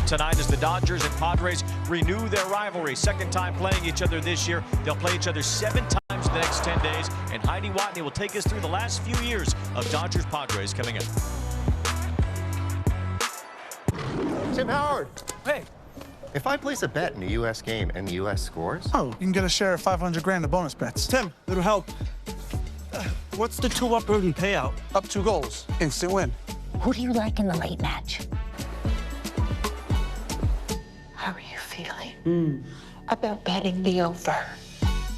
out tonight as the Dodgers and Padres renew their rivalry. Second time playing each other this year. They'll play each other 7 times in the next 10 days. And Heidi Watney will take us through the last few years of Dodgers-Padres coming up. Tim Howard. Hey. If I place a bet in a U.S. game and the U.S. scores? Oh, you can get a share of 500 grand in bonus bets. Tim, it'll help. What's the 2-up early payout? Up 2 goals. Instant win. Who do you like in the late match? How are you feeling about betting the over?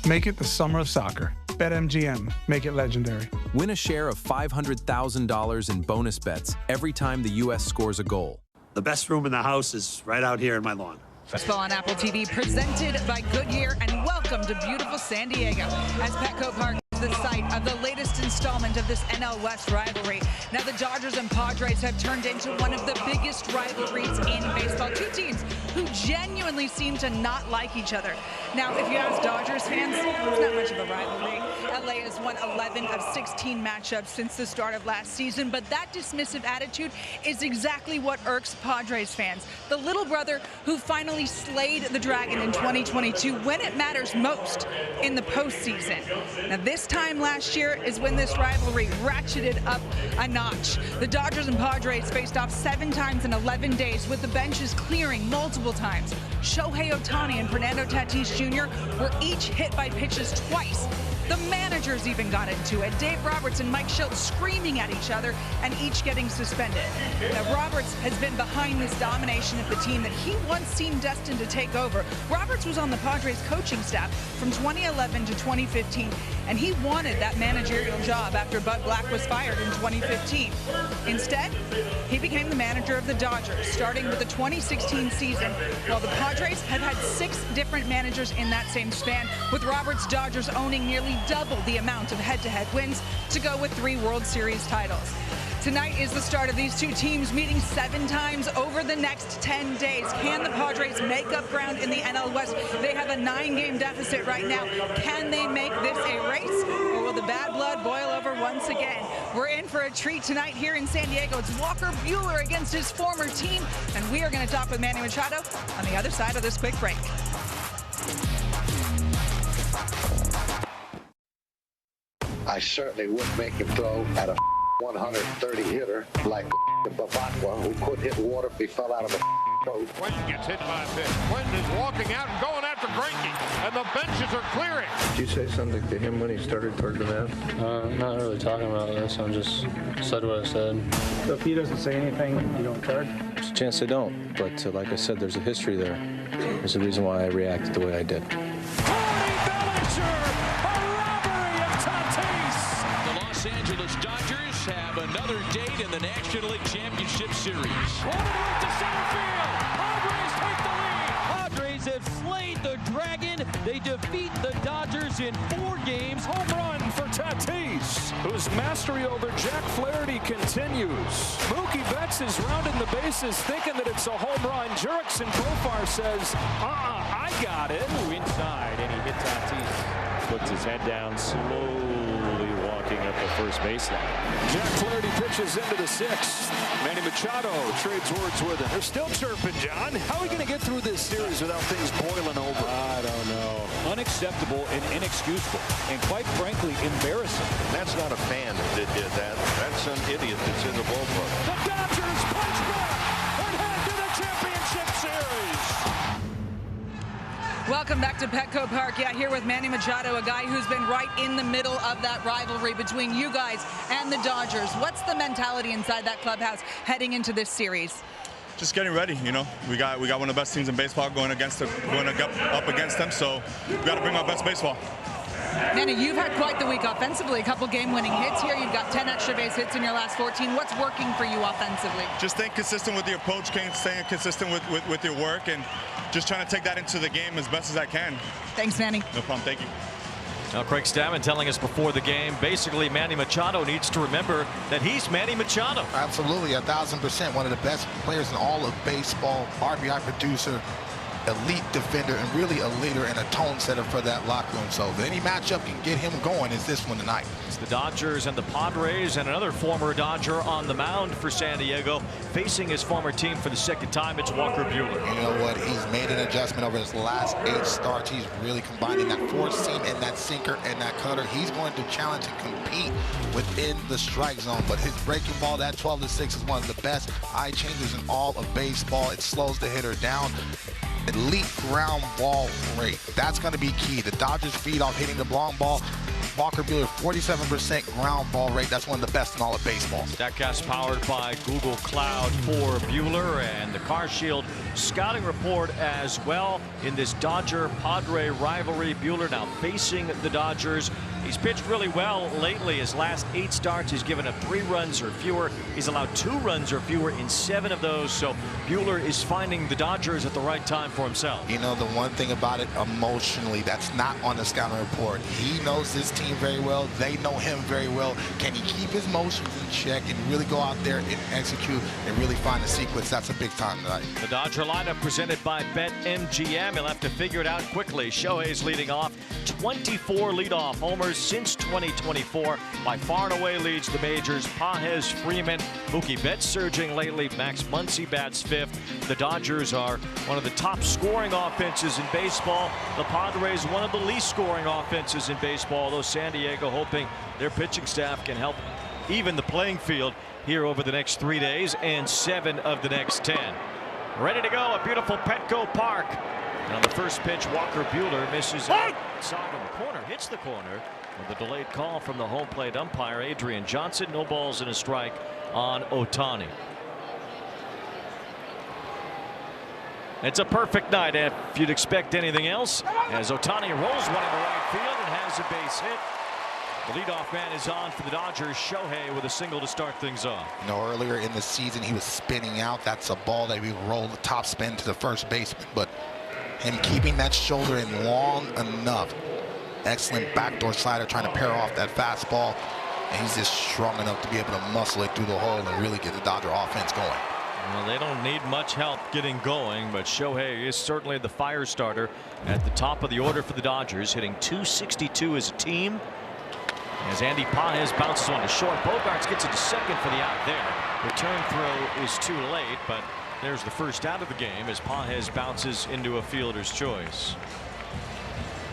Make it the summer of soccer. BetMGM. Make it legendary. Win a share of $500,000 in bonus bets every time the U.S. scores a goal. The best room in the house is right out here in my lawn. Baseball on Apple TV, presented by Goodyear, and welcome to beautiful San Diego as Petco Park is the site of the latest installment of this NL West rivalry. Now the Dodgers and Padres have turned into one of the biggest rivalries in baseball. Two teams who genuinely seem to not like each other. Now, if you ask Dodgers fans, it's not much of a rivalry. LA has won 11 of 16 matchups since the start of last season, but that dismissive attitude is exactly what irks Padres fans. The little brother who finally slayed the Dragon in 2022 when it matters most in the postseason. Now, this time last year is when this rivalry ratcheted up a notch. The Dodgers and Padres faced off 7 times in 11 days, with the benches clearing multiple times. Shohei Ohtani and Fernando Tatis Jr. were each hit by pitches twice. The managers even got into it. Dave Roberts and Mike Shildt screaming at each other and each getting suspended. Now, Roberts has been behind this domination of the team that he once seemed destined to take over. Roberts was on the Padres coaching staff from 2011 to 2015, and he wanted that managerial job after Bud Black was fired in 2015. Instead, he became the manager of the Dodgers, starting with the 2016 season, while the Padres have had 6 different managers in that same span, with Roberts' Dodgers owning nearly double the amount of head-to-head wins to go with 3 World Series titles. Tonight is the start of these two teams meeting 7 times over the next 10 days. Can the Padres make up ground in the NL West? They have a 9-game deficit right now. Can they make this a race, or will the bad blood boil over once again? We're in for a treat tonight here in San Diego. It's Walker Buehler against his former team, and we are going to talk with Manny Machado on the other side of this quick break. I certainly wouldn't make him throw at a 130 hitter like Bavacqua, who couldn't hit water if he fell out of a coat. Quentin gets hit by a pitch. Quentin is walking out and going after Greinke, and the benches are clearing. Did you say something to him when he started toward the mound? Not really talking about this. I just said what I said. So if he doesn't say anything, you don't charge? There's a chance I don't, but like I said, there's a history there. There's a reason why I reacted the way I did. Los Angeles Dodgers have another date in the National League Championship Series. To center field. Padres take the lead. Padres have slayed the Dragon. They defeat the Dodgers in 4 games. Home run for Tatis, whose mastery over Jack Flaherty continues. Mookie Betts is rounding the bases, thinking that it's a home run. Jurickson Profar says, I got it. Inside, and he hit Tatis. Puts his head down, slowly walking up the first baseline. Jack Flaherty pitches into the 6th. Manny Machado trades words with him. They're still chirping, John. How are we going to get through this series without things boiling over? I don't know. Unacceptable and inexcusable, and quite frankly, embarrassing. That's not a fan that did that. That's some idiot that's in the ballpark. The Dodgers punch back and head to the championship series. Welcome back to Petco Park. Yeah, here with Manny Machado, a guy who's been right in the middle of that rivalry between you guys and the Dodgers. What's the mentality inside that clubhouse heading into this series? Just getting ready, you know. We got one of the best teams in baseball going up against them, so we got to bring our best baseball. Manny, you've had quite the week offensively. A couple game-winning hits here. You've got 10 extra base hits in your last 14. What's working for you offensively? Just staying consistent with the approach, staying consistent with your work, and just trying to take that into the game as best as I can. Thanks, Manny. No problem. Thank you. Now, Craig Stammen telling us before the game, basically Manny Machado needs to remember that he's Manny Machado. Absolutely, 1,000%. One of the best players in all of baseball, RBI producer. elite defender and really a leader and a tone setter for that locker room. So if any matchup can get him going, is this one tonight. It's the Dodgers and the Padres, and another former Dodger on the mound for San Diego, facing his former team for the second time. It's Walker Buehler. You know what? He's made an adjustment over his last 8 starts. He's really combining that 4-seam and that sinker and that cutter. He's going to challenge and compete within the strike zone. But his breaking ball, that 12-6, is one of the best eye changers in all of baseball. It slows the hitter down. Elite ground ball rate. That's going to be key. The Dodgers feed off hitting the long ball. Walker Buehler, 47% ground ball rate. That's one of the best in all of baseball. Statcast powered by Google Cloud for Buehler, and the Car Shield scouting report as well in this Dodger-Padre rivalry. Buehler now facing the Dodgers. He's pitched really well lately. His last 8 starts, he's given up 3 runs or fewer. He's allowed 2 runs or fewer in 7 of those. So Buehler is finding the Dodgers at the right time for himself. You know, the one thing about it emotionally that's not on the scouting report, he knows this team very well. They know him very well. Can he keep his emotions in check and really go out there and execute and really find a sequence? That's a big time tonight. The Dodger lineup presented by BetMGM. He'll have to figure it out quickly. Shohei's leading off. 24 leadoff homers since 2024. By far and away leads the majors. Pages, Freeman, Mookie Betts surging lately. Max Muncy bats 5th. The Dodgers are one of the top scoring offenses in baseball. The Padres one of the least scoring offenses in baseball. Though San Diego hoping their pitching staff can help even the playing field here over the next 3 days and 7 of the next 10. Ready to go at beautiful Petco Park. And on the first pitch, Walker Buehler misses outside in the corner, hits the corner with a delayed call from the home plate umpire Adrian Johnson. No balls and a strike on Ohtani. It's a perfect night if you'd expect anything else, as Ohtani rolls one into right field and has a base hit. The leadoff man is on for the Dodgers. Shohei with a single to start things off. You know, earlier in the season he was spinning out. That's a ball that we roll the top spin to the first baseman, but him keeping that shoulder in long enough. Excellent backdoor slider trying to pair off that fastball, and he's just strong enough to be able to muscle it through the hole and really get the Dodger offense going. Well, they don't need much help getting going, but Shohei is certainly the fire starter at the top of the order for the Dodgers, hitting .262 as a team. As Andy Pages bounces on to short, Bogaerts gets it to second for the out there. Return throw is too late, but there's the first out of the game as Pages bounces into a fielder's choice.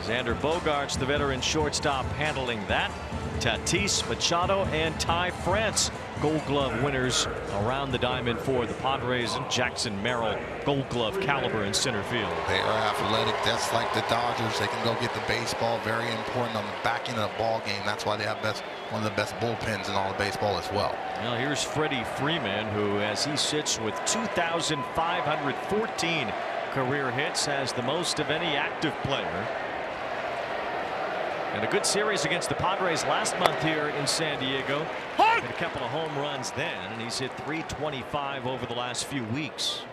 Xander Bogaerts, the veteran shortstop, handling that. Tatis, Machado, and Ty France, Gold Glove winners around the diamond for the Padres, and Jackson Merrill, Gold Glove caliber in center field. They are athletic, just like the Dodgers. They can go get the baseball. Very important on the back end of the ball game. That's why they have one of the best bullpens in all of baseball as well. Now here's Freddie Freeman, who, as he sits with 2,514 career hits, has the most of any active player. And a good series against the Padres last month here in San Diego. Hit a couple of home runs then, and he's hit .325 over the last few weeks.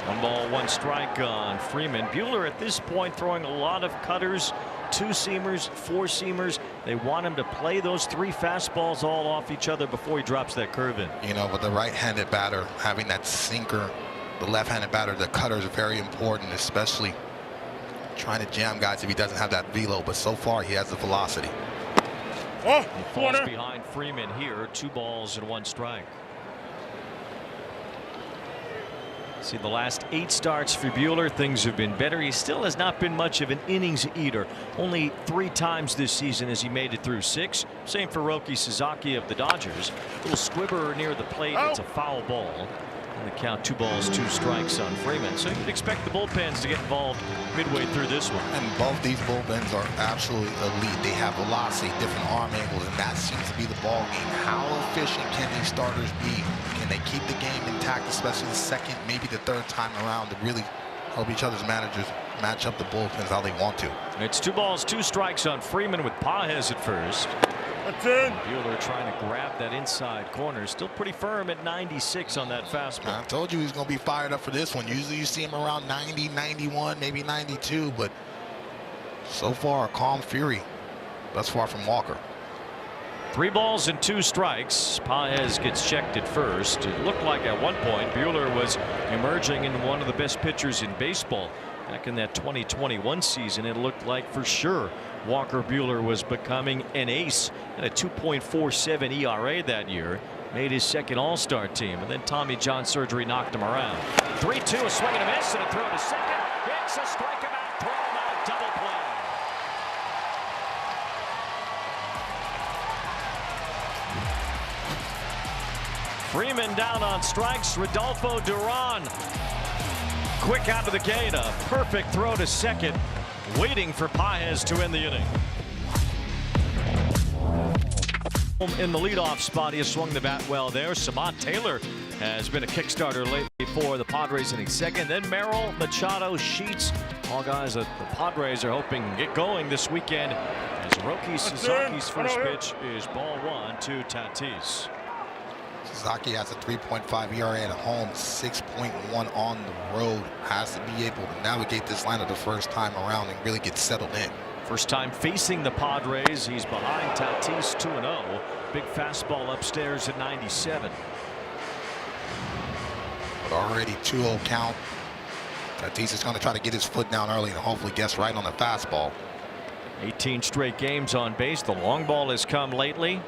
One ball, one strike on Freeman. Buehler at this point throwing a lot of cutters, 2-seamers, 4-seamers. They want him to play those 3 fastballs all off each other before he drops that curve in. You know, with the right-handed batter having that sinker, the left-handed batter, the cutter is very important, especially trying to jam guys if he doesn't have that velo. But so far he has the velocity. He falls behind Freeman here. 2 balls and 1 strike. See, the last 8 starts for Buehler, things have been better. He still has not been much of an innings eater. Only 3 times this season has he made it through 6. Same for Roki Sasaki of the Dodgers. Little squibber near the plate. It's a foul ball. And the count 2 balls, 2 strikes on Freeman. So you'd expect the bullpens to get involved midway through this one. And both these bullpens are absolutely elite. They have velocity, different arm angles, and that seems to be the ball game. How efficient can these starters be? Can they keep the game intact, especially the second, maybe the third time around, to really help each other's managers match up the bullpens how they want to? It's 2 balls, 2 strikes on Freeman with Pages at first. Buehler trying to grab that inside corner. Still pretty firm at 96 on that fastball. I told you he's going to be fired up for this one. Usually you see him around 90, 91, maybe 92, but so far a calm fury. thus far from Walker. 3 balls and 2 strikes. Paez gets checked at first. It looked like at one point Buehler was emerging in one of the best pitchers in baseball. Back in that 2021 season, it looked like for sure Walker Buehler was becoming an ace at a 2.47 ERA that year. Made his second All-Star team, and then Tommy John surgery knocked him around. 3-2, a swing and a miss, and a throw to second. It's a strike him out, throw him out, double play. Freeman down on strikes. Rodolfo Duran quick out of the gate. A perfect throw to second, waiting for Paez to end the inning. In the leadoff spot, he has swung the bat well there. Samad Taylor has been a kickstarter lately for the Padres, in second. Then Merrill, Machado, Sheets, all guys that the Padres are hoping to get going this weekend. As Roki Suzuki's first pitch is ball 1 to Tatis. Suzuki has a 3.5 ERA at home, 6.1 on the road. Has to be able to navigate this lineup the first time around and really get settled in. First time facing the Padres. He's behind Tatis 2-0. Big fastball upstairs at 97. But already 2-0 count. Tatis is going to try to get his foot down early and hopefully guess right on the fastball. 18 straight games on base. The long ball has come lately.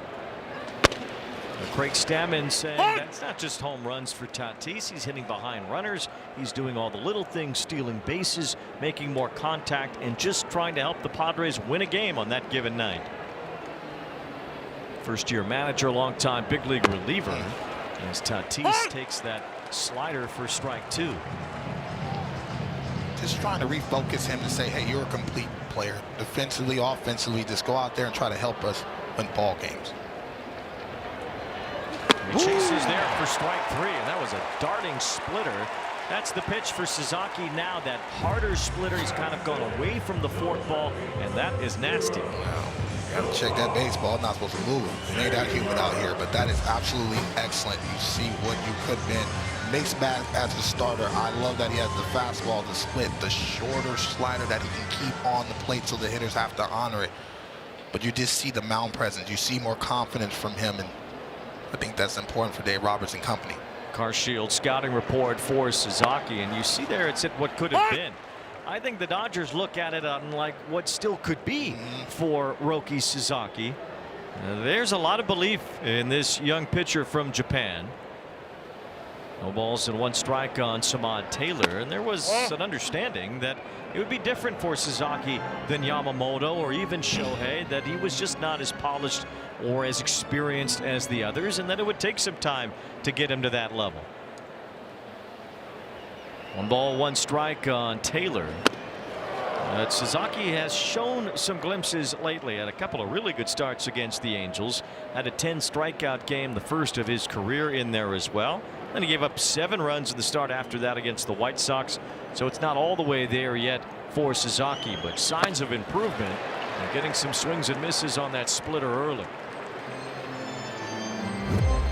Craig Stammen saying that's not just home runs for Tatis. He's hitting behind runners. He's doing all the little things, stealing bases, making more contact, and just trying to help the Padres win a game on that given night. First-year manager, long-time big league reliever, as Tatis takes that slider for strike 2. Just trying to refocus him to say, hey, you're a complete player. Defensively, offensively, just go out there and try to help us win ball games. He chases there for strike 3, and that was a darting splitter. That's the pitch for Suzuki now, that harder splitter. He's kind of gone away from the forkball, and that is nasty. Wow. Got to check that baseball. Not supposed to move him. It ain't that humid out here, but that is absolutely excellent. You see what you could have been. Mixed bag as a starter. I love that he has the fastball, the split, the shorter slider that he can keep on the plate so the hitters have to honor it. But you just see the mound presence. You see more confidence from him, and I think that's important for Dave Roberts and company. Carshield scouting report for Suzuki, and you see there it's at what could have been. I think the Dodgers look at it on like what still could be for Roki Suzuki. There's a lot of belief in this young pitcher from Japan. No balls and 1 strike on Samad Taylor, and there was an understanding that it would be different for Suzuki than Yamamoto or even Shohei, that he was just not as polished or as experienced as the others, and that it would take some time to get him to that level. 1 ball, 1 strike on Taylor. Suzuki has shown some glimpses lately. Had a couple of really good starts against the Angels. Had a 10 strikeout game, the first of his career in there as well. Then he gave up 7 runs in the start after that against the White Sox. So it's not all the way there yet for Suzuki, but signs of improvement and getting some swings and misses on that splitter early.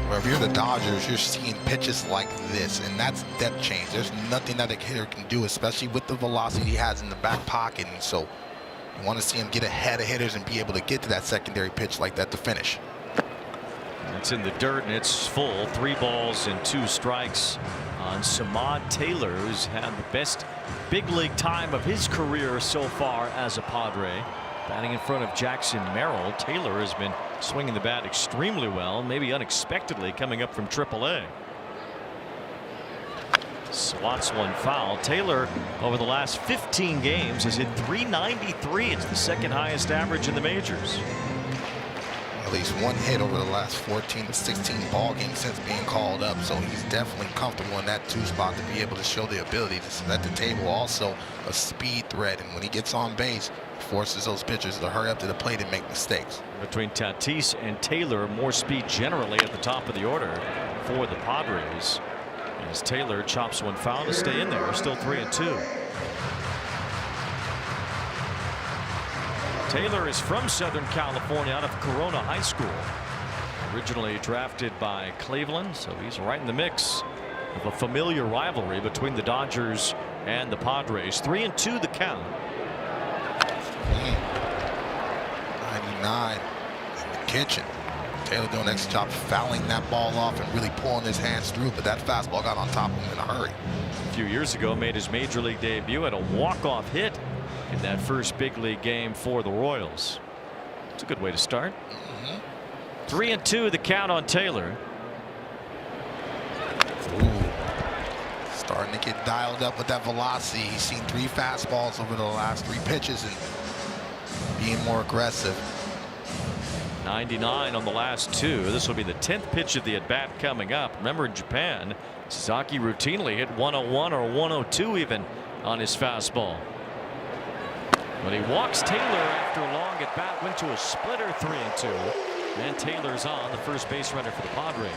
Well, if you're the Dodgers, you're seeing pitches like this, and that's depth change. There's nothing that a hitter can do, especially with the velocity he has in the back pocket. And so you want to see him get ahead of hitters and be able to get to that secondary pitch like that to finish. It's in the dirt, and it's full. 3 balls and 2 strikes on Samad Taylor, who's had the best big league time of his career so far as a Padre. Batting in front of Jackson Merrill, Taylor has been swinging the bat extremely well, maybe unexpectedly coming up from AAA. Slots 1 foul. Taylor over the last 15 games has hit .393. It's the 2nd highest average in the majors. At least 1 hit over the last 14 to 16 ball games since being called up, so he's definitely comfortable in that 2 spot to be able to show the ability to set the table. Also a speed threat, and when he gets on base, forces those pitchers to hurry up to the plate and make mistakes. Between Tatis and Taylor, more speed generally at the top of the order for the Padres, as Taylor chops 1 foul to stay in there. Still 3-2. Taylor is from Southern California, out of Corona High School. Originally drafted by Cleveland, so he's right in the mix of a familiar rivalry between the Dodgers and the Padres. 3-2 the count. 99 in the kitchen. Taylor doing an excellent job fouling that ball off and really pulling his hands through, but that fastball got on top of him in a hurry. A few years ago, made his major league debut at a walk-off hit in that first big league game for the Royals. It's a good way to start. 3-2 the count on Taylor. Starting to get dialed up with that velocity. He's seen 3 fastballs over the last 3 pitches and being more aggressive. 99 on the last 2. This will be the 10th pitch of the at-bat coming up. Remember, in Japan, Sasaki routinely hit 101 or 102 even on his fastball. But he walks Taylor after a long at-bat, went to a splitter. 3-2. And Taylor's on, the first base runner for the Padres.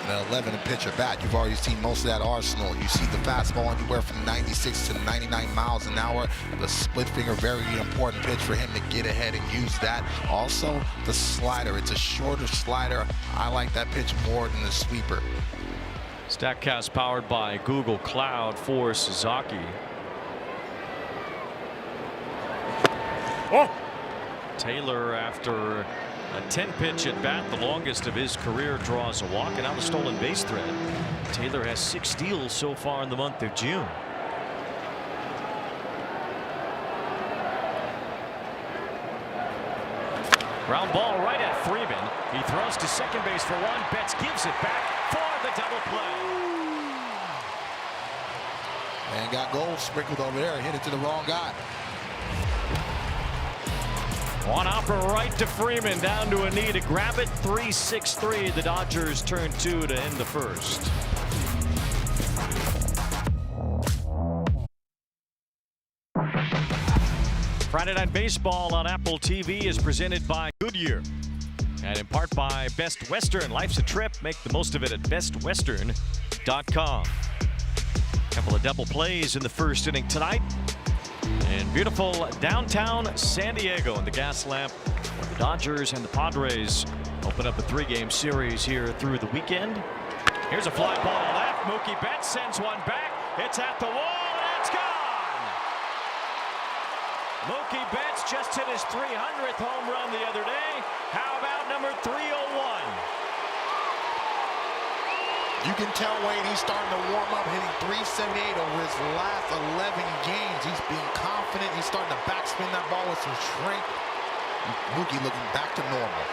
An 11 pitch at bat, you've already seen most of that arsenal. You see the fastball anywhere from 96 to 99 miles an hour. The split finger, very important pitch for him to get ahead and use that. Also, the slider. It's a shorter slider. I like that pitch more than the sweeper. StatCast powered by Google Cloud for Sasaki. Taylor, after a 10-pitch at bat, the longest of his career, draws a walk, and now the stolen base threat. Taylor has 6 steals so far in the month of June. Ground ball right at Freeman. He throws to second base for 1. Betts gives it back for the double play. And got gold sprinkled over there. Hit it to the wrong guy. On hopper right to Freeman, down to a knee to grab it. 3-6-3. The Dodgers turn 2 to end the first. Friday Night Baseball on Apple TV is presented by Goodyear and in part by Best Western. Life's a trip. Make the most of it at bestwestern.com. Couple of double plays in the first inning tonight. In beautiful downtown San Diego in the gas lamp, where the Dodgers and the Padres open up a 3-game series here through the weekend. Here's a fly ball left. Mookie Betts sends one back. It's at the wall and it's gone. Mookie Betts just hit his 300th home run the other day. How about number 301? You can tell Wade he's starting to warm up, hitting 378 over his last 11 games. He's being confident. He's starting to backspin that ball with some shrink. Mookie looking back to normal.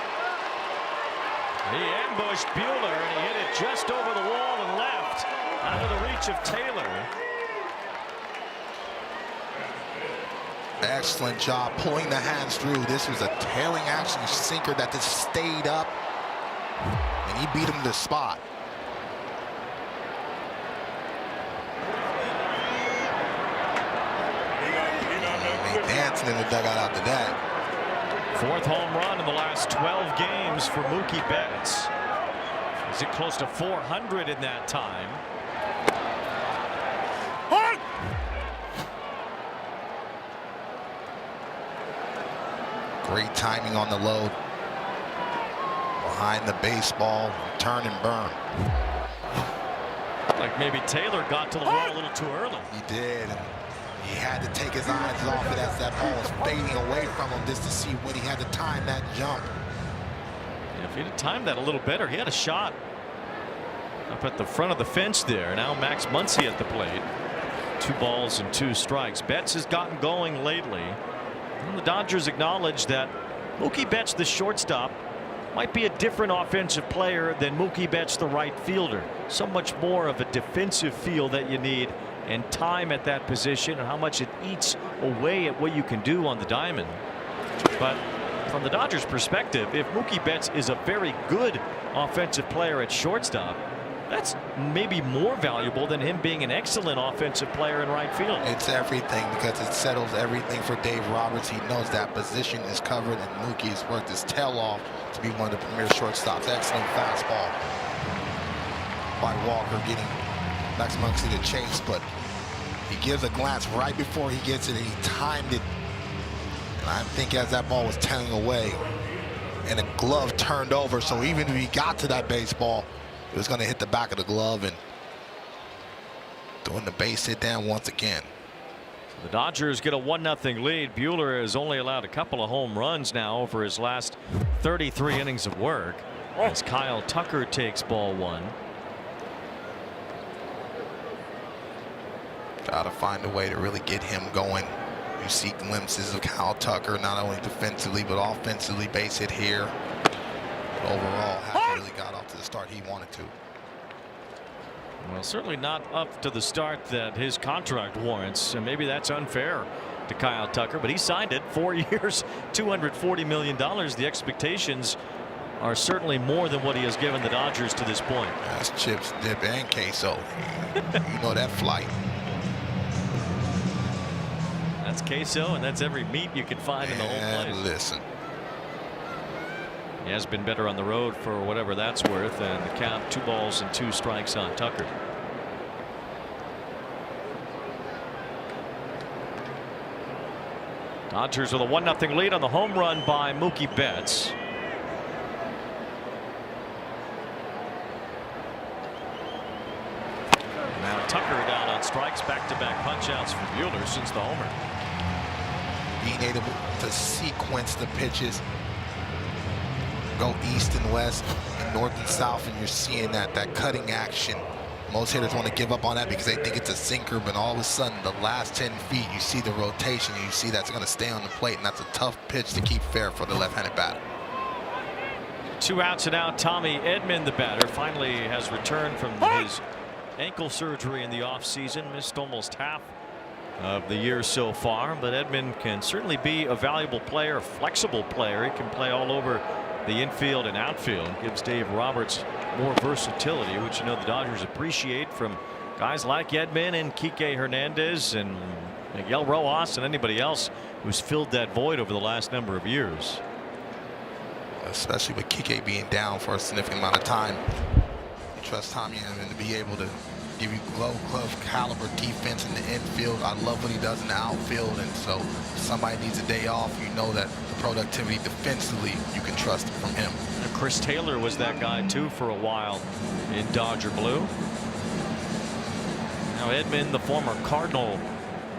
He ambushed Buehler and he hit it just over the wall and left, out of the reach of Taylor. Excellent job pulling the hands through. This was a tailing action sinker that just stayed up, and he beat him to the spot. Dancing in the dugout after that. 4th home run in the last 12 games for Mookie Betts. Is it close to 400 in that time? Great timing on the load. Behind the baseball, turn and burn. Like maybe Taylor got to the wall a little too early. He did. He had to take his eyes off it as that ball was fading away from him just to see when he had to time that jump. Yeah, if he'd have timed that a little better, he had a shot up at the front of the fence there. Now Max Muncy at the plate. 2 balls and 2 strikes. Betts has gotten going lately. And the Dodgers acknowledge that Mookie Betts, the shortstop, might be a different offensive player than Mookie Betts, the right fielder. So much more of a defensive feel that you need, and time at that position, and how much it eats away at what you can do on the diamond. But from the Dodgers perspective, if Mookie Betts is a very good offensive player at shortstop, that's maybe more valuable than him being an excellent offensive player in right field. It's everything, because it settles everything for Dave Roberts. He knows that position is covered, and Mookie has worked his tail off to be one of the premier shortstops. Excellent fastball by Walker, getting Max Muncy to chase, but he gives a glance right before he gets it, and he timed it. And I think as that ball was tailing away and the glove turned over, so even if he got to that baseball, it was going to hit the back of the glove and doing the base hit down once again. The Dodgers get a 1-0 lead. Buehler has only allowed a couple of home runs now over his last 33 innings of work, as Kyle Tucker takes ball 1. Gotta find a way to really get him going. You see glimpses of Kyle Tucker, not only defensively but offensively. Base hit here. But overall, hasn't really got off to the start he wanted to. Well, certainly not up to the start that his contract warrants, and maybe that's unfair to Kyle Tucker, but he signed it. 4 years, $240 million. The expectations are certainly more than what he has given the Dodgers to this point. That's chips, dip, and queso. You know that flight. That's queso, and that's every meat you can find in the whole place. Listen. He has been better on the road for whatever that's worth, and the count 2 balls and 2 strikes on Tucker. Dodgers with a 1-0 lead on the home run by Mookie Betts. Now Tucker down on strikes, back-to-back punch-outs for Buehler since the homer. Being able to sequence the pitches, go east and west and north and south, and you're seeing that cutting action. Most hitters want to give up on that because they think it's a sinker, but all of a sudden the last 10 feet you see the rotation and you see that's going to stay on the plate, and that's a tough pitch to keep fair for the left-handed batter. 2 outs and now Tommy Edman, the batter, finally has returned from his ankle surgery in the offseason. Missed almost half of the year so far, but Edman can certainly be a valuable player, a flexible player. He can play all over the infield and outfield. Gives Dave Roberts more versatility, which the Dodgers appreciate from guys like Edman and Kike Hernandez and Miguel Rojas and anybody else who's filled that void over the last number of years. Especially with Kike being down for a significant amount of time. You trust Tommy Edman to be able to give you glove caliber defense in the infield. I love what he does in the outfield, and so if somebody needs a day off, you know that the productivity defensively, you can trust from him. Chris Taylor was that guy too for a while in Dodger blue. Now Edman, the former Cardinal,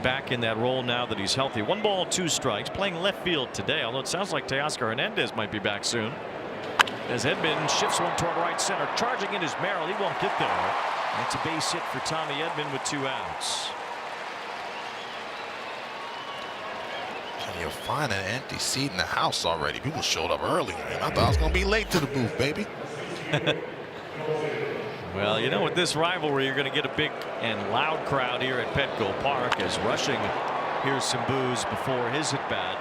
back in that role now that he's healthy. 1 ball, 2 strikes, playing left field today, although it sounds like Teoscar Hernandez might be back soon. As Edman shifts one toward right center, charging in is Merrill. He won't get there. It's a base hit for Tommy Edman with 2 outs. And you'll find an empty seat in the house already. People showed up early, man. I thought I was going to be late to the booth, baby. Well, with this rivalry, you're going to get a big and loud crowd here at Petco Park as Rushing hears some boos before his at bat.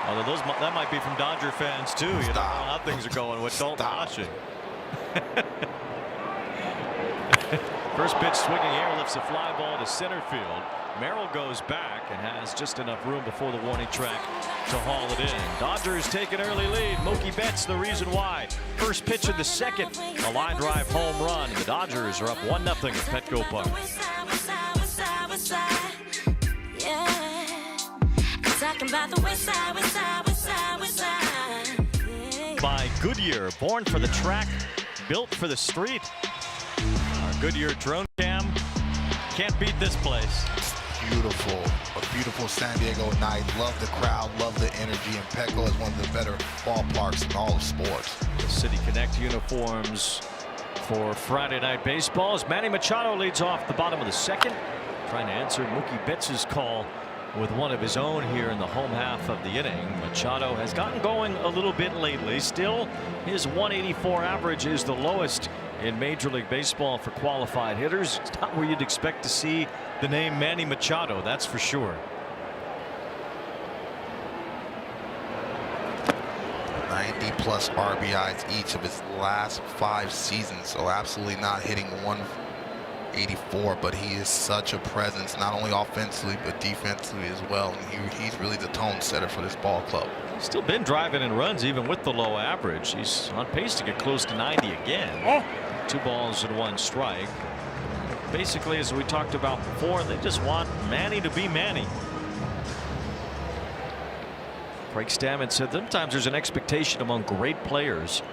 Although that might be from Dodger fans too. You don't know how things are going with Dalton Rushing. First pitch swinging here, lifts a fly ball to center field. Merrill goes back and has just enough room before the warning track to haul it in. Dodgers take an early lead. Mookie Betts the reason why. First pitch of the second, a line drive home run. The Dodgers are up 1-0 at Petco Park. By Goodyear, born for the track, built for the street. Our Goodyear drone cam can't beat this place. Beautiful, a beautiful San Diego night. Love the crowd, love the energy, and Petco is one of the better ballparks in all of sports. The City Connect uniforms for Friday Night Baseball as Manny Machado leads off the bottom of the second, trying to answer Mookie Betts' call with one of his own here in the home half of the inning. Machado has gotten going a little bit lately. Still, his 184 average is the lowest in Major League Baseball for qualified hitters. It's not where you'd expect to see the name Manny Machado, that's for sure. 90+ RBIs each of his last 5 seasons, so absolutely not hitting 184, but he is such a presence, not only offensively but defensively as well. And he's really the tone setter for this ball club. Still been driving in runs even with the low average. He's on pace to get close to 90 again. 2 balls and 1 strike. Basically, as we talked about before, they just want Manny to be Manny. Craig Stammen said sometimes there's an expectation among great players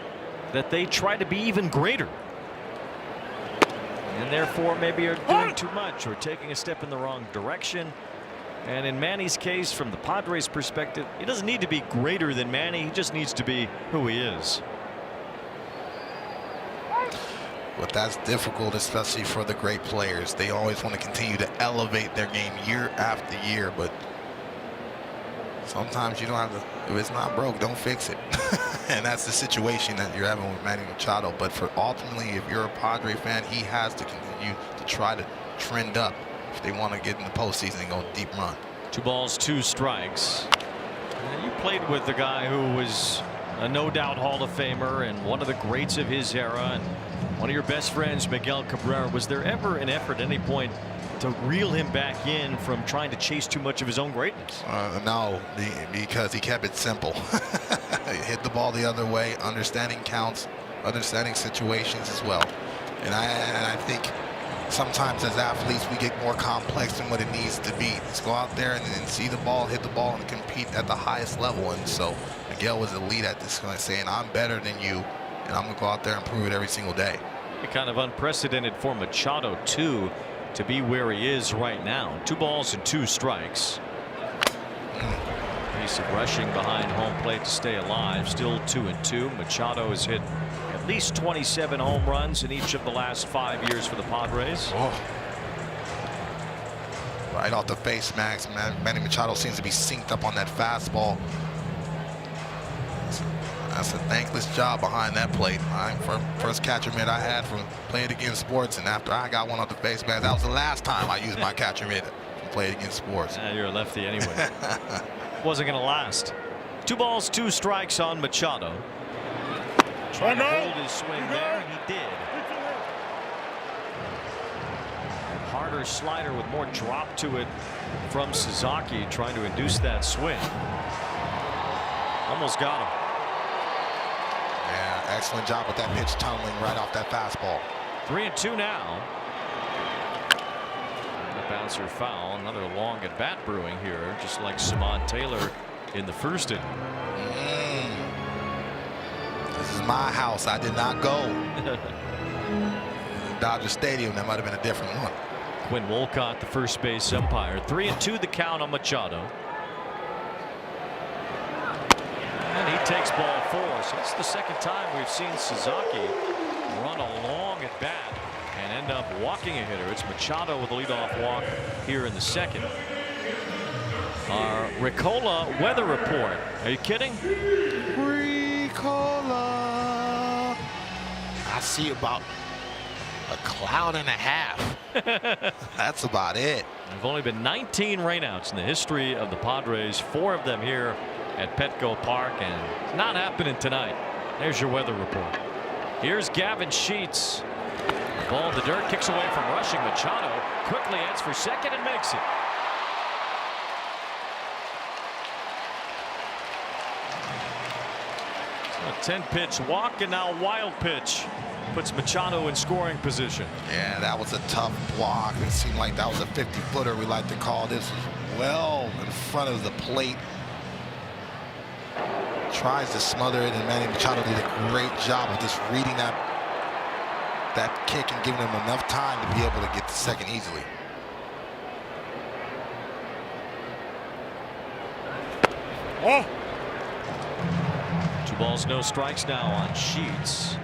that they try to be even greater, and therefore maybe are doing too much or taking a step in the wrong direction. And in Manny's case, from the Padres' perspective, he doesn't need to be greater than Manny. He just needs to be who he is. But that's difficult, especially for the great players. They always want to continue to elevate their game year after year, but sometimes you don't have to. If it's not broke, don't fix it. And that's the situation that you're having with Manny Machado. But for ultimately, if you're a Padre fan, he has to continue to try to trend up if they want to get in the postseason and go deep run. 2 balls, 2 strikes. And you played with the guy who was a no doubt Hall of Famer and one of the greats of his era, and one of your best friends, Miguel Cabrera. Was there ever an effort at any point to reel him back in from trying to chase too much of his own greatness? No, because he kept it simple. Hit the ball the other way, understanding counts, understanding situations as well. And I think sometimes as athletes we get more complex than what it needs to be. Let's go out there and see the ball, hit the ball, and compete at the highest level. And so Miguel was the lead at this, saying, I'm better than you, and I'm going to go out there and prove it every single day. Kind of unprecedented for Machado, too, to be where he is right now. 2 balls and 2 strikes. Piece of rushing behind home plate to stay alive. Still 2-2. Machado has hit at least 27 home runs in each of the last 5 years for the Padres. Oh. Right off the face, Max. Manny Machado seems to be synced up on that fastball. That's a thankless job behind that plate. First catcher mitt I had from playing against sports, and after I got one off the face, man, that was the last time I used my catcher mitt from playing against sports. You're a lefty anyway. Wasn't going to last. 2 balls, 2 strikes on Machado. Trying to hold his swing there. He did. Harder slider with more drop to it from Sasaki, trying to induce that swing. Almost got him. Yeah, excellent job with that pitch tunneling right off that fastball. 3-2 now. Bouncer foul. Another long at bat brewing here, just like Simon Taylor in the first inning. This is my house. I did not go. Dodger Stadium, that might have been a different one. Quinn Wolcott, the first base umpire. 3-2 the count on Machado. And he takes ball 4. So it's the second time we've seen Sasaki run a long at bat and end up walking a hitter. It's Machado with a leadoff walk here in the second. Our Ricola weather report. Are you kidding? Ricola. I see about a cloud and a half. That's about it. There've only been 19 rainouts in the history of the Padres. 4 of them here at Petco Park, and it's not happening tonight. There's your weather report. Here's Gavin Sheets. Ball in the dirt, kicks away from rushing Machado. Quickly heads for second and makes it. So a 10-pitch walk and now wild pitch puts Machado in scoring position. Yeah, that was a tough block. It seemed like that was a 50-footer. We like to call this well in front of the plate. Tries to smother it, and Manny Machado did a great job of just reading that kick and giving him enough time to be able to get to second easily. Oh. 2 balls, no strikes now on Sheets.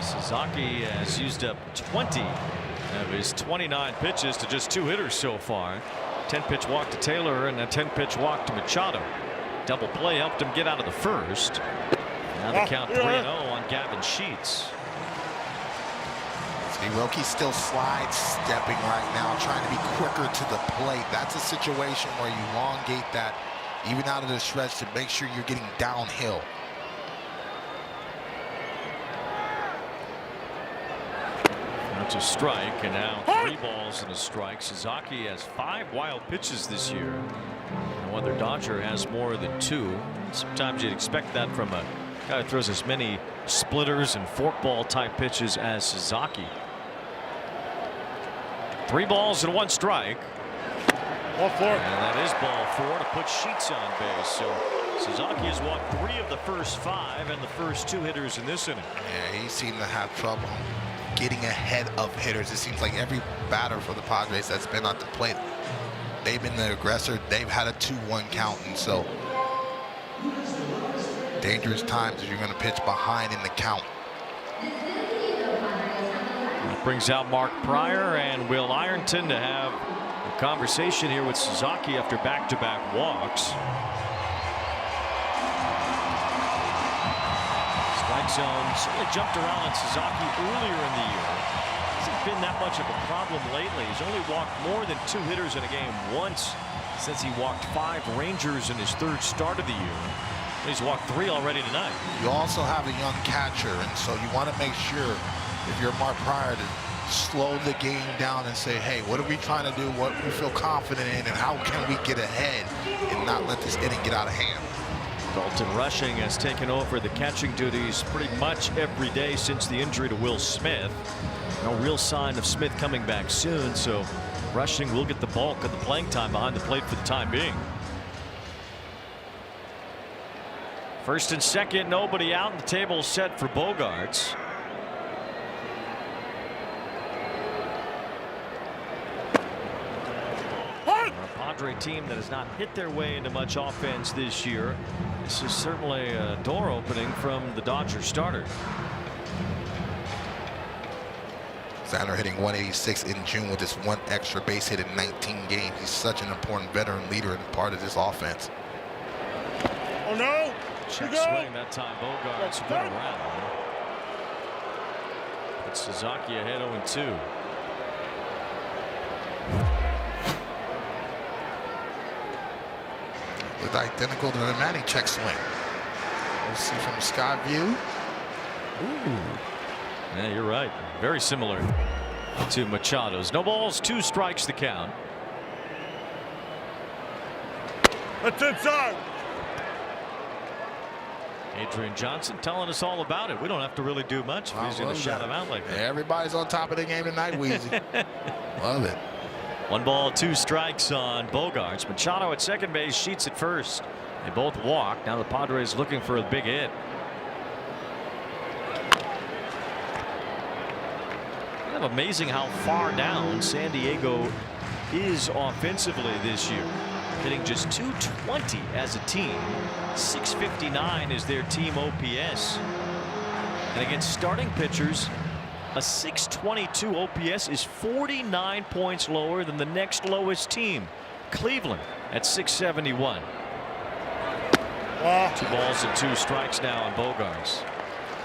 Sasaki has used up 20 of his 29 pitches to just 2 hitters so far. 10-pitch walk to Taylor and a 10-pitch walk to Machado. Double play helped him get out of the first. Now the count 3-0 on Gavin Sheets. Roki still slide stepping right now, trying to be quicker to the plate. That's a situation where you elongate that even out of the stretch to make sure you're getting downhill. That's a strike, and now 3 balls and a strike. Sasaki has 5 wild pitches this year. No other Dodger has more than 2. Sometimes you'd expect that from a guy who throws as many splitters and forkball type pitches as Sasaki. 3 balls and 1 strike. Ball 4. And that is ball 4 to put Sheets on base. So Sasaki has walked 3 of the first 5 and the first 2 hitters in this inning. Yeah, he seemed to have trouble getting ahead of hitters. It seems like every batter for the Padres that's been at the plate They've been the aggressor. They've had a 2-1 count, and so dangerous times if you're going to pitch behind in the count. That brings out Mark Pryor and Will Ironton to have a conversation here with Sasaki after back-to-back walks. Strike zone certainly jumped around on Sasaki earlier in the year. Hasn't been that much of a problem lately. He's only walked more than 2 hitters in a game once since he walked 5 Rangers in his 3rd start of the year. He's walked 3 already tonight. You also have a young catcher, and so you want to make sure, if you're Mark Pryor, to slow the game down and say, hey, what are we trying to do, what we feel confident in, and how can we get ahead and not let this inning get out of hand. Dalton Rushing has taken over the catching duties pretty much every day since the injury to Will Smith. No real sign of Smith coming back soon, so Rushing will get the bulk of the playing time behind the plate for the time being. First and second, nobody out, and the table set for Bogaerts. A Padre team that has not hit their way into much offense this year. This is certainly a door opening from the Dodgers starter. Xander hitting 186 in June with just 1 extra base hit in 19 games. He's such an important veteran leader and part of this offense. Oh no! Check swing that time. Bogaerts went around. But Sasaki ahead 0-2. Looked identical to the Manny check swing. We'll see from sky view. Ooh. Yeah, you're right. Very similar to Machado's. No balls, 2 strikes the count. That's inside. Adrian Johnson telling us all about it. We don't have to really do much if he's going to shout him out like that. Everybody's on top of the game tonight, Weezy. Love it. 1 ball, 2 strikes on Bogaerts. Machado at second base, Sheets at first. They both walk. Now the Padres looking for a big hit. Kind of amazing how far down San Diego is offensively this year. Hitting just .220 as a team. .659 is their team OPS. And against starting pitchers, a .622 OPS is 49 points lower than the next lowest team, Cleveland, at .671. 2 balls and 2 strikes now on Bogaerts.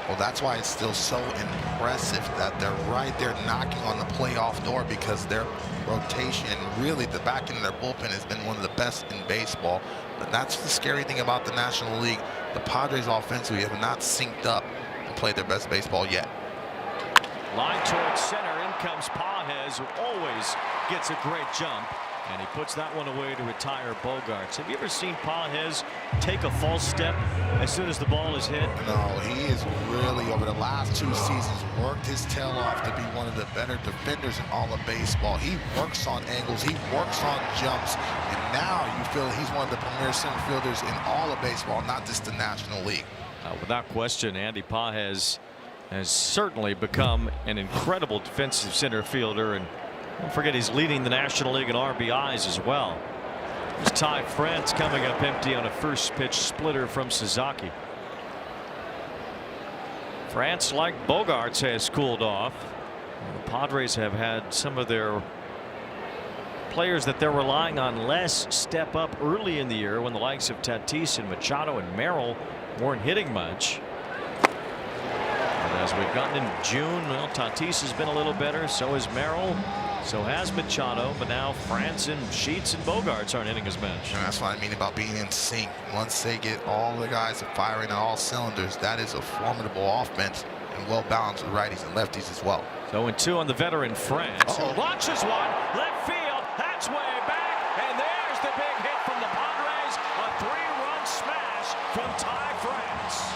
Well, that's why it's still so impressive that they're right there knocking on the playoff door, because their rotation and really the back end of their bullpen has been one of the best in baseball. But that's the scary thing about the National League. The Padres offensively have not synced up and played their best baseball yet. Line towards center. In comes Pages, who always gets a great jump. And he puts that one away to retire Bogaerts. Have you ever seen Pages take a false step as soon as the ball is hit? No, he is really, over the last 2 seasons, worked his tail off to be one of the better defenders in all of baseball. He works on angles, he works on jumps, and now you feel he's one of the premier center fielders in all of baseball, not just the National League. Without question, Andy Pages has certainly become an incredible defensive center fielder, and don't forget he's leading the National League in RBIs as well. There's Ty France coming up empty on a first pitch splitter from Sasaki. France, like Bogaerts, has cooled off. The Padres have had some of their players that they're relying on less step up early in the year, when the likes of Tatis and Machado and Merrill weren't hitting much. And as we've gotten in June, well, Tatis has been a little better, so has Merrill. So has Machado, but now France and Sheets and Bogaerts aren't hitting as much. And that's what I mean about being in sync. Once they get all the guys firing on all cylinders, that is a formidable offense, and well balanced with righties and lefties as well. 0-2 on the veteran France. Who launches one left field. That's way back, and there's the big hit from the Padres. A 3-run smash from Ty France.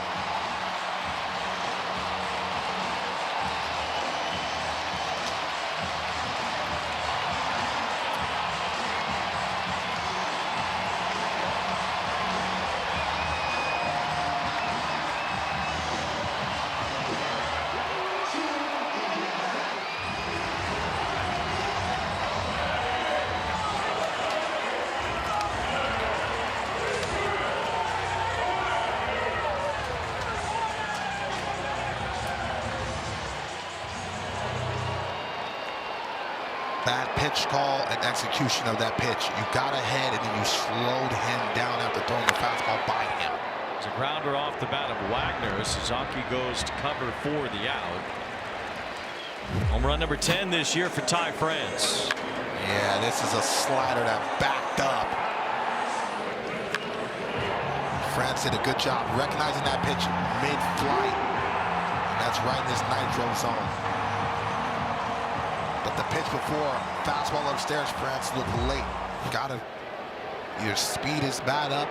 bad pitch call and execution of that pitch. You got ahead and then you slowed him down after throwing the fastball by him. It's a grounder off the bat of Wagner. Suzuki goes to cover for the out. Home run number 10 this year for Ty France. Yeah, this is a slider that backed up. France did a good job recognizing that pitch mid-flight. That's right in this nitro zone. But the pitch before, fastball upstairs, France looked late. Gotta either speed his bat up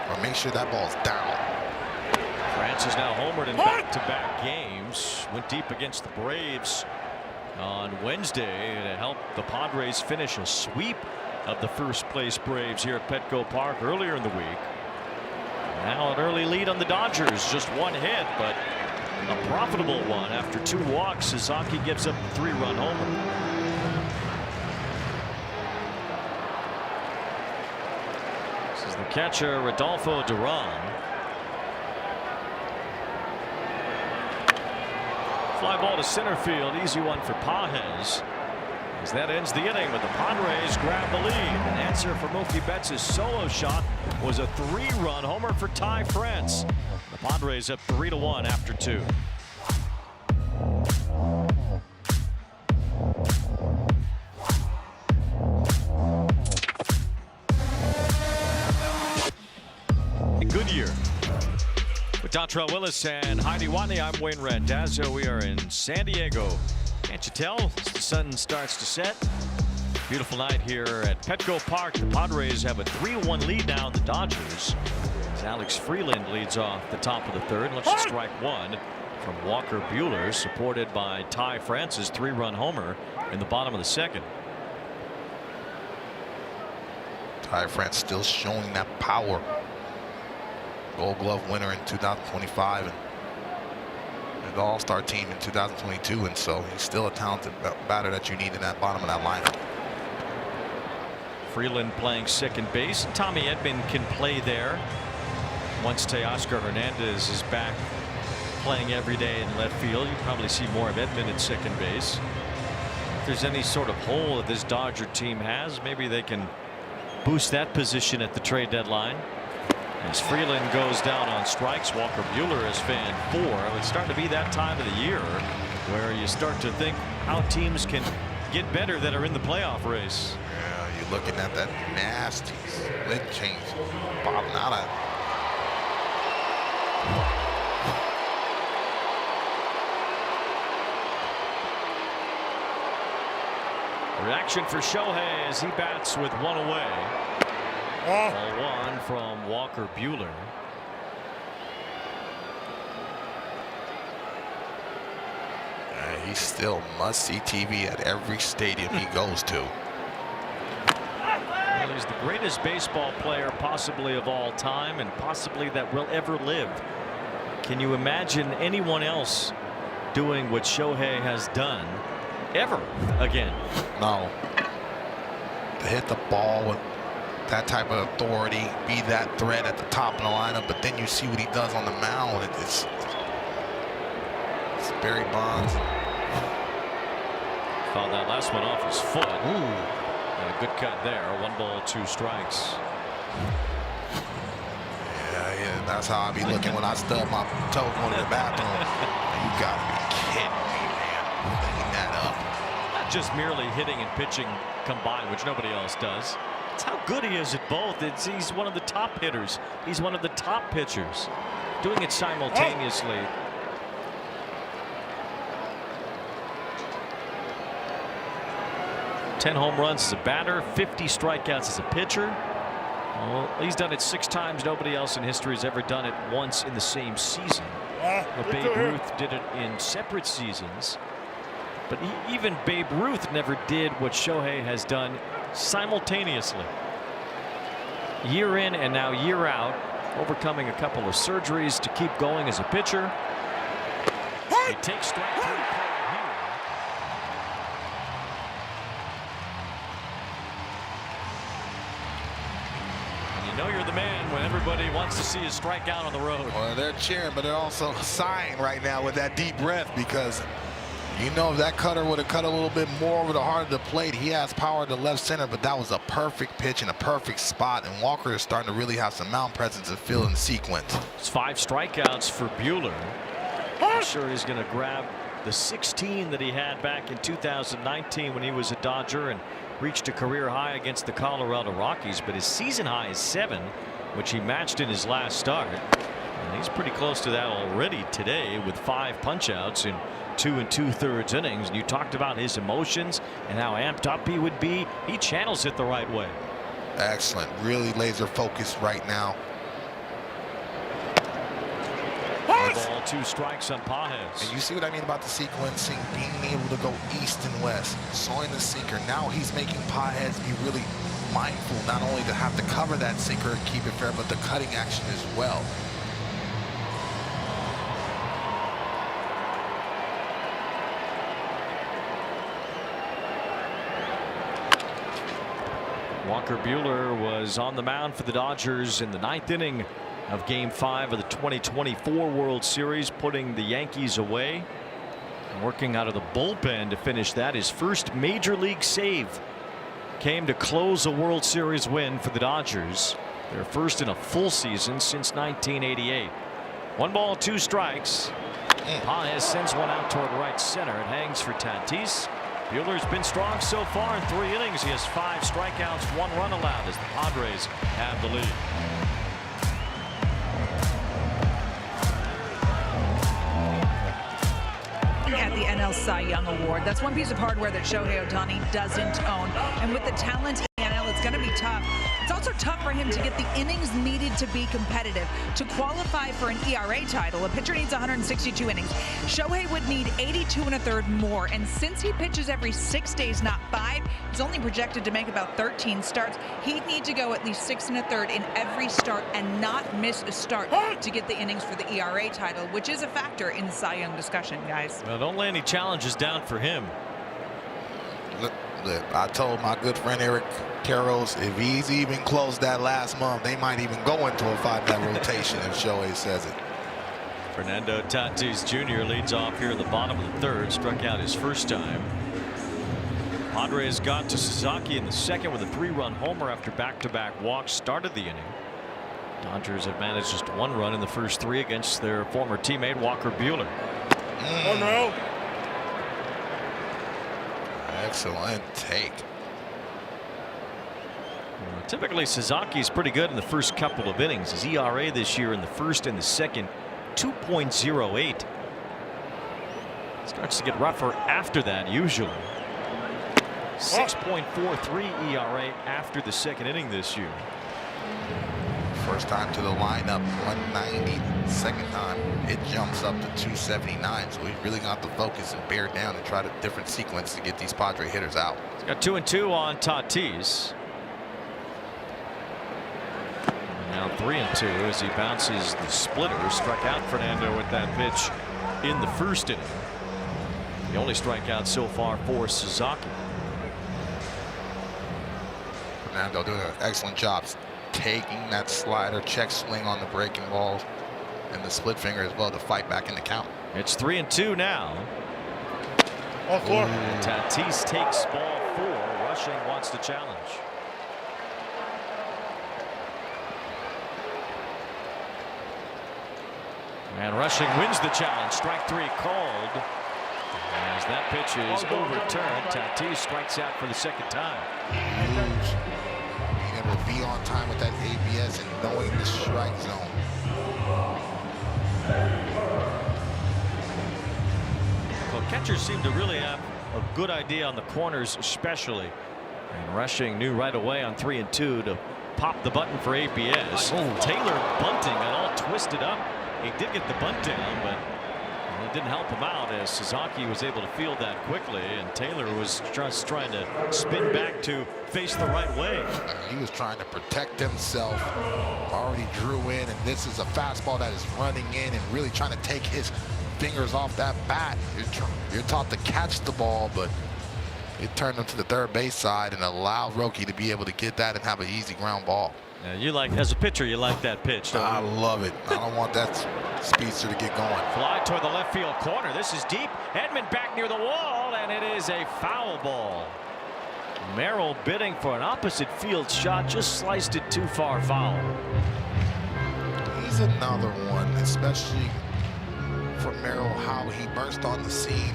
or make sure that ball's down. France is now homered in back-to-back games. Went deep against the Braves on Wednesday to help the Padres finish a sweep of the first-place Braves here at Petco Park earlier in the week. Now an early lead on the Dodgers. Just one hit, but a profitable one. After 2 walks, Suzuki gives up a 3-run homer. This is the catcher, Rodolfo Duran. Fly ball to center field. Easy one for Pages. As that ends the inning, but the Padres grab the lead. An answer for Mookie Betts' solo shot was a 3-run homer for Ty France. The Padres up 3-1 after 2. Good year. With Dontrell Willis and Heidi Watney, I'm Wayne Randazzo. We are in San Diego. Can't you tell? As the sun starts to set. Beautiful night here at Petco Park. The Padres have a 3-1 lead now on the Dodgers. As Alex Freeland leads off the top of the third. Looks to strike one from Walker Buehler, supported by Ty France's 3-run homer in the bottom of the second. Ty France still showing that power. Gold Glove winner in 2025 and the All-Star team in 2022, and so he's still a talented batter that you need in that bottom of that lineup. Freeland playing second base. Tommy Edman can play there once Teoscar Hernandez is back playing every day in left field. You probably see more of Edman at second base. If there's any sort of hole that this Dodger team has, maybe they can boost that position at the trade deadline. As Freeland goes down on strikes, Walker Buehler is fan 4. It's starting to be that time of the year where you start to think how teams can get better that are in the playoff race. Yeah, you're looking at that nasty split change. Bob Nada. Reaction for Shohei as he bats with one away. Ball one from Walker Buehler. He still must see TV at every stadium he goes to. Well, he's the greatest baseball player possibly of all time and possibly that will ever live. Can you imagine anyone else doing what Shohei has done ever again? No. To hit the ball with that type of authority, be that threat at the top of the lineup, but then you see what he does on the mound. It's Barry Bonds. Fouled that last one off his foot. Ooh. And a good cut there. 1 ball, 2 strikes. Yeah, that's how I be looking when I stub my toe going to the bathroom. You gotta be kidding me, man. Clean that up. Not just merely hitting and pitching combined, which nobody else does. It's how good he is at both. He's one of the top hitters. He's one of the top pitchers. Doing it simultaneously. Ten home runs as a batter, 50 strikeouts as a pitcher. Well, he's done it 6 times. Nobody else in history has ever done it once in the same season. But Babe Ruth did it in separate seasons. But even Babe Ruth never did what Shohei has done simultaneously. Year in and now year out, overcoming a couple of surgeries to keep going as a pitcher. He takes strike 3 here. And you know you're the man when everybody wants to see you strike out on the road. Well, they're cheering, but they're also sighing right now with that deep breath because You know, if that cutter would have cut a little bit more over the heart of the plate, he has power to left center, but that was a perfect pitch in a perfect spot, and Walker is starting to really have some mound presence and feel in sequence. It's 5 strikeouts for Buehler. I'm sure he's going to grab the 16 that he had back in 2019 when he was a Dodger and reached a career high against the Colorado Rockies, but his season high is 7, which he matched in his last start. And he's pretty close to that already today with 5 punch-outs in 2 2/3 innings. And you talked about his emotions and how amped up he would be. He channels it the right way. Excellent. Really laser focused right now. Ball, 2 strikes on Pages. And you see what I mean about the sequencing, being able to go east and west, sawing the sinker. Now he's making Pages be really mindful, not only to have to cover that sinker and keep it fair, but the cutting action as well. Walker Buehler was on the mound for the Dodgers in the 9th inning of Game 5 of the 2024 World Series, putting the Yankees away and working out of the bullpen to finish that. His first major league save came to close a World Series win for the Dodgers, their first in a full season since 1988. 1 ball, 2 strikes. Pages sends one out toward right center. It hangs for Tatis. Buehler's been strong so far in 3 innings. He has 5 strikeouts, 1 run allowed as the Padres have the lead. At the NL Cy Young Award, that's one piece of hardware that Shohei Ohtani doesn't own, and with the talent in the NL, it's going to be tough. It's also tough for him to get the innings needed to be competitive. To qualify for an ERA title, a pitcher needs 162 innings. Shohei would need 82 1/3 more, and since he pitches every 6 days, not 5, he's only projected to make about 13 starts. He'd need to go at least 6 1/3 in every start and not miss a start to get the innings for the ERA title, which is a factor in the Cy Young discussion, guys. Well, don't lay any challenges down for him. Look, I told my good friend Eric Carroll's, if he's even closed that last month, they might even go into a 5-man rotation if Shohei says it. Fernando Tatis Jr. leads off here in the bottom of the 3rd, struck out his first time. Padres got to Sasaki in the 2nd with a 3-run homer after back-to-back walks started the inning. Dodgers have managed just 1 run in the first 3 against their former teammate Walker Buehler. Oh no! Excellent take. Typically Sasaki's pretty good in the first couple of innings. His ERA this year in the 1st and the 2nd, 2.08. Starts to get rougher after that usually. 6.43 ERA after the 2nd inning this year. First time to the lineup, 190. Second time, it jumps up to 279. So he really got the focus and bear down and try a different sequence to get these Padre hitters out. He's got 2-2 on Tatis. Now 3-2 as he bounces the splitter. Struck out Fernando with that pitch in the 1st inning. The only strikeout so far for Sasaki. Fernando doing an excellent job taking that slider, check swing on the breaking balls, and the split finger as well to fight back in the count. It's 3-2 now. Ball 4. Tatis takes ball 4. Rushing wants to challenge. And Rushing wins the challenge. Strike 3 called. As that pitch is overturned, Tatis strikes out for the 2nd time. Huge. Being able to be on time with that ABS and knowing the strike zone. Well, catchers seem to really have a good idea on the corners especially. And Rushing knew right away on 3-2 to pop the button for ABS. Taylor bunting got all twisted up. He did get the bunt down, but it didn't help him out as Sasaki was able to field that quickly, and Taylor was just trying to spin back to face the right way. He was trying to protect himself, already drew in, and this is a fastball that is running in and really trying to take his fingers off that bat. You're taught to catch the ball, but It turned him to the third base side and allowed Roki to be able to get that and have an easy ground ball. Yeah, you like, as a pitcher, you like that pitch, don't you? I love it. I don't want that speedster to get going. Fly toward the left field corner. This is deep. Edman back near the wall, and it is a foul ball. Merrill bidding for an opposite field shot, just sliced it too far foul. He's another one, especially for Merrill, how he burst on the scene.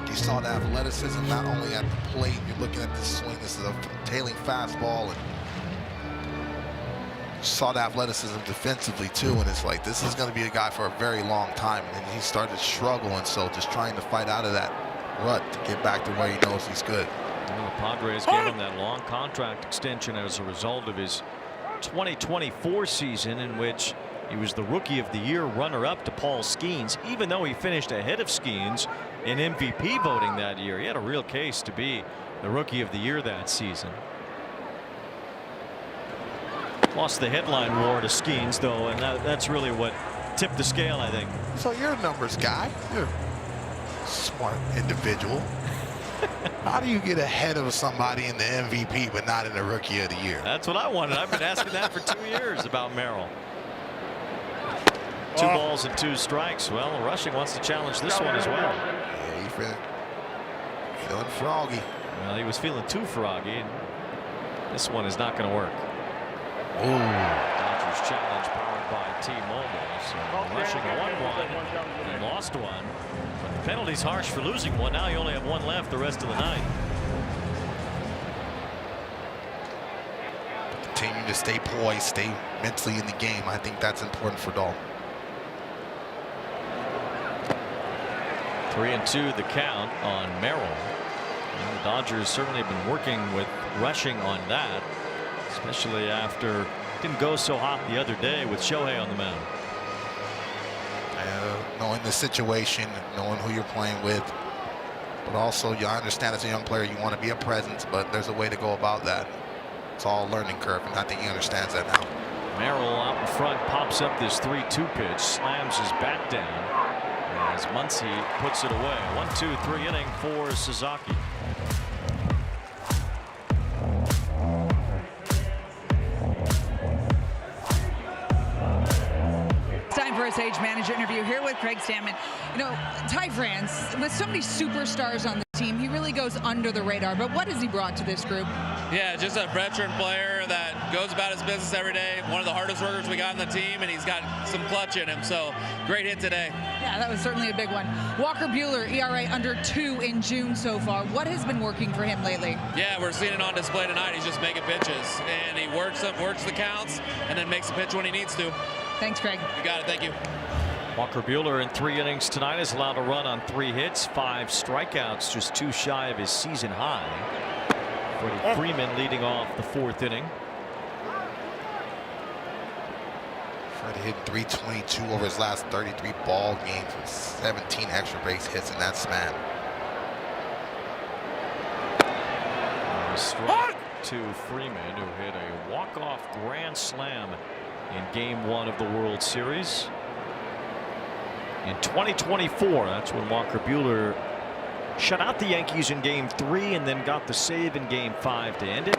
You saw the athleticism not only at the plate, you're looking at the swing. This is a tailing fastball, and you saw the athleticism defensively too, and it's like, this is going to be a guy for a very long time. And then he started to struggle, and so just trying to fight out of that rut to get back to where he knows he's good. Well, the Padres gave him that long contract extension as a result of his 2024 season, in which he was the Rookie of the Year runner-up to Paul Skeens. Even though he finished ahead of Skeens in MVP voting that year, he had a real case to be the Rookie of the Year that season. Lost the headline war to Skeens, though, and that's really what tipped the scale, I think. So you're a numbers guy. You're a smart individual. How do you get ahead of somebody in the MVP but not in the Rookie of the Year? That's what I wanted. I've been asking that for 2 years about Merrill. 2 balls and 2 strikes. Well, Rushing wants to challenge this one as well. Yeah, he's feeling froggy. Well, he was feeling too froggy, and this one is not going to work. Ooh. Dodgers challenge powered by T-Mobile. So Rushing won one and lost one. But the penalty's harsh for losing one. Now you only have one left the rest of the night. Continue to stay poised, stay mentally in the game. I think that's important for Dalton. 3-2 the count on Merrill. And the Dodgers certainly have been working with Rushing on that, especially after it didn't go so hot the other day with Shohei on the mound. Knowing the situation, knowing who you're playing with, but also you understand as a young player you want to be a presence, but there's a way to go about that. It's all a learning curve, and I think he understands that now. Merrill out in front pops up this 3-2 pitch, slams his bat down as Muncy puts it away. 1-2-3 inning for Sasaki. Time for a Sage Manager interview here with Craig Stammen. You know, Ty France, with so many superstars on the team, he really goes under the radar. But what has he brought to this group? Yeah, just a veteran player that goes about his business every day. One of the hardest workers we got on the team, and he's got some clutch in him. So great hit today. Yeah, that was certainly a big one. Walker Buehler, ERA under 2 in June so far. What has been working for him lately? Yeah, we're seeing it on display tonight. He's just making pitches, and he works the counts, and then makes a pitch when he needs to. Thanks, Craig. You got it. Thank you. Walker Buehler in 3 innings tonight is allowed to run on 3 hits, 5 strikeouts, just 2 shy of his season high. Freddie Freeman leading off the 4th inning. Freddie hit 322 over his last 33 ball games with 17 extra base hits, and that's man. Strike to Freeman, who hit a walk-off grand slam in Game 1 of the World Series. In 2024, that's when Walker Buehler shut out the Yankees in Game 3 and then got the save in Game 5 to end it.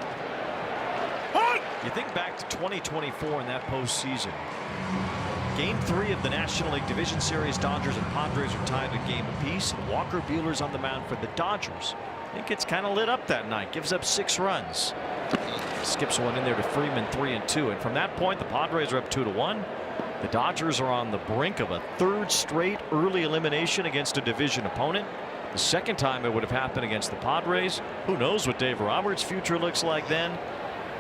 You think back to 2024 in that postseason. Game 3 of the National League Division Series, Dodgers and Padres are tied a game apiece, and Walker Buehler's on the mound for the Dodgers. I think it's kind of lit up that night. Gives up 6 runs. Skips one in there to Freeman, 3-2, and from that point the Padres are up 2-1. The Dodgers are on the brink of a 3rd straight early elimination against a division opponent. The second time it would have happened against the Padres. Who knows what Dave Roberts' future looks like then.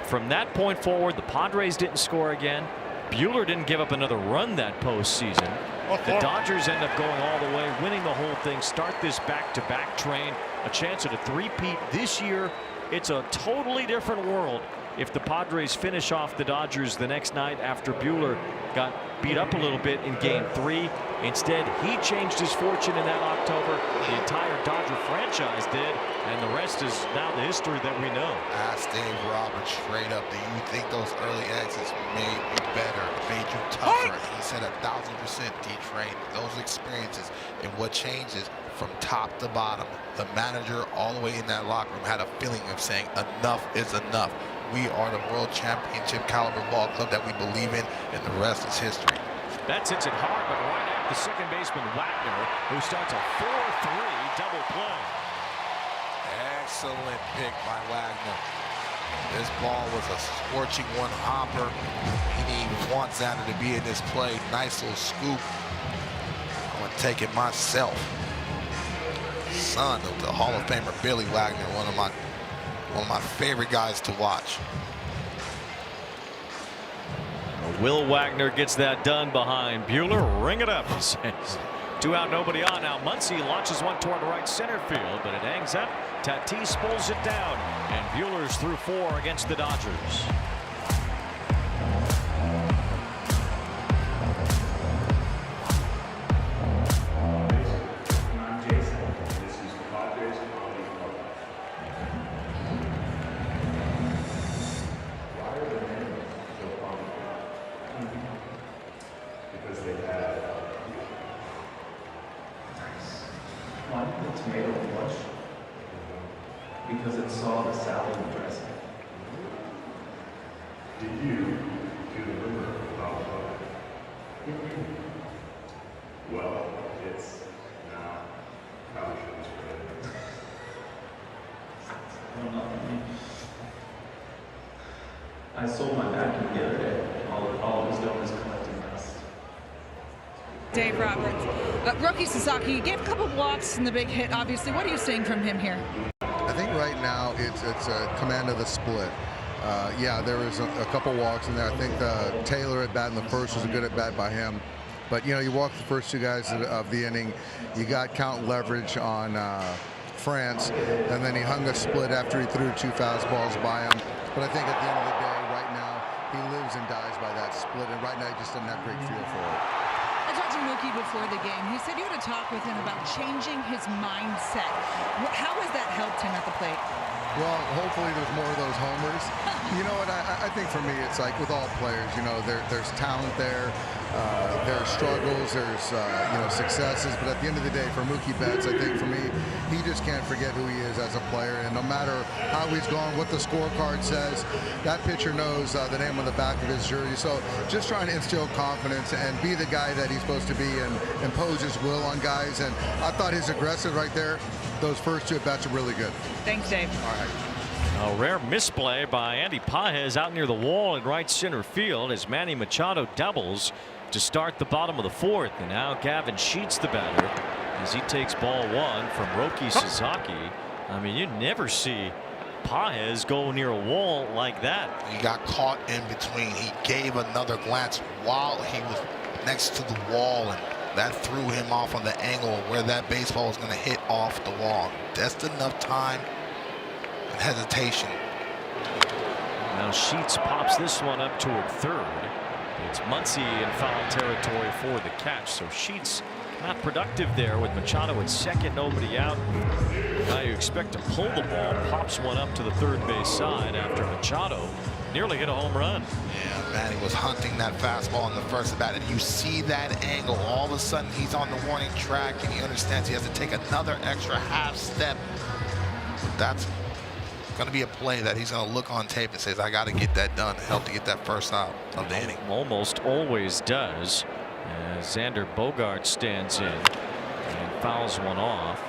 From that point forward, the Padres didn't score again. Buehler didn't give up another run that postseason. The Dodgers end up going all the way, winning the whole thing, start this back-to-back train, a chance at a three-peat this year. It's a totally different world if the Padres finish off the Dodgers the next night after Buehler got beat up a little bit in Game 3. Instead, he changed his fortune in that October. The entire Dodger franchise did, and the rest is now the history that we know. Ask Dave Roberts straight up, do you think those early exits made you better, made you tougher? He said 1,000% D-Train. Those experiences and what changes from top to bottom. The manager all the way in that locker room had a feeling of saying enough is enough. We are the world championship caliber ball club that we believe in, and the rest is history. Betts hits it hard, but right at the second baseman Wagner, who starts a 4-3 double play. Excellent pick by Wagner. This ball was a scorching one hopper. He didn't even want Xander to be in this play. Nice little scoop. I'm gonna take it myself. Son of the Hall of Famer Billy Wagner, one of my favorite guys to watch. Will Wagner gets that done behind Buehler. Ring it up, he says. 2 out, nobody on. Now Muncy launches one toward right center field, but it hangs up. Tatis pulls it down, and Buehler's through 4 against the Dodgers. Because it saw the salad dressing. Did you do the rumor about Well, it's now probably shouldn't spread. I sold my vacuum the other day. All it was doing was collecting dust. Dave Roberts. Rookie Sasaki gave a couple walks in the big hit, obviously. What are you seeing from him here? I think right now it's a command of the split. Yeah, there was a couple walks in there. I think Taylor at bat in the first was a good at bat by him. But, you know, you walk the first 2 guys of the inning. You got count leverage on France, and then he hung a split after he threw 2 fastballs by him. But I think at the end of the day, right now, he lives and dies by that split. And right now, he just doesn't have great feel for it. I talked to Mookie before the game. He said you had a talk with him about changing his mindset. How has that helped him at the plate? Well, hopefully there's more of those homers. You know what, I think for me, it's like with all players, you know, there's talent there. There are struggles, there's you know, successes, but at the end of the day, for Mookie Betts, I think for me, he just can't forget who he is as a player, and no matter how he's gone, what the scorecard says, that pitcher knows the name on the back of his jersey. So just trying to instill confidence and be the guy that he's supposed to be and impose his will on guys. And I thought his aggressive right there, those first 2 at-bats are really good. Thanks, Dave. All right. A rare misplay by Andy Pages out near the wall in right center field as Manny Machado doubles to start the bottom of the 4th. And now Gavin Sheets the batter as he takes ball 1 from Roki Sasaki. I mean, you never see Pages go near a wall like that. He got caught in between. He gave another glance while he was next to the wall, and that threw him off on the angle where that baseball was going to hit off the wall. Just enough time and hesitation. Now Sheets pops this one up toward 3rd. It's Muncy in foul territory for the catch. So Sheets not productive there with Machado at 2nd, nobody out. Now you expect to pull the ball, pops one up to the 3rd base side after Machado nearly hit a home run. Yeah, Manny was hunting that fastball in the first at bat, and you see that angle. All of a sudden, he's on the warning track, and he understands he has to take another extra half step. But that's going to be a play that he's going to look on tape and says, I got to get that done to help to get that first out of the inning. Almost always does. As Xander Bogaerts stands in and fouls one off.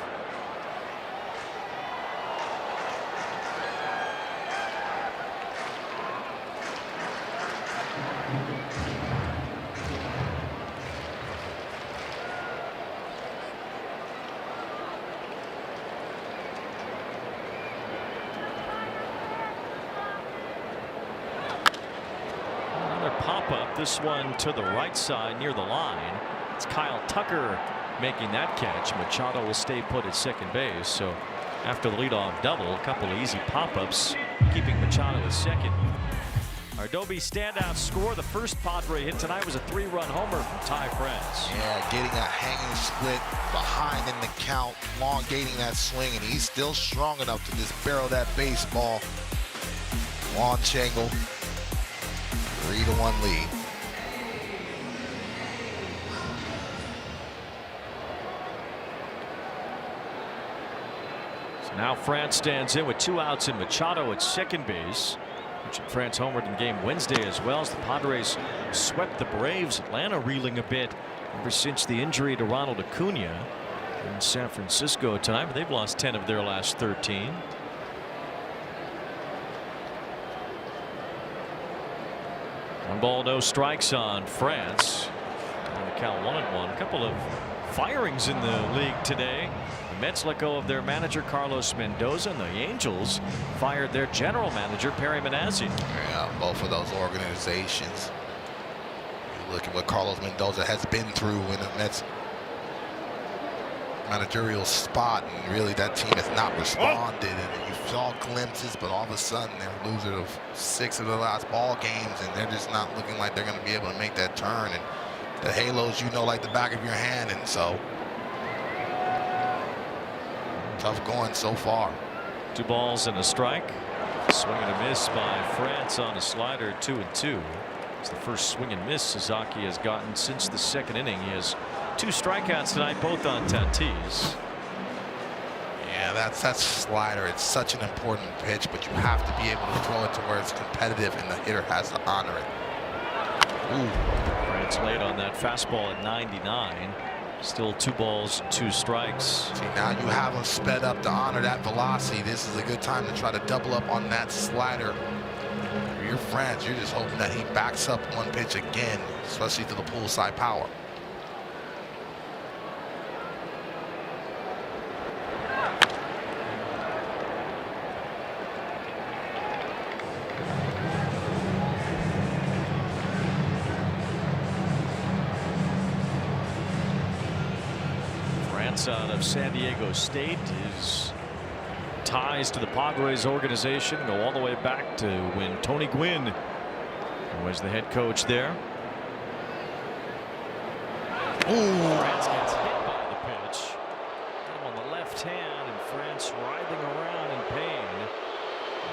Pop-up, this one to the right side near the line. It's Kyle Tucker making that catch. Machado will stay put at 2nd base. So after the leadoff double, a couple of easy pop-ups, keeping Machado at 2nd. Our Adobe standout score. The first Padre hit tonight was a 3-run homer from Ty France. Yeah, getting a hanging split behind in the count, elongating that swing, and he's still strong enough to just barrel that baseball. Juan Changle. 3-1 lead. Now France stands in with 2 outs and Machado at second base. France homered in game Wednesday as well as the Padres swept the Braves. Atlanta reeling a bit ever since the injury to Ronald Acuna in San Francisco tonight, but they've lost 10 of their last 13. One ball, no strikes on France. On the count 1-1. A couple of firings in the league today. The Mets let go of their manager Carlos Mendoza, and the Angels fired their general manager Perry Minasian. Yeah, both of those organizations. You look at what Carlos Mendoza has been through in the Mets managerial spot, and really that team has not responded. And you saw glimpses, but all of a sudden they're losers of 6 of the last ball games, and they're just not looking like they're going to be able to make that turn. And the halos, you know, like the back of your hand, and so tough going so far. 2 balls and a strike. Swing and a miss by France on a slider. 2-2. It's the first swing and miss Sasaki has gotten since the 2nd inning. He has 2 strikeouts tonight, both on Tatis. Yeah, that slider. It's such an important pitch, but you have to be able to throw it to where it's competitive, and the hitter has to honor it. Ooh. France late on that fastball at 99. Still 2 balls, 2 strikes. See, now you have him sped up to honor that velocity. This is a good time to try to double up on that slider. For your France, you're just hoping that he backs up one pitch again, especially to the poolside power. Out of San Diego State. His ties to the Padres organization go all the way back to when Tony Gwynn was the head coach there. France gets hit by the pitch. On the left hand, and France writhing around in pain.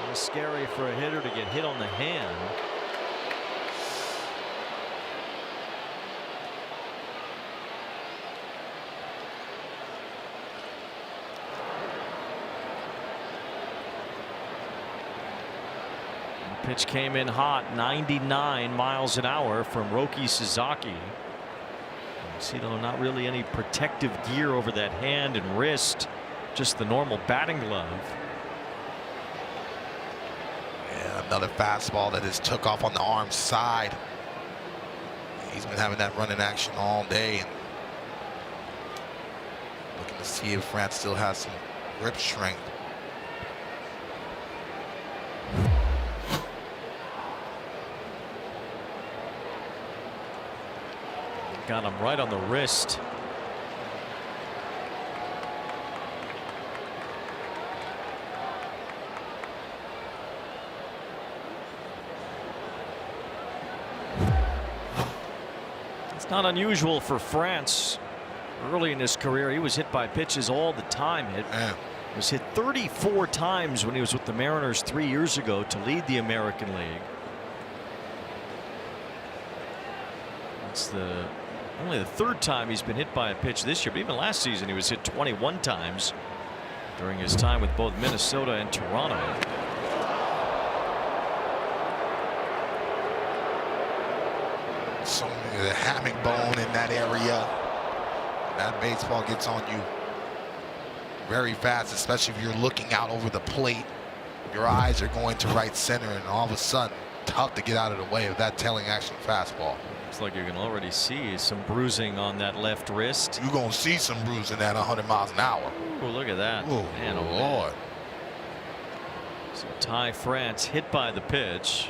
It's scary for a hitter to get hit on the hand. Pitch came in hot, 99 miles an hour from Roki Sasaki. You see, though, not really any protective gear over that hand and wrist, just the normal batting glove. Yeah, another fastball that is took off on the arm side. He's been having that running action all day, and looking to see if France still has some grip strength. Got him right on the wrist. It's not unusual for France. Early in his career, he was hit by pitches all the time. He was hit 34 times when he was with the Mariners 3 years ago to lead the American League. It's only the 3rd time he's been hit by a pitch this year, but even last season he was hit 21 times during his time with both Minnesota and Toronto. So the hammock bone in that area. That baseball gets on you very fast, especially if you're looking out over the plate. Your eyes are going to right center, and all of a sudden, tough to get out of the way of that tailing action fastball. Looks like you can already see some bruising on that left wrist. You're going to see some bruising at 100 miles an hour. Oh, look at that. Ooh, man, oh, Lord. So Ty France hit by the pitch.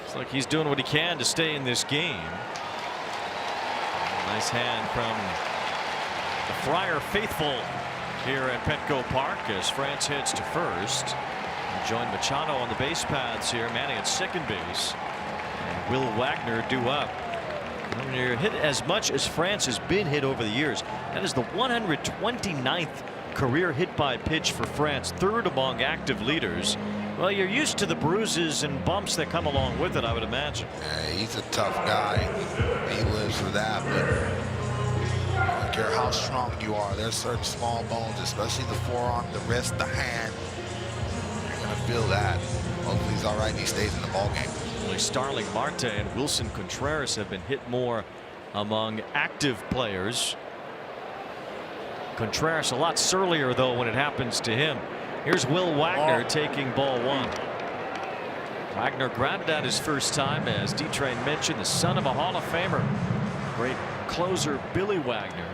Looks like he's doing what he can to stay in this game. Nice hand from the Friar faithful here at Petco Park as France heads to first. Join Machado on the base paths here. Manning at second base. And Will Wagner due up. When you're hit as much as France has been hit over the years, that is the 129th career hit by pitch for France, 3rd among active leaders. Well, you're used to the bruises and bumps that come along with it, I would imagine. Yeah, he's a tough guy. He lives for that, but care how strong you are. There's certain small bones, especially the forearm, the wrist, the hand. You're going to feel that. Hopefully he's all right and he stays in the ball game. Only Starling Marte and Wilson Contreras have been hit more among active players. Contreras a lot surlier, though, when it happens to him. Here's Will Wagner taking ball one. Wagner grounded out his first time, as D-Train mentioned, the son of a Hall of Famer. Great closer Billy Wagner.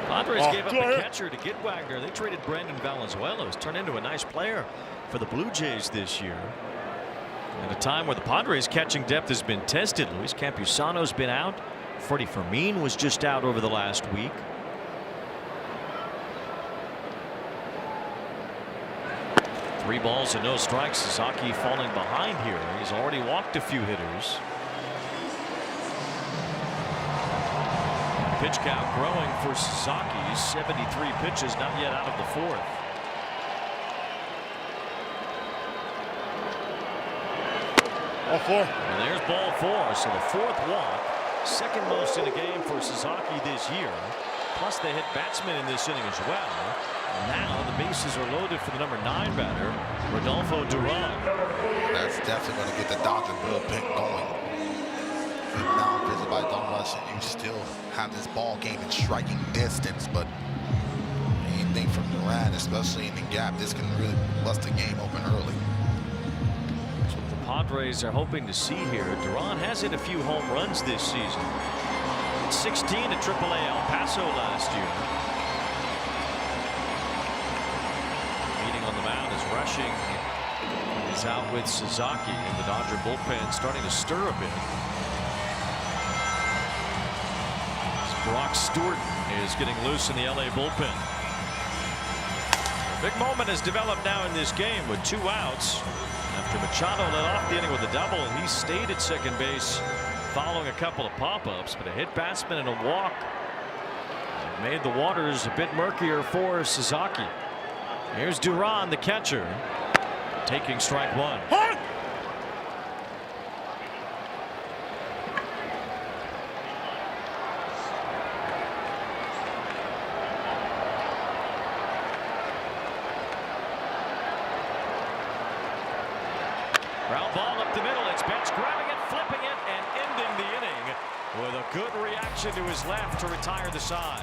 Padres gave up the catcher to get Wagner. They traded Brandon Valenzuela, who's turned into a nice player for the Blue Jays this year. At a time where the Padres catching depth has been tested. Luis Campusano's been out. Freddie Fermin was just out over the last week. Three balls and no strikes. Sasaki falling behind here. He's already walked a few hitters. Pitch count growing for Sasaki. 73 pitches, not yet out of the fourth. Ball four. And there's ball four. So the fourth walk, second most in a game for Sasaki this year. Plus they hit batsmen in this inning as well. And now the bases are loaded for the number 9 batter, Rodolfo Duran. That's definitely going to get the Dodger bullpen going. Now visited by Don Russell, you still have this ball game in striking distance, but anything from Duran, especially in the gap, this can really bust the game open early. Padres are hoping to see here. Duran has hit a few home runs this season. 16 at AAA El Paso last year. Meeting on the mound is Rushing. He's out with Sasaki, and the Dodger bullpen starting to stir a bit. Brock Stewart is getting loose in the LA bullpen. A big moment has developed now in this game with 2 outs. After Machado led off the inning with a double, and he stayed at second base following a couple of pop-ups, but a hit batsman and a walk made the waters a bit murkier for Sasaki. Here's Duran, the catcher, taking strike one. Ground ball up the middle. It's Betts grabbing it, flipping it, and ending the inning with a good reaction to his left to retire the side.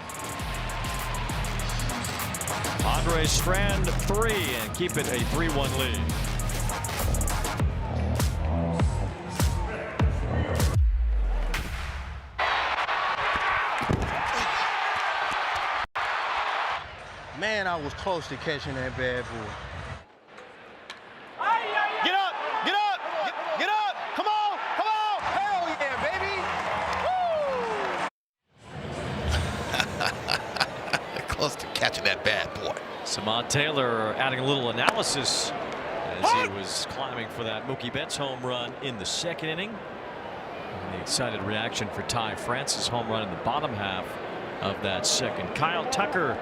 Padres strand 3 and keep it a 3-1 lead. Man, I was close to catching that bad boy. Close to catching that bad boy. Samad Taylor adding a little analysis as he was climbing for that Mookie Betts home run in the second inning. And the excited reaction for Ty Francis home run in the bottom half of that second. Kyle Tucker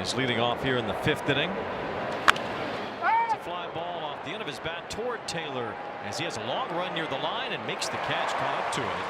is leading off here in the 5th inning. It's a fly ball off the end of his bat toward Taylor as he has a long run near the line and makes the catch, caught up to it.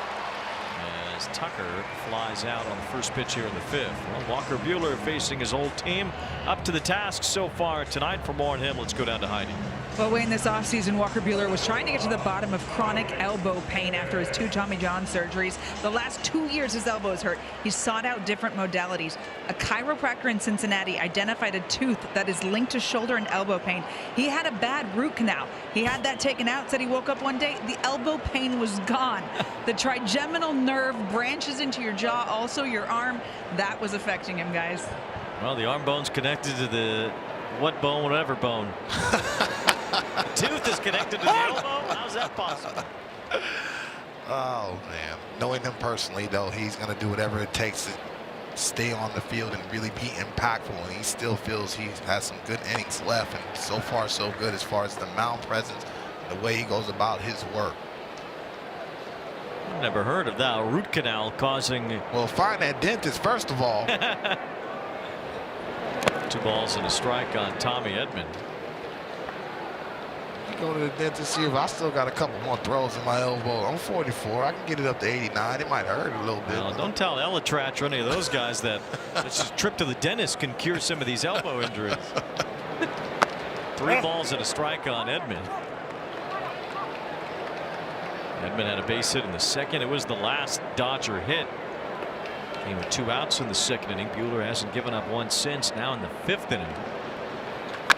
As Tucker flies out on the first pitch here in the 5th. Well, Walker Buehler facing his old team up to the task so far tonight. For more on him, let's go down to Heidi. Well, Wayne, this offseason, Walker Buehler was trying to get to the bottom of chronic elbow pain after his 2 Tommy John surgeries. The last 2 years, his elbow is hurt. He sought out different modalities. A chiropractor in Cincinnati identified a tooth that is linked to shoulder and elbow pain. He had a bad root canal. He had that taken out, said he woke up one day, the elbow pain was gone. The trigeminal nerve branches into your jaw, also your arm. That was affecting him, guys. Well, the arm bone's connected to the what bone, whatever bone. The tooth is connected to the elbow? How's that possible? Oh, man. Knowing him personally, though, he's going to do whatever it takes to stay on the field and really be impactful. And he still feels he has some good innings left. And so far, so good as far as the mound presence, the way he goes about his work. I've never heard of that. A root canal causing. Well, find that dentist, first of all. 2 balls and a strike on Tommy Edman. can go to the dentist, see if I still got a couple more throws in my elbow. I'm 44. I can get it up to 89. It might hurt a little bit. Well, don't tell Elatrach or any of those guys that just a trip to the dentist can cure some of these elbow injuries. 3 balls and a strike on Edman. Edman had a base hit in the second. It was the last Dodger hit. Came with 2 outs in the second inning. Buehler hasn't given up one since. Now in the 5th inning.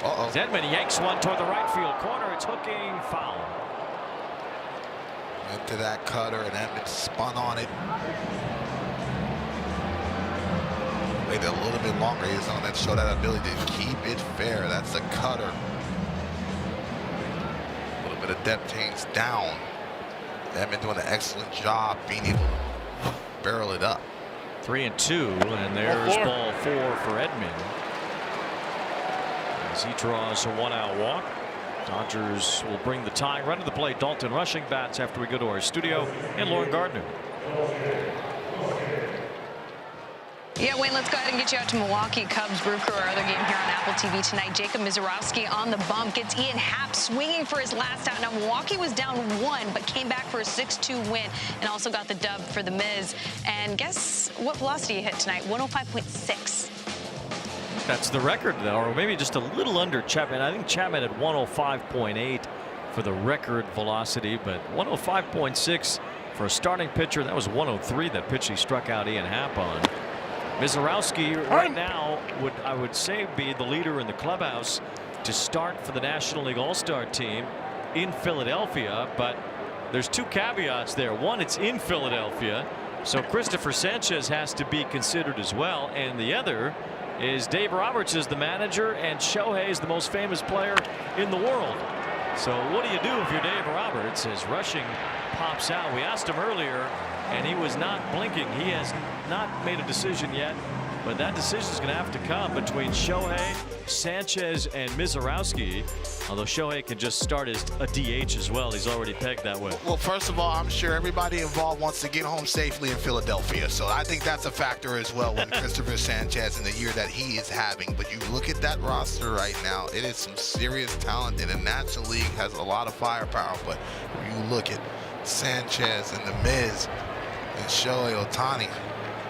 Edman yanks one toward the right field corner. It's hooking foul. Into that cutter, and Edman spun on it. Waited a little bit longer. He's on that, show that ability to keep it fair. That's the cutter. A little bit of depth change down. Edman doing an excellent job being able to barrel it up. 3-2, and there's ball 4 for Edman. As he draws a 1-out walk. Dodgers will bring the tying run to the plate. Dalton Rushing bats after we go to our studio, and Lauren Gardner. Yeah, Wayne, let's go ahead and get you out to Milwaukee. Cubs Brew Crew, our other game here on Apple TV tonight. Jacob Misiorowski on the bump gets Ian Happ swinging for his last out. Now, Milwaukee was down 1, but came back for a 6-2 win and also got the dub for the Miz. And guess what velocity he hit tonight? 105.6. That's the record, though, or maybe just a little under Chapman. I think Chapman had 105.8 for the record velocity, but 105.6 for a starting pitcher. That was 103, that pitch he struck out Ian Happ on. Misiorowski right now I would say be the leader in the clubhouse to start for the National League All-Star team in Philadelphia, but there's 2 caveats there. One, it's in Philadelphia, so Christopher Sanchez has to be considered as well, and the other is Dave Roberts is the manager and Shohei is the most famous player in the world. So what do you do if you're Dave Roberts as Rushing pops out? We asked him earlier and he was not blinking. He has not made a decision yet, but that decision is going to have to come between Shohei, Sanchez, and Misiorowski. Although Shohei can just start as a DH as well. He's already pegged that way. Well, first of all, I'm sure everybody involved wants to get home safely in Philadelphia. So I think that's a factor as well with Christopher Sanchez in the year that he is having. But you look at that roster right now, it is some serious talent. And the National League has a lot of firepower. But you look at Sanchez and the Miz and Shohei Ohtani,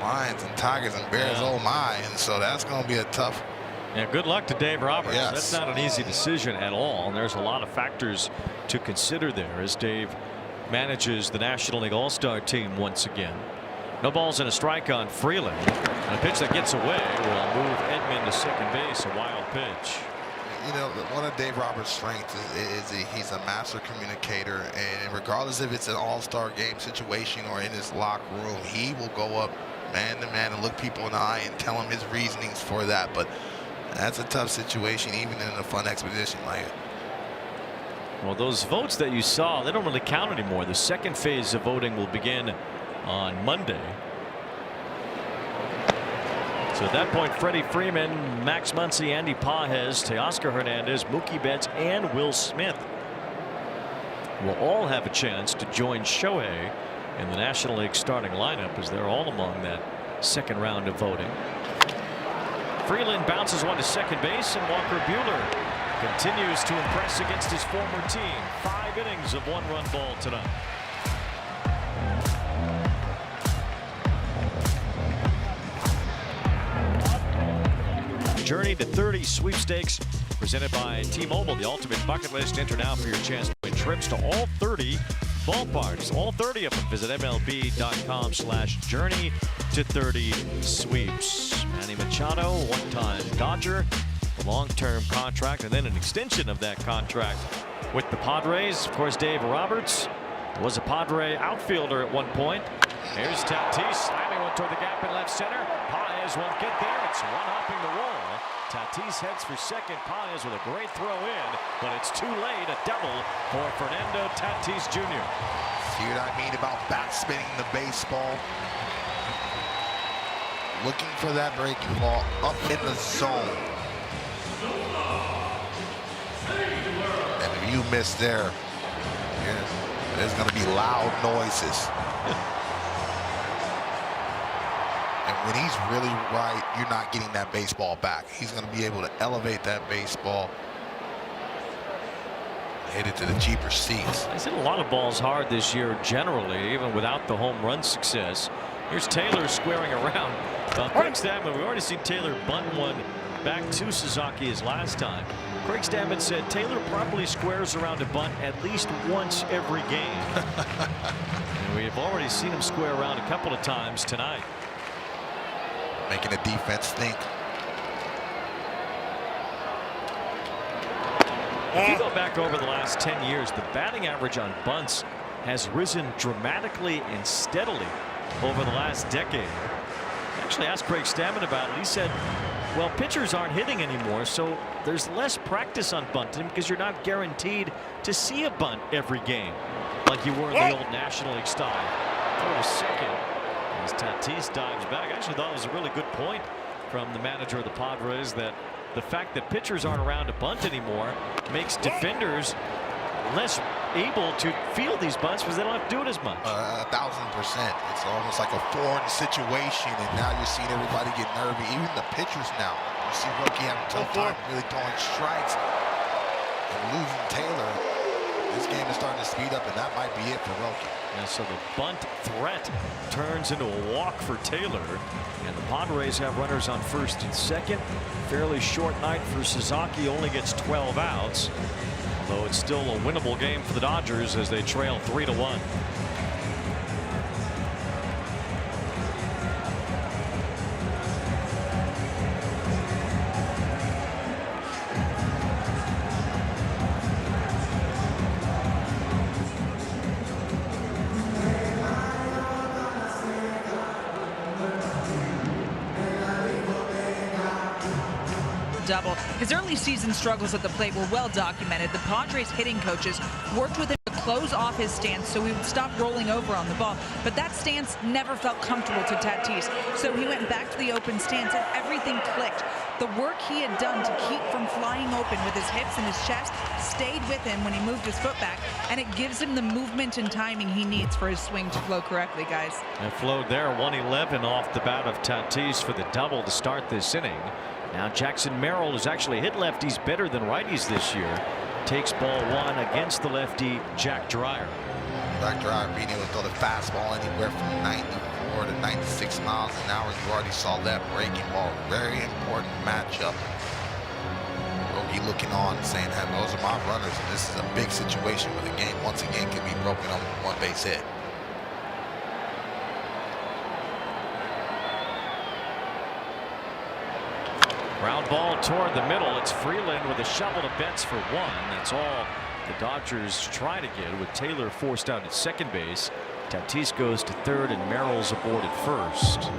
Lions and Tigers and Bears, oh my. And so that's going to be a tough. Yeah, good luck to Dave Roberts. Yes. That's not an easy decision at all. And there's a lot of factors to consider there as Dave manages the National League All-Star team once again. No balls and a strike on Freeland. And a pitch that gets away will move Edman to second base. A wild pitch. You know, one of Dave Roberts' strengths is he's a master communicator, and regardless if it's an all-star game situation or in his locker room, he will go up man to man and look people in the eye and tell them his reasonings for that. But that's a tough situation, even in a fun expedition like it. Well, those votes that you saw, they don't really count anymore. The second phase of voting will begin on Monday. So at that point, Freddie Freeman, Max Muncy, Andy Pages, Teoscar Hernandez, Mookie Betts, and Will Smith will all have a chance to join Shohei in the National League starting lineup, as they're all among that second round of voting. Freeland bounces one to second base, and Walker Buehler continues to impress against his former team. 5 innings of 1-run ball tonight. Journey to 30 sweepstakes presented by T-Mobile. The ultimate bucket list. Enter now for your chance to win trips to all 30 ballparks. All 30 of them. Visit MLB.com/journey to 30 sweeps. Manny Machado, one-time Dodger, a long-term contract, and then an extension of that contract with the Padres. Of course, Dave Roberts was a Padre outfielder at one point. Here's Tatis slamming one toward the gap in left center. Pages won't get there. It's one-hopping the wall. Tatis heads for second. Pages with a great throw in, but it's too late. A double for Fernando Tatis Jr. See what I mean about backspinning the baseball? Looking for that breaking ball up in the zone. And if you miss there, there's going to be loud noises. And when he's really right, you're not getting that baseball back. He's going to be able to elevate that baseball, hit it to the cheaper seats. He's hit a lot of balls hard this year generally, even without the home run success. Here's Taylor squaring around. Craig Stammen, we've already seen Taylor bunt one back to Sasaki his last time. Craig Stammen said Taylor properly squares around a bunt at least once every game. And we've already seen him square around a couple of times tonight. Making the defense think. If you go back over the last 10 years, the batting average on bunts has risen dramatically and steadily over the last decade. I actually asked Craig Stammen about it. He said, well, pitchers aren't hitting anymore, so there's less practice on bunting because you're not guaranteed to see a bunt every game like you were in the old National League style. For a second, as Tatis dives back, I actually thought it was a really good point from the manager of the Padres that the fact that pitchers aren't around to bunt anymore makes defenders less able to field these bunts because they don't have to do it as much. 1,000%. It's almost like a foreign situation, and now you're seeing everybody get nervy. Even the pitchers now. You see Rookie having a tough time really throwing strikes and losing Taylor. This game is starting to speed up, and that might be it for Rookie. And so the bunt threat turns into a walk for Taylor, and the Padres have runners on first and second. Fairly short night for Sasaki, only gets 12 outs. Although it's still a winnable game for the Dodgers as they trail 3-1. Double. His early season struggles at the plate were well documented. The Padres hitting coaches worked with him to close off his stance so he would stop rolling over on the ball. But that stance never felt comfortable to Tatis. So he went back to the open stance and everything clicked. The work he had done to keep from flying open with his hips and his chest stayed with him when he moved his foot back, and it gives him the movement and timing he needs for his swing to flow correctly, guys. And flowed there, 111 off the bat of Tatis for the double to start this inning. Now Jackson Merrill, who's actually hit lefties better than righties this year, takes ball one against the lefty Jack Dreyer. Jack Dreyer being able to throw the fastball anywhere from 94 to 96 miles an hour. You already saw that breaking ball. Very important matchup. Rogie looking on saying, hey, those are my runners, and this is a big situation where the game once again can be broken on one base hit. Ground ball toward the middle. It's Freeland with a shovel to Betts for one. That's all the Dodgers try to get, with Taylor forced out at second base. Tatis goes to third and Merrill's aboard at first.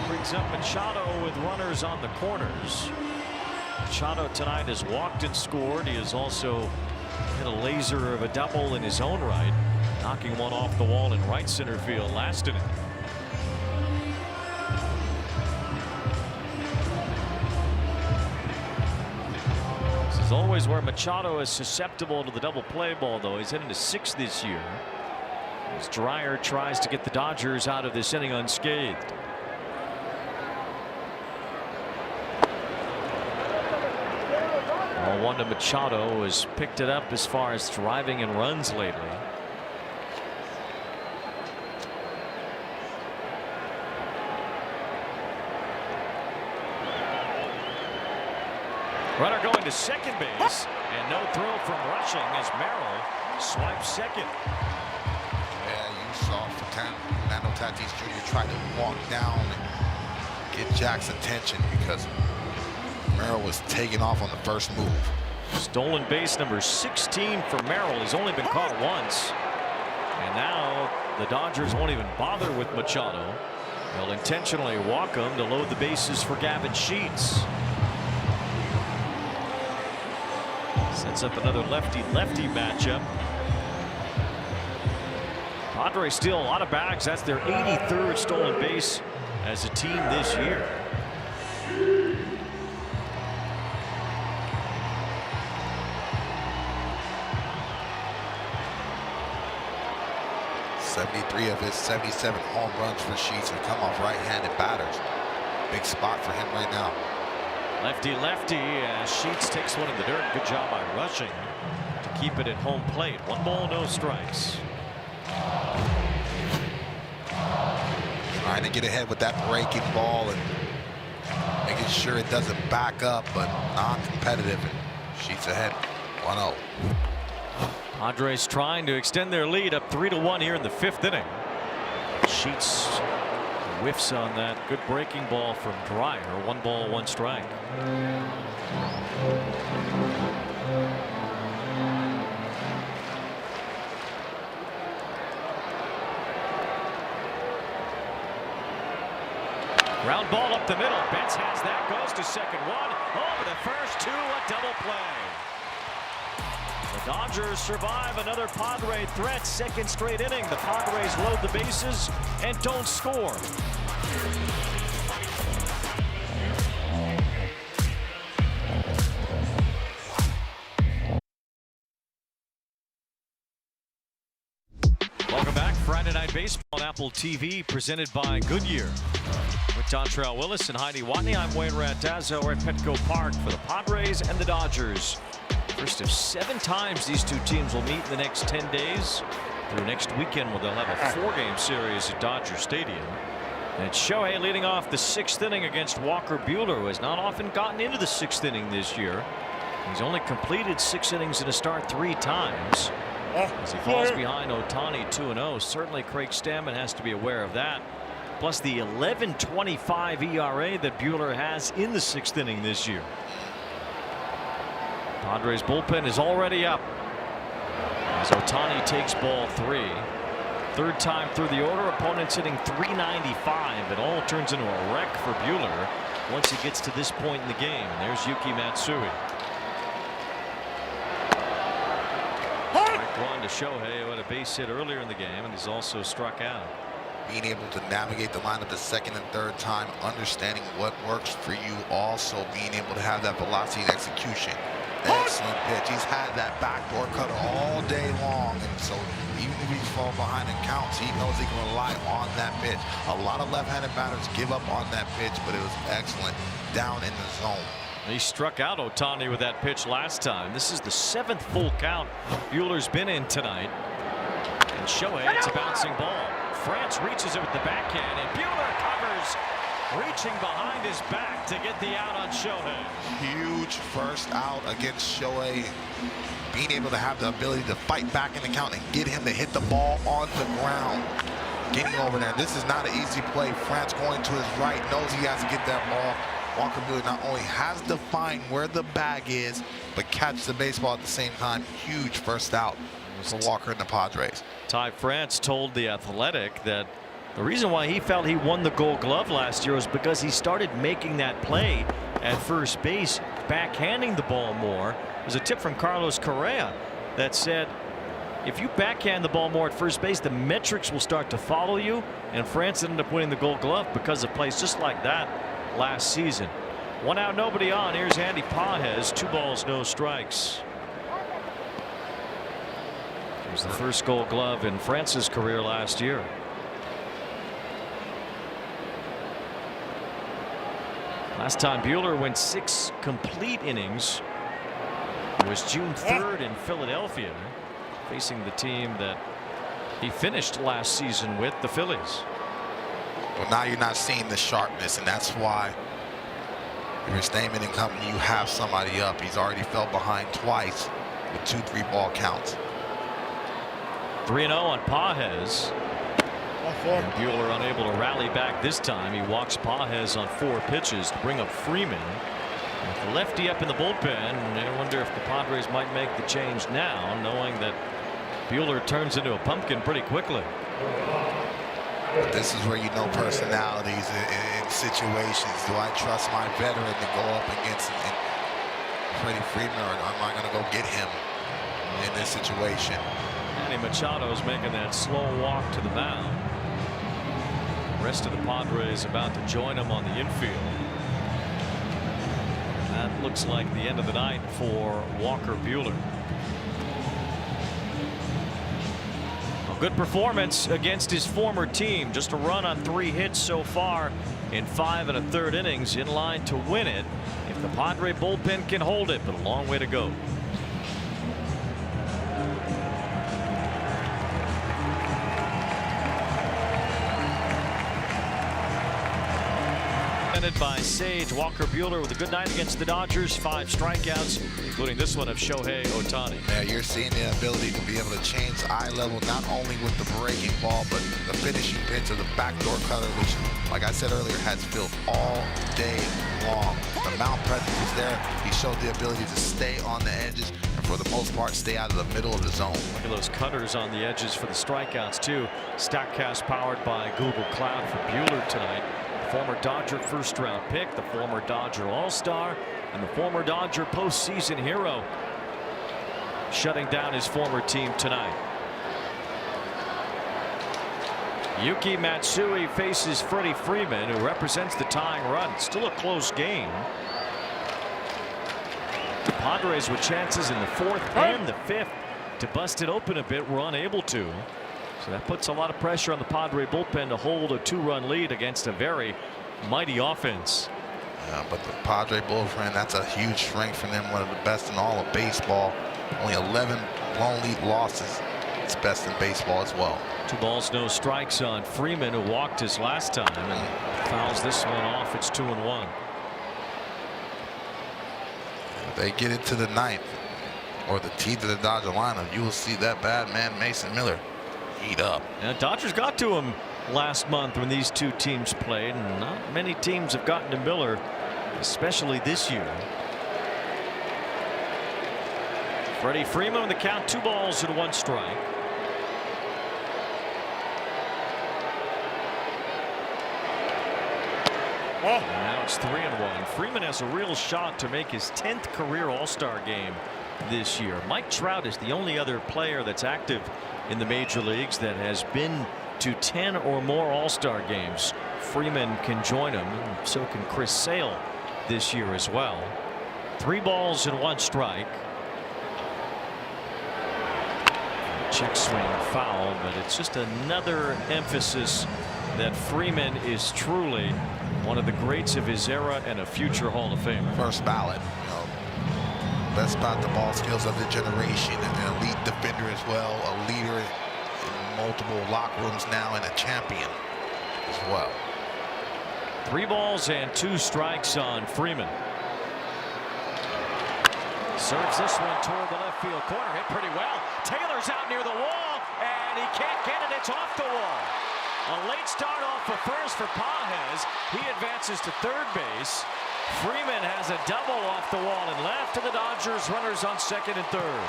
Brings up Machado with runners on the corners. Machado tonight has walked and scored. He has also hit a laser of a double in his own right, knocking one off the wall in right center field last inning. This is always where Machado is susceptible to the double play ball, though. He's hitting to 6 this year as Dreyer tries to get the Dodgers out of this inning unscathed. Well, one to Machado has picked it up as far as driving in runs lately. Runner going to second base, and no throw from rushing as Merrill swipes second. Yeah, you saw Fernando Tatis Jr. try to walk down and get Jack's attention because Merrill was taking off on the first move. Stolen base number 16 for Merrill. He's only been caught once. And now the Dodgers won't even bother with Machado. They'll intentionally walk him to load the bases for Gavin Sheets. Sets up another lefty-lefty matchup. Padres steal a lot of bags. That's their 83rd stolen base as a team this year. Three of his 77 home runs for Sheets have come off right-handed batters. big spot for him right now. Lefty. Sheets takes one in the dirt. Good job by rushing to keep it at home plate. 1 ball, no strikes. Trying to get ahead with that breaking ball and making sure it doesn't back up, but non-competitive. And Sheets ahead, 1-0. Padres trying to extend their lead up 3-1 here in the 5th inning. Sheets whiffs on that good breaking ball from Dreyer. 1 ball, 1 strike. Ground ball up the middle. Betts has that. Goes to second. 1 over the first 2. A double play. The Dodgers survive another Padre threat. 2nd straight inning. The Padres load the bases and don't score. Welcome back. Friday Night Baseball on Apple TV, presented by Goodyear. With Dontrell Willis and Heidi Watney, I'm Wayne Randazzo. We're at Petco Park for the Padres and the Dodgers. First of 7 times these two teams will meet in the next 10 days. Through next weekend, where they'll have a 4-game series at Dodger Stadium. And it's Shohei leading off the 6th inning against Walker Buehler, who has not often gotten into the 6th inning this year. He's only completed 6 innings in a start 3 times. As he falls behind Ohtani 2-0. Certainly Craig Stammen has to be aware of that. Plus the 11.25 ERA that Buehler has in the 6th inning this year. Padres bullpen is already up as Ohtani takes ball 3. 3rd time through the order. Opponents hitting .395. It all turns into a wreck for Buehler once he gets to this point in the game. And there's Yuki Matsui. Strike 1 to Shohei, who had a base hit earlier in the game, and he's also struck out. Being able to navigate the lineup the 2nd and 3rd time, understanding what works for you, also being able to have that velocity and execution. Excellent pitch. He's had that backdoor cutter all day long, and so even if he's falling behind in counts, he knows he can rely on that pitch. A lot of left-handed batters give up on that pitch, but it was excellent down in the zone. He struck out Ohtani with that pitch last time. This is the 7th full count Buehler's been in tonight. And Shohei, it's a bouncing ball. France reaches it with the backhand, and Buehler covers, reaching behind his back to get the out on Shohei. Huge first out against Shohei. Being able to have the ability to fight back in the count and get him to hit the ball on the ground. Getting over there. This is not an easy play. France going to his right, knows he has to get that ball. Walker Buehler not only has to find where the bag is, but catch the baseball at the same time. Huge first out for Walker and the Padres. Ty France told The Athletic that the reason why he felt he won the Gold Glove last year was because he started making that play at first base, backhanding the ball more. There's a tip from Carlos Correa that said if you backhand the ball more at first base, the metrics will start to follow you, and France ended up winning the Gold Glove because of plays just like that last season. 1 out, nobody on. Here's Andy Pages. 2 balls, no strikes. It was the first Gold Glove in France's career last year. Last time Buehler went 6 complete innings was June 3rd in Philadelphia, facing the team that he finished last season with, the Phillies. Well, now you're not seeing the sharpness, and that's why if you're Stammen and company, you have somebody up. He's already fell behind twice with 2 3-ball counts. 3-0 on Pages. And Buehler unable to rally back this time. He walks Pages on 4 pitches to bring up Freeman. With the lefty up in the bullpen, and I wonder if the Padres might make the change now, knowing that Buehler turns into a pumpkin pretty quickly. But this is where you know personalities in situations. Do I trust my veteran to go up against Freddie Freeman, or am I going to go get him in this situation? Manny Machado's making that slow walk to the mound. The rest of the Padres about to join him on the infield. That looks like the end of the night for Walker Buehler. A good performance against his former team. Just a run on 3 hits so far in 5 1/3 innings, in line to win it if the Padre bullpen can hold it, but a long way to go. By Sage. Walker Buehler with a good night against the Dodgers. 5 strikeouts, including this one of Shohei Ohtani. Yeah, you're seeing the ability to be able to change eye level, not only with the breaking ball, but the finishing pitch or the backdoor cutter, which, like I said earlier, has built all day long. The mound presence is there. He showed the ability to stay on the edges and, for the most part, stay out of the middle of the zone. Look at those cutters on the edges for the strikeouts, too. Statcast powered by Google Cloud for Buehler tonight. Former Dodger first-round pick, the former Dodger All-Star, and the former Dodger postseason hero, shutting down his former team tonight. Yuki Matsui faces Freddie Freeman, who represents the tying run. Still a close game. The Padres with chances in the 4th and the 5th to bust it open a bit were unable to. So that puts a lot of pressure on the Padre bullpen to hold a 2-run lead against a very mighty offense. Yeah, but the Padre bullpen, that's a huge strength for them. One of the best in all of baseball. Only 11 blown lead losses. It's best in baseball as well. 2 balls, no strikes on Freeman, who walked his last time and fouls this one off. It's 2-1. If they get it to the 9th or the teeth of the Dodger lineup, you will see that bad man Mason Miller heat up. Now, Dodgers got to him last month when these two teams played, and not many teams have gotten to Miller, especially this year. Freddie Freeman with the count, 2 balls and 1 strike. And now it's 3-1. Freeman has a real shot to make his 10th career All-Star game this year. Mike Trout is the only other player that's active in the major leagues that has been to 10 or more All-Star games. Freeman can join him, and so can Chris Sale this year as well. 3 balls and 1 strike. Check swing foul, but it's just another emphasis that Freeman is truly one of the greats of his era and a future Hall of Famer. First ballot. Best about the ball skills of the generation, and an elite defender as well, a leader in multiple locker rooms now, and a champion as well. 3 balls and 2 strikes on Freeman. Serves this one toward the left field corner. Hit pretty well. Taylor's out near the wall, and he can't get it. It's off the wall. A late start off for first for Pages. He advances to 3rd base. Freeman has a double off the wall and left, to the Dodgers runners on 2nd and 3rd.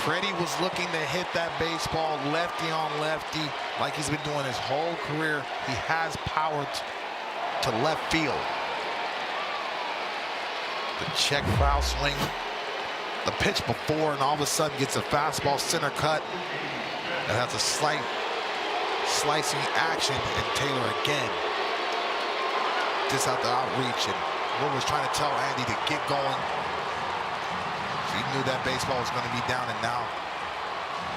Freddie was looking to hit that baseball lefty on lefty like he's been doing his whole career. He has power to left field. The check foul swing, the pitch before, and all of a sudden gets a fastball center cut that has a slight slicing action, and Taylor again just out the outreach, and Wood was trying to tell Andy to get going. So he knew that baseball was going to be down, and now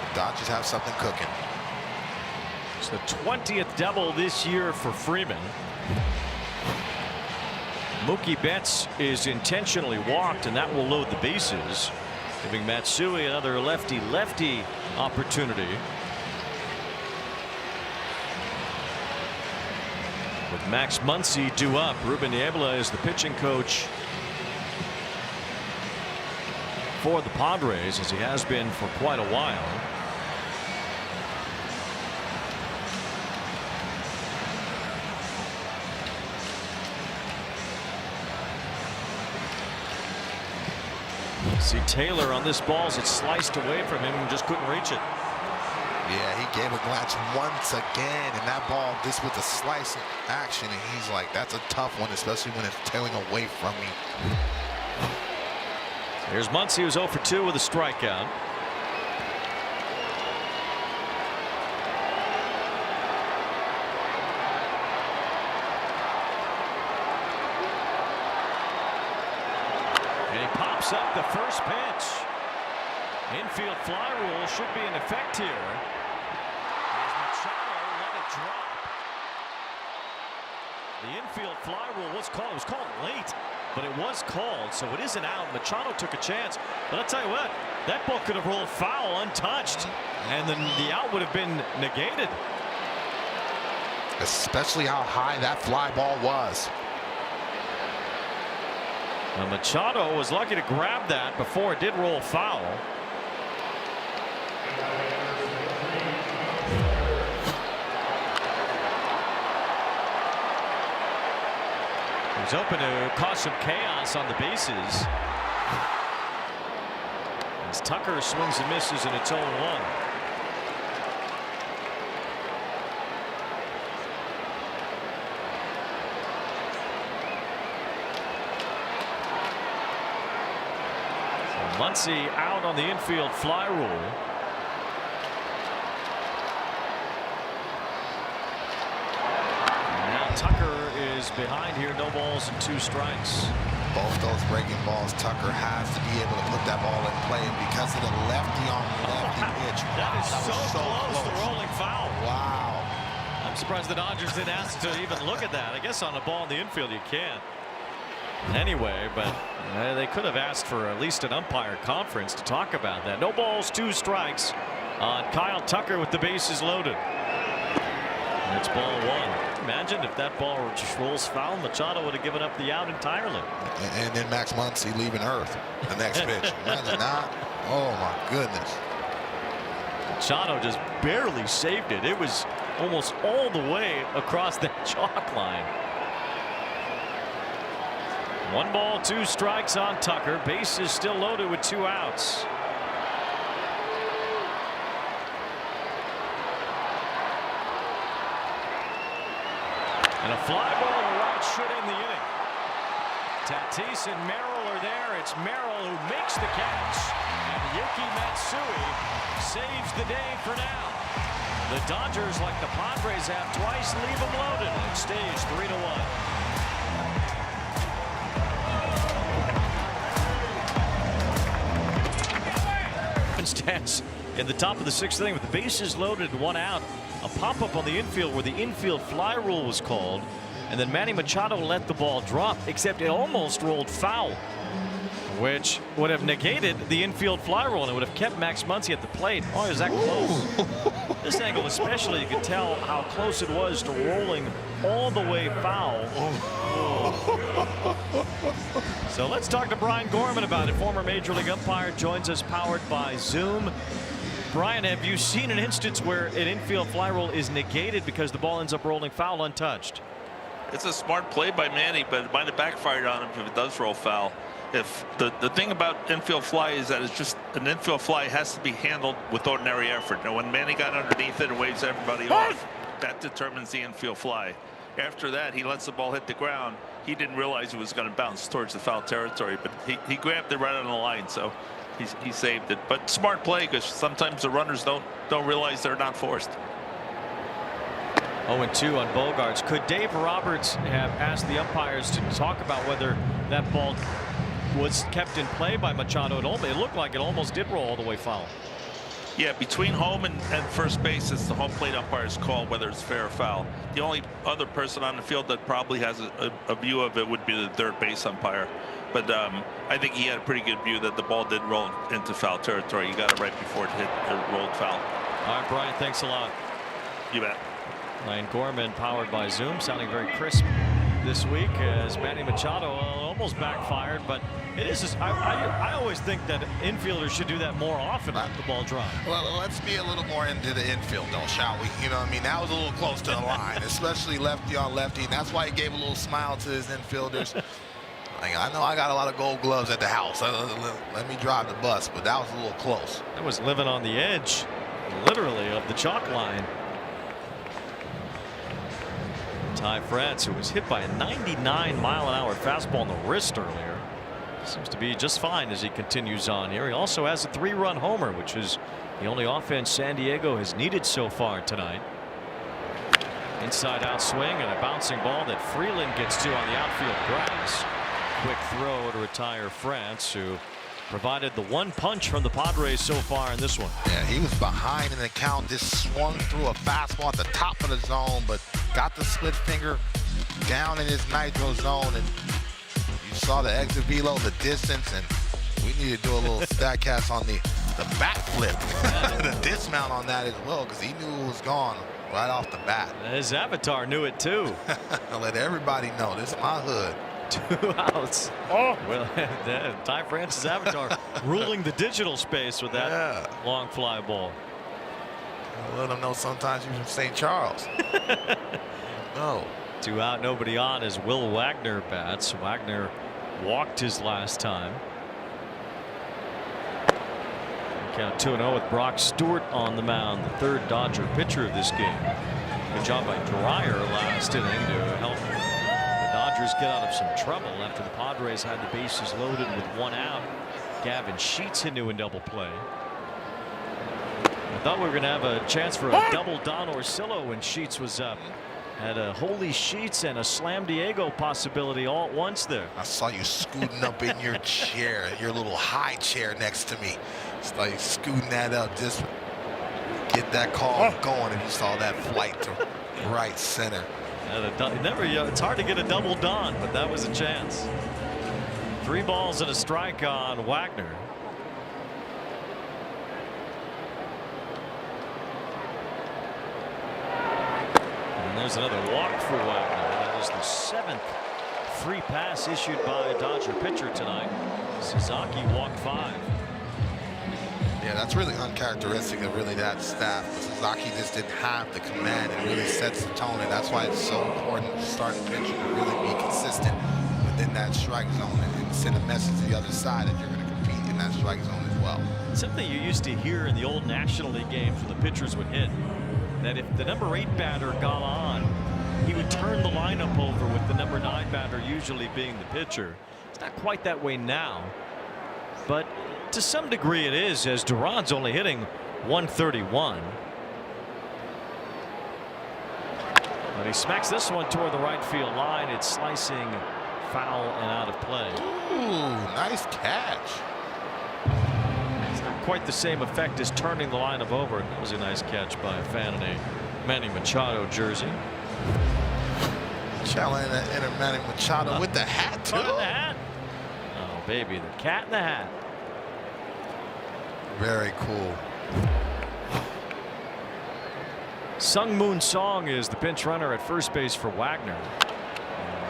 the Dodgers have something cooking. It's the 20th double this year for Freeman. Mookie Betts is intentionally walked, and that will load the bases, giving Matsui another lefty-lefty opportunity. With Max Muncy due up, Ruben Niebla is the pitching coach for the Padres, as he has been for quite a while. See Taylor on this ball as it sliced away from him and just couldn't reach it. Yeah, he gave a glance once again, and that ball just with the slicing action, and he's like, that's a tough one, especially when it's tailing away from me. Here's Muncy, who's 0 for 2 with a strikeout. And he pops up the first pitch. Infield fly rule should be in effect here. As Machado let it drop. The infield fly rule was called. It was called late, but it was called, so it isn't out. Machado took a chance, but I'll tell you what, that ball could have rolled foul untouched, and then the out would have been negated. Especially how high that fly ball was. Now Machado was lucky to grab that before it did roll foul. He's open to cause some chaos on the bases. As Tucker swings and misses, and it's 0-1. Muncy out on the infield fly rule. Now Tucker is behind here. No balls and 2 strikes. Both those breaking balls, Tucker has to be able to put that ball in play, and because of the lefty on lefty pitch, that is so close to rolling foul. Wow. I'm surprised the Dodgers didn't ask to even look at that. I guess on a ball in the infield you can't. Anyway, but they could have asked for at least an umpire conference to talk about that. No balls, 2 strikes on Kyle Tucker with the bases loaded. It's ball 1. Imagine if that ball just rolls foul, Machado would have given up the out entirely. And then Max Muncy leaving Earth the next pitch. Imagine that. Oh my goodness. Machado just barely saved it. It was almost all the way across that chalk line. 1 ball, 2 strikes on Tucker. Bases still loaded with 2 outs. And a fly ball to right should end the inning. Tatis and Merrill are there. It's Merrill who makes the catch, and Yuki Matsui saves the day for now. The Dodgers, like the Padres have twice, leave them loaded, and it stays 3-1. Stats in the top of the 6th inning with the bases loaded and 1 out. A pop-up on the infield where the infield fly rule was called, and then Manny Machado let the ball drop, except it almost rolled foul, which would have negated the infield fly rule, and it would have kept Max Muncy at the plate. Oh, is that close? This angle especially, you could tell how close it was to rolling all the way foul. So let's talk to Brian Gorman about it. Former Major League umpire joins us, powered by Zoom. Brian, have you seen an instance where an infield fly rule is negated because the ball ends up rolling foul untouched? It's a smart play by Manny, but it might have backfired on him if it does roll foul. If the thing about infield fly is that it's just an infield fly has to be handled with ordinary effort. Now, when Manny got underneath it and waves everybody off, that determines the infield fly. After that, he lets the ball hit the ground. He didn't realize it was going to bounce towards the foul territory, but he grabbed it right on the line, so he saved it. But smart play, because sometimes the runners don't realize they're not forced. 0-2 on Bogarts. Could Dave Roberts have asked the umpires to talk about whether that ball was kept in play by Machado? It looked like it almost did roll all the way foul. Yeah, between home and first base, it's the home plate umpire's call whether it's fair or foul. The only other person on the field that probably has a view of it would be the third base umpire. But I think he had a pretty good view that the ball did roll into foul territory. You got it right before it hit the rolled foul. All right, Brian, thanks a lot. You bet. Brian Gorman, powered by Zoom, sounding very crisp this week as Manny Machado almost backfired, but it is. I always think that infielders should do that more often. Let the ball drop. Well, let's be a little more into the infield, though, shall we? You know what I mean? That was a little close to the line, especially lefty on lefty, and that's why he gave a little smile to his infielders. I know I got a lot of gold gloves at the house. Let me drive the bus, but that was a little close. That was living on the edge, literally, of the chalk line. Ty France, who was hit by a 99-mile-an-hour fastball on the wrist earlier, seems to be just fine as he continues on here. He also has a 3-run homer, which is the only offense San Diego has needed so far tonight. Inside out swing and a bouncing ball that Freeland gets to on the outfield grass. Quick throw to retire France, who provided the one punch from the Padres so far in this one. Yeah, he was behind in the count, just swung through a fastball at the top of the zone, but got the split finger down in his nitro zone, and you saw the exit velo, the distance, and we need to do a little StatCast on the backflip, the dismount on that as well, because he knew it was gone right off the bat. His avatar knew it too. Let everybody know, this is my hood. 2 outs. Oh, well, Ty France's avatar ruling the digital space with that long fly ball. I'll let them know sometimes you're from St. Charles. No. 2 out, nobody on as Will Wagner bats. Wagner walked his last time. Count 2-0 with Brock Stewart on the mound, the 3rd Dodger pitcher of this game. Good job by Dreyer last inning to help the Dodgers get out of some trouble after the Padres had the bases loaded with 1 out. Gavin Sheets into a double play. I thought we were going to have a chance for a double Don Orsillo when Sheets was up. Had a Holy Sheets and a Slam Diego possibility all at once there. I saw you scooting up in your chair, your little high chair next to me. It's like scooting that up, just get that call going, and you saw that flight to right center. It's hard to get a double Don, but that was a chance. 3 balls and a strike on Wagner. And there's another walk for Wagner. That is the 7th free pass issued by a Dodger pitcher tonight. Suzuki walked 5. Yeah, that's really uncharacteristic of really that staff. Suzuki just didn't have the command. It really sets the tone, and that's why it's so important to start a pitcher to really be consistent within that strike zone and send a message to the other side that you're going to compete in that strike zone as well. Something you used to hear in the old National League games where the pitchers would hit, that if the number 8 batter got on, he would turn the lineup over with the number 9 batter usually being the pitcher. It's not quite that way now, but to some degree it is, as Duran's only hitting 131. But he smacks this one toward the right field line. It's slicing foul and out of play. Ooh, nice catch. It's not quite the same effect as turning the lineup over. That was a nice catch by a fan in a Manny Machado jersey. Challenge and a Manny Machado with the hat too. Oh, the hat. Oh baby, the cat in the hat. Very cool. Sung Moon Song is the pinch runner at first base for Wagner.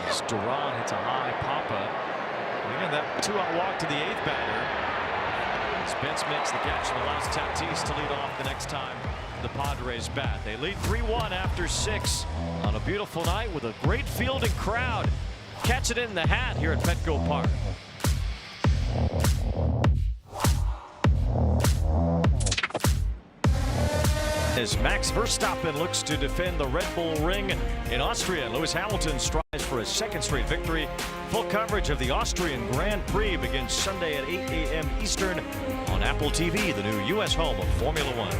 As Duran hits a high pop-up. Again, that 2-out walk to the 8th batter. As Betts makes the catch and allows Tatis to lead off the next time the Padres bat. They lead 3-1 after 6 on a beautiful night with a great fielding crowd. Catch it in the hat here at Petco Park. As Max Verstappen looks to defend the Red Bull Ring in Austria, Lewis Hamilton strives for his 2nd straight victory. Full coverage of the Austrian Grand Prix begins Sunday at 8 a.m. Eastern on Apple TV, the new U.S. home of Formula One.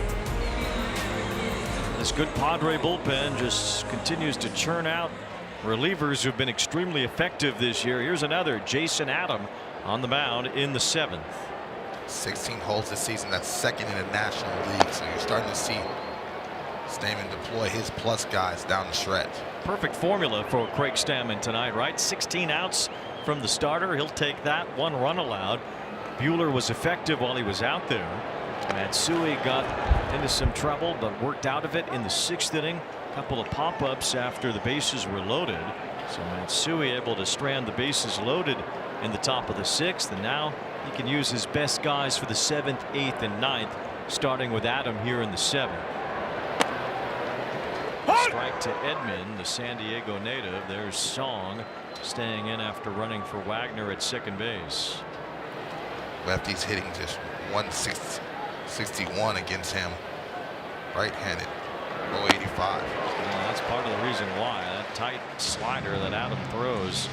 This good Padre bullpen just continues to churn out relievers who've been extremely effective this year. Here's another, Jason Adam on the mound in the 7th. 16 holes this season. That's 2nd in the National League. So you're starting to see Stamen deploy his plus guys down the stretch. Perfect formula for Craig Stammen tonight, right? 16 outs from the starter. He'll take that. 1 run allowed. Buehler was effective while he was out there. Matsui got into some trouble, but worked out of it in the 6th inning. A couple of pop-ups after the bases were loaded. So Matsui able to strand the bases loaded in the top of the 6th, and now he can use his best guys for the 7th, 8th, and 9th, starting with Adam here in the 7th. Strike to Edman, the San Diego native. There's Song staying in after running for Wagner at 2nd base. Lefty's hitting just 161 against him. Right-handed, 085. That's part of the reason why. That tight slider that Adam throws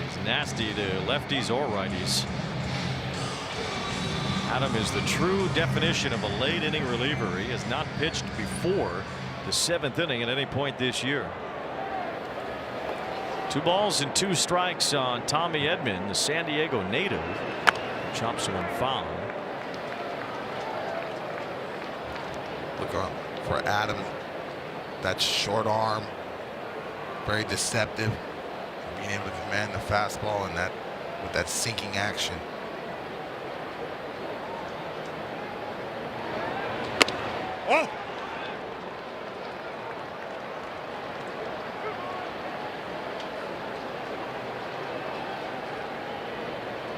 is nasty to lefties or righties. Adam is the true definition of a late inning reliever. He has not pitched before the 7th inning at any point this year. 2 balls and 2 strikes on Tommy Edman, the San Diego native. Chops one foul. Look for Adam. That short arm very deceptive, being able to command the fastball and with that sinking action. Oh!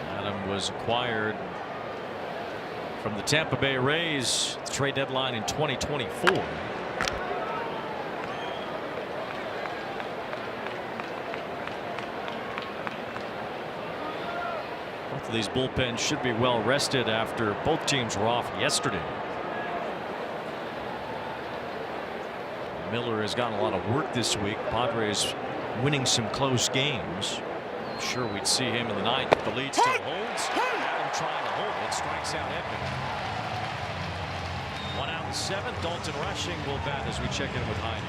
Adam was acquired from the Tampa Bay Rays at the trade deadline in 2024. Both of these bullpens should be well rested after both teams were off yesterday. Miller has gotten a lot of work this week. Padres winning some close games. I'm sure we'd see him in the ninth. The lead still holds. Adam trying to hold it. Strikes out Edman. 1 out in the 7th. Dalton Rushing will bat as we check in with Heidi.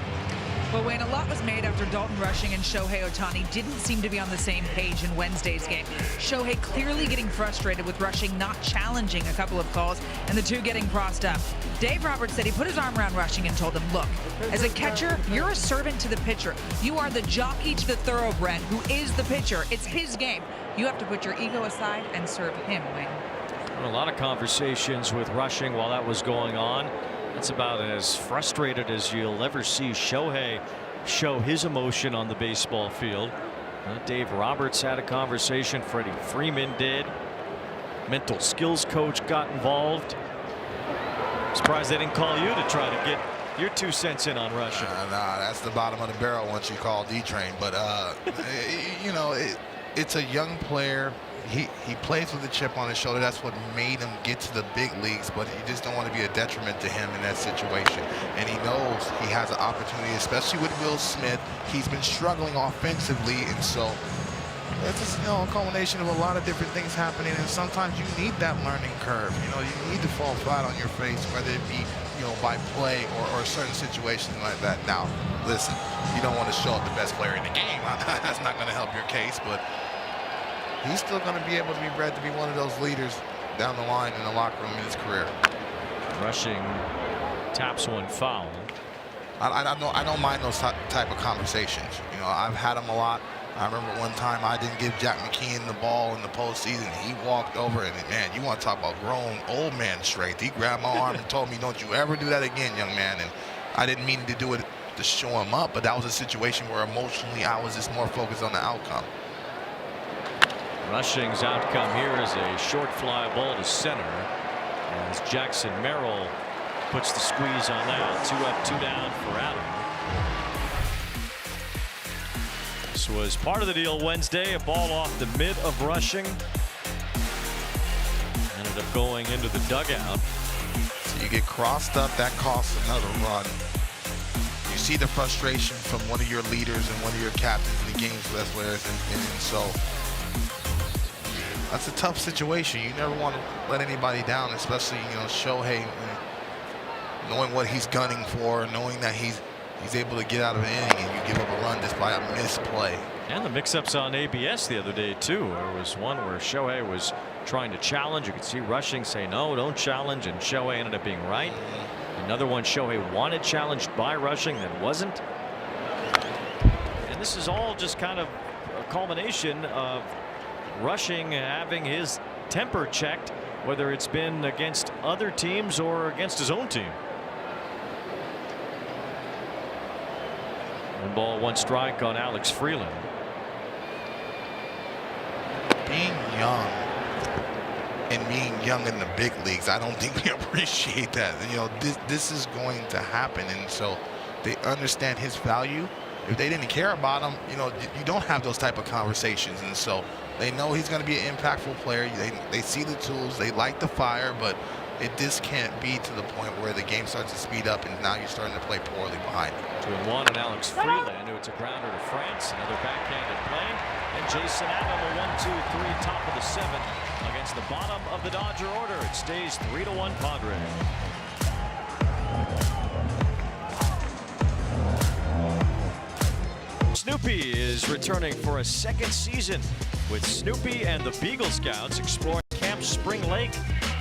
Well, Wayne, a lot was made after Dalton Rushing and Shohei Ohtani didn't seem to be on the same page in Wednesday's game. Shohei clearly getting frustrated with Rushing not challenging a couple of calls and the two getting crossed up. Dave Roberts said he put his arm around Rushing and told him, look, as a catcher, you're a servant to the pitcher. You are the jockey to the thoroughbred who is the pitcher. It's his game. You have to put your ego aside and serve him, Wayne. A lot of conversations with Rushing while that was going on. It's about as frustrated as you'll ever see Shohei show his emotion on the baseball field. Dave Roberts had a conversation. Freddie Freeman did. Mental skills coach got involved. Surprised they didn't call you to try to get your 2 cents in on Rushing. Nah, that's the bottom of the barrel once you call D-Train. But, you know, it's a young player. He plays with a chip on his shoulder. That's what made him get to the big leagues, but you just don't want to be a detriment to him in that situation. And he knows he has an opportunity, especially with Will Smith. He's been struggling offensively, and so it's just, you know, a culmination of a lot of different things happening, and sometimes you need that learning curve. You know, you need to fall flat on your face, whether it be, you know, by play or certain situations like that. Now, listen, you don't want to show up the best player in the game. That's not going to help your case, but he's still going to be able to be bred to be one of those leaders down the line in the locker room in his career. Rushing taps one foul. I don't mind those type of conversations. You know, I've had them a lot. I remember one time I didn't give Jack McKeon the ball in the postseason. He walked over and, man, you want to talk about grown old man strength. He grabbed my arm and told me, don't you ever do that again, young man. And I didn't mean to do it to show him up, but that was a situation where emotionally I was just more focused on the outcome. Rushing's outcome here is a short fly ball to center as Jackson Merrill puts the squeeze on that. 2 up, 2 down for Adam. This was part of the deal Wednesday. A ball off the mid of Rushing. Ended up going into the dugout. So you get crossed up, that costs another run. You see the frustration from one of your leaders and one of your captains in the game's best players, and so that's a tough situation. You never want to let anybody down, especially, you know, Shohei, knowing what he's gunning for, knowing that he's able to get out of an inning and you give up a run just by a misplay. And the mix-ups on ABS the other day too. There was one where Shohei was trying to challenge. You could see Rushing say no, don't challenge, and Shohei ended up being right. Another one Shohei wanted challenged by Rushing that wasn't. And this is all just kind of a culmination of Rushing having his temper checked, whether it's been against other teams or against his own team. 1 ball, 1 strike on Alex Freeland. Being young and being young in the big leagues, I don't think we appreciate that. You know, this is going to happen, and so they understand his value. If they didn't care about him, you know, you don't have those type of conversations, and so they know he's going to be an impactful player. They see the tools, they like the fire, but it just can't be to the point where the game starts to speed up and now you're starting to play poorly behind it. 2-1 and Alex Freeland, who it's a grounder to France. Another backhanded play, and Jason Adam a 1-2-3 top of the 7th against the bottom of the Dodger order. It stays 3-1 Padres. Snoopy is returning for a 2nd season with Snoopy and the Beagle Scouts exploring Camp Spring Lake,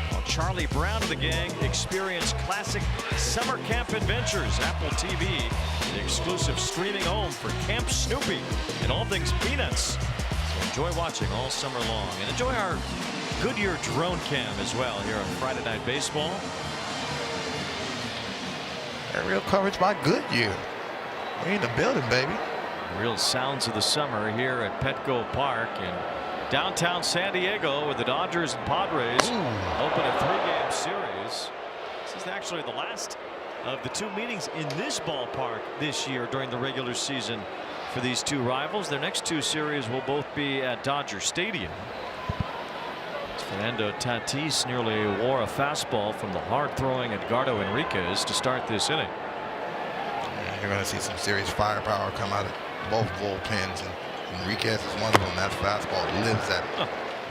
while Charlie Brown and the gang experience classic Summer Camp Adventures, Apple TV, the exclusive streaming home for Camp Snoopy and all things Peanuts. So enjoy watching all summer long, and enjoy our Goodyear drone cam as well here on Friday Night Baseball. Aerial coverage by Goodyear. We're in the building, baby. Real sounds of the summer here at Petco Park in downtown San Diego, where the Dodgers and Padres open a 3-game series. This is actually the last of the 2 meetings in this ballpark this year during the regular season for these 2 rivals. Their next 2 series will both be at Dodger Stadium. Fernando Tatis nearly wore a fastball from the hard-throwing Edgardo Enriquez to start this inning. Yeah, you're going to see some serious firepower come out of both bullpens, and Enriquez is one of them. That fastball lives at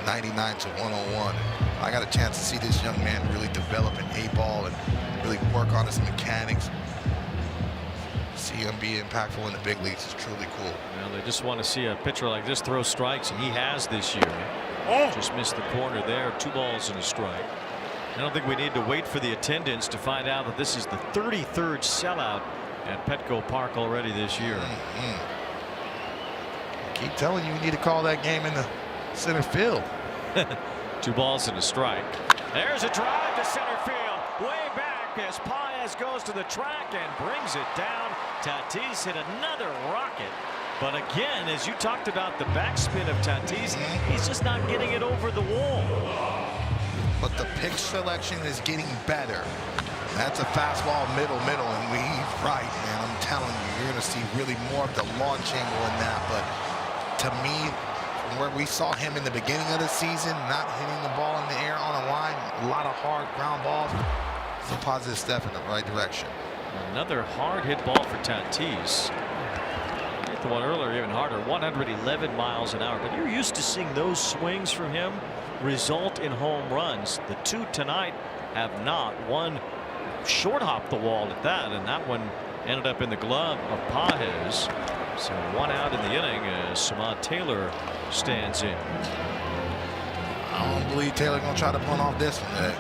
99 to 101. I got a chance to see this young man really develop an A-ball and really work on his mechanics. See him be impactful in the big leagues is truly cool. Well, they just want to see a pitcher like this throw strikes, and he has this year. Just missed the corner there. 2 balls and a strike. I don't think we need to wait for the attendance to find out that this is the 33rd sellout at Petco Park already this year. Keep telling you, you need to call that game in the center field. 2 balls and a strike. There's a drive to center field, way back as Paez goes to the track and brings it down. Tatis hit another rocket. But again, as you talked about the backspin of Tatis, he's just not getting it over the wall. But the pitch selection is getting better. That's a fastball middle, and he's right, man. I'm telling you, you're going to see really more of the launch angle in that. But to me, from where we saw him in the beginning of the season, not hitting the ball in the air on a line, a lot of hard ground balls, it's a positive step in the right direction. Another hard hit ball for Tatis. Hit the one earlier even harder, 111 miles an hour. But you're used to seeing those swings from him result in home runs. The 2 tonight have not. One short hopped the wall at that, and that one ended up in the glove of Paez. So 1 out in the inning as Samad Taylor stands in. I don't believe Taylor gonna try to punt off this one today.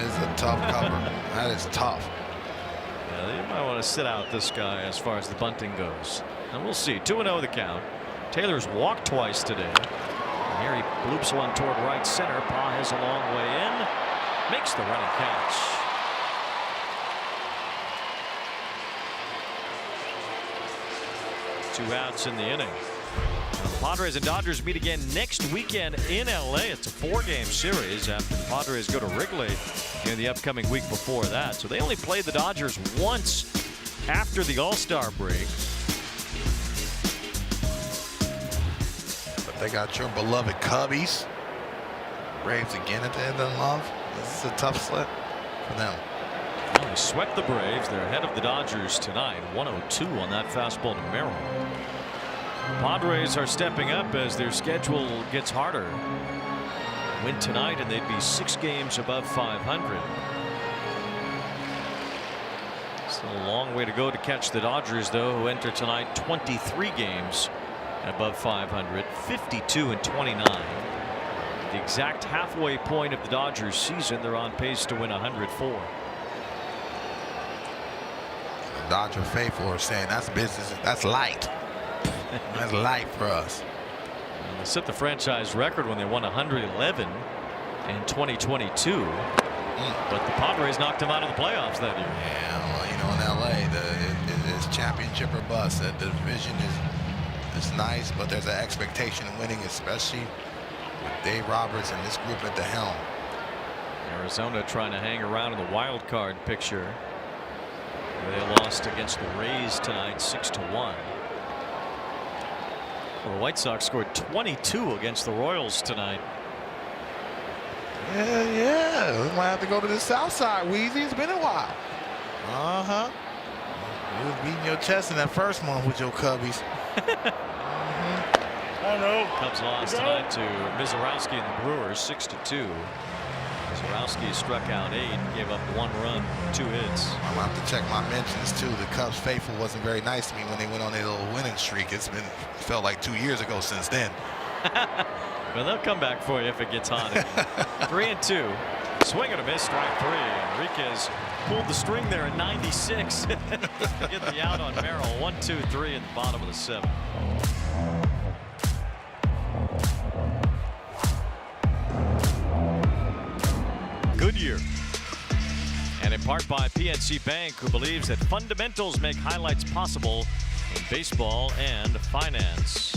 It's a tough cover. That is tough. Yeah, you might want to sit out this guy as far as the bunting goes. And we'll see. 2-0 the count. Taylor's walked twice today. And here he bloops one toward right center. Paez a long way in. Makes the running catch. Two outs in the inning. The Padres and Dodgers meet again next weekend in LA. It's a 4-game series after the Padres go to Wrigley in the upcoming week before that. So they only played the Dodgers once after the All-Star break. But they got your beloved Cubbies. Braves again at the end of the month. This is a tough slip for them. Well, they swept the Braves. They're ahead of the Dodgers tonight. 102 on that fastball to Merrill. Padres are stepping up as their schedule gets harder. Win tonight and they'd be 6 games above 500. Still a long way to go to catch the Dodgers, though, who enter tonight 23 games above 500, 52 and 29. The exact halfway point of the Dodgers season. They're on pace to win 104. The Dodger faithful are saying that's business. That's light. That's light for us. And they set the franchise record when they won 111 in 2022. But the Padres knocked them out of the playoffs that year. Yeah, well, you know, in LA, it's championship or bust. The division is nice, but there's an expectation of winning, especially with Dave Roberts and this group at the helm. Arizona trying to hang around in the wild card picture. They lost against the Rays tonight 6-1. Well, the White Sox scored 22 against the Royals tonight. Yeah. We might have to go to the South Side, Wheezy. It's been a while. You was beating your chest in that first month with your Cubbies. I know. Cubs lost tonight to Mizorowski and the Brewers 6-2. Mizorowski struck out 8, gave up 1 run, 2 hits. I'm gonna have to check my mentions too. The Cubs faithful wasn't very nice to me when they went on their little winning streak. Felt like 2 years ago since then. Well, they'll come back for you if it gets hot. 3-2 Swing and a miss, strike 3. Enriquez pulled the string there at 96. Get the out on Merrill. 1, 2, 3 at the bottom of the 7th. Goodyear. And in part by PNC Bank, who believes that fundamentals make highlights possible in baseball and finance.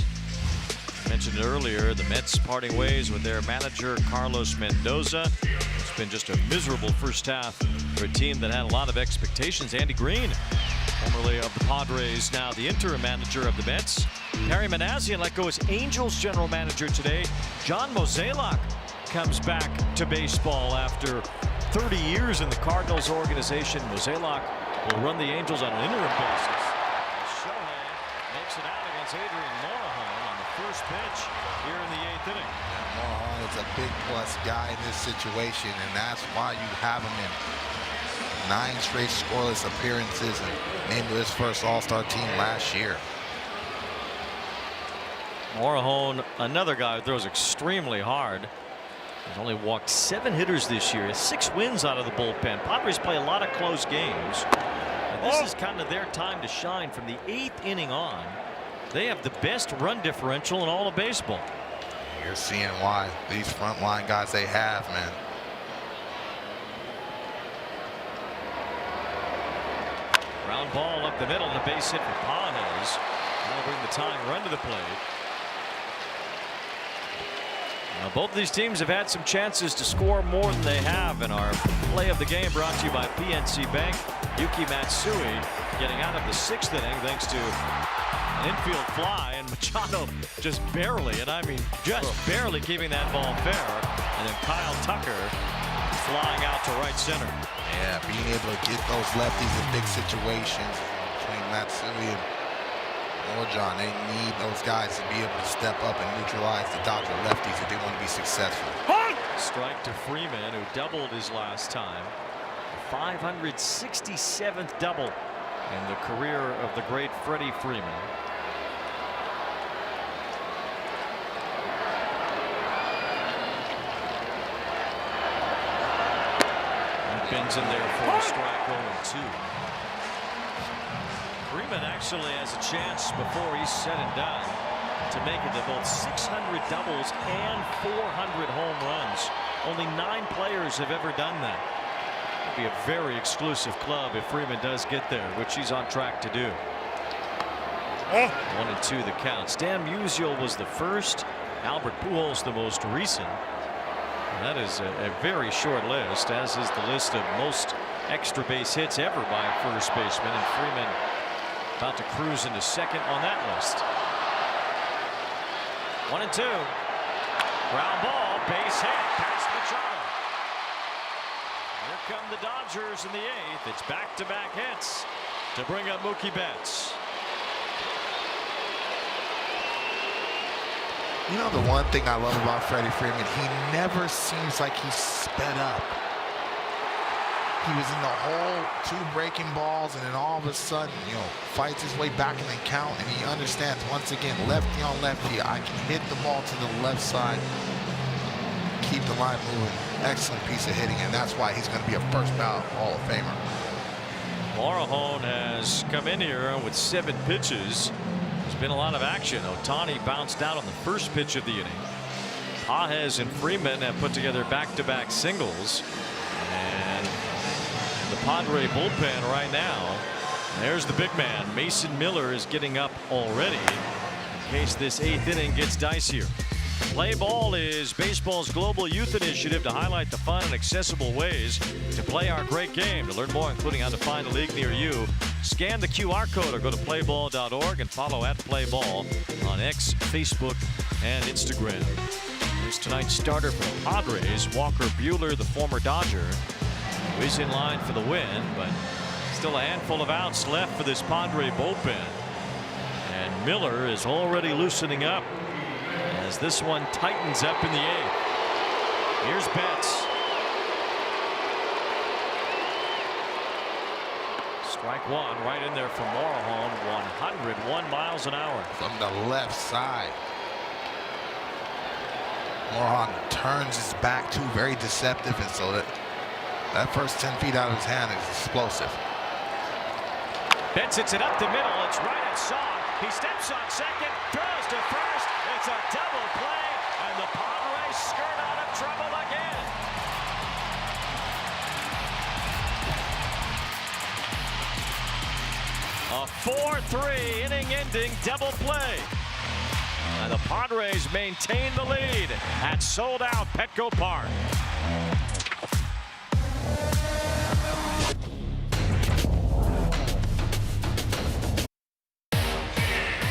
Mentioned earlier, the Mets parting ways with their manager Carlos Mendoza. It's been just a miserable first half for a team that had a lot of expectations. Andy Green, formerly of the Padres, now the interim manager of the Mets. Harry Manassian let go as Angels general manager today. John Mozeliak comes back to baseball after 30 years in the Cardinals organization. Mozeliak will run the Angels on an interim basis. Shohei makes it out against Adrian Morejon on the first pitch here in the 8th inning. Morejon is a big plus guy in this situation, and that's why you have him in 9 straight scoreless appearances and named his first All-Star team last year. Morejon, another guy who throws extremely hard. He's only walked 7 hitters this year. 6 wins out of the bullpen. Padres play a lot of close games. And this is kind of their time to shine from the 8th inning on. They have the best run differential in all of baseball. You're seeing why these frontline guys they have, man. Ground ball up the middle and a base hit for Padres. That'll bring the tying run to the plate. Now, both of these teams have had some chances to score more than they have. In our play of the game brought to you by PNC Bank, Yuki Matsui getting out of the 6th inning thanks to an infield fly, and Machado just barely, and I mean just barely, keeping that ball fair. And then Kyle Tucker flying out to right center. Yeah, being able to get those lefties in big situations between Matsui and Morejon, they need those guys to be able to step up and neutralize the Dodger lefties if they want to be successful. Strike to Freeman, who doubled his last time. 567th double in the career of the great Freddie Freeman. And Ben's in there for a strike, 0-2. Freeman actually has a chance before he's said and done to make it to both 600 doubles and 400 home runs. Only 9 players have ever done that. It'd be a very exclusive club if Freeman does get there, which he's on track to do. 1-2 the count. Stan Musial was the first. Albert Pujols the most recent. And that is a very short list, as is the list of most extra base hits ever by a first baseman. And Freeman about to cruise into second on that list. 1-2. Ground ball, base hit past Machado. Here come the Dodgers in the 8th. It's back-to-back hits to bring up Mookie Betts. You know, the one thing I love about Freddie Freeman, he never seems like he's sped up. He was in the hole, 2 breaking balls, and then all of a sudden, you know, fights his way back in the count, and he understands, once again, lefty on lefty, I can hit the ball to the left side, keep the line moving. Excellent piece of hitting, and that's why he's going to be a first ballot Hall of Famer. Morejon has come in here with 7 pitches. There's been a lot of action. Ohtani bounced out on the first pitch of the inning. Pages and Freeman have put together back-to-back singles. And the Padre bullpen right now. There's the big man. Mason Miller is getting up already in case this 8th inning gets dicier. Play Ball is baseball's global youth initiative to highlight the fun and accessible ways to play our great game. To learn more, including how to find a league near you, scan the QR code or go to playball.org and follow @playball on X, Facebook, and Instagram. Here's tonight's starter for the Padres, Walker Buehler, the former Dodger, who is in line for the win, but still a handful of outs left for this Padre bullpen. And Miller is already loosening up as this one tightens up in the 8th. Here's Betts. Strike 1 right in there for Morejon. 101 miles an hour from the left side. Mohan turns his back too, very deceptive, and so that first 10 feet out of his hand is explosive. Betts hits it up the middle. It's right at Song. He steps on second, throws to first. It's a double play, and the Padres skirt out of trouble again. A 4-3 inning-ending double play. And the Padres maintain the lead at sold-out Petco Park.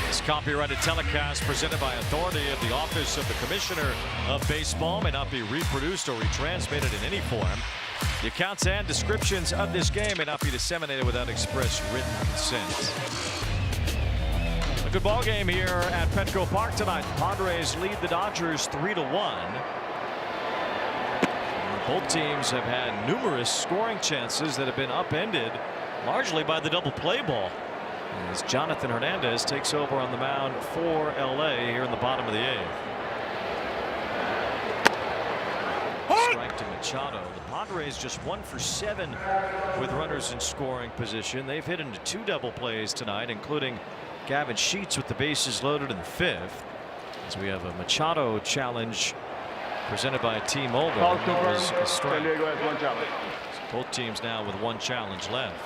This copyrighted telecast presented by authority of the Office of the Commissioner of Baseball may not be reproduced or retransmitted in any form. The accounts and descriptions of this game may not be disseminated without express written consent. A good ball game here at Petco Park tonight. The Padres lead the Dodgers 3-1. Both teams have had numerous scoring chances that have been upended largely by the double play ball, as Jonathan Hernandez takes over on the mound for LA here in the bottom of the eighth. Strike to Machado. The Padres just 1 for 7 with runners in scoring position. They've hit into 2 double plays tonight, including Gavin Sheets with the bases loaded in the 5th. As we have a Machado challenge presented by T-Mobile. Both teams now with 1 challenge left.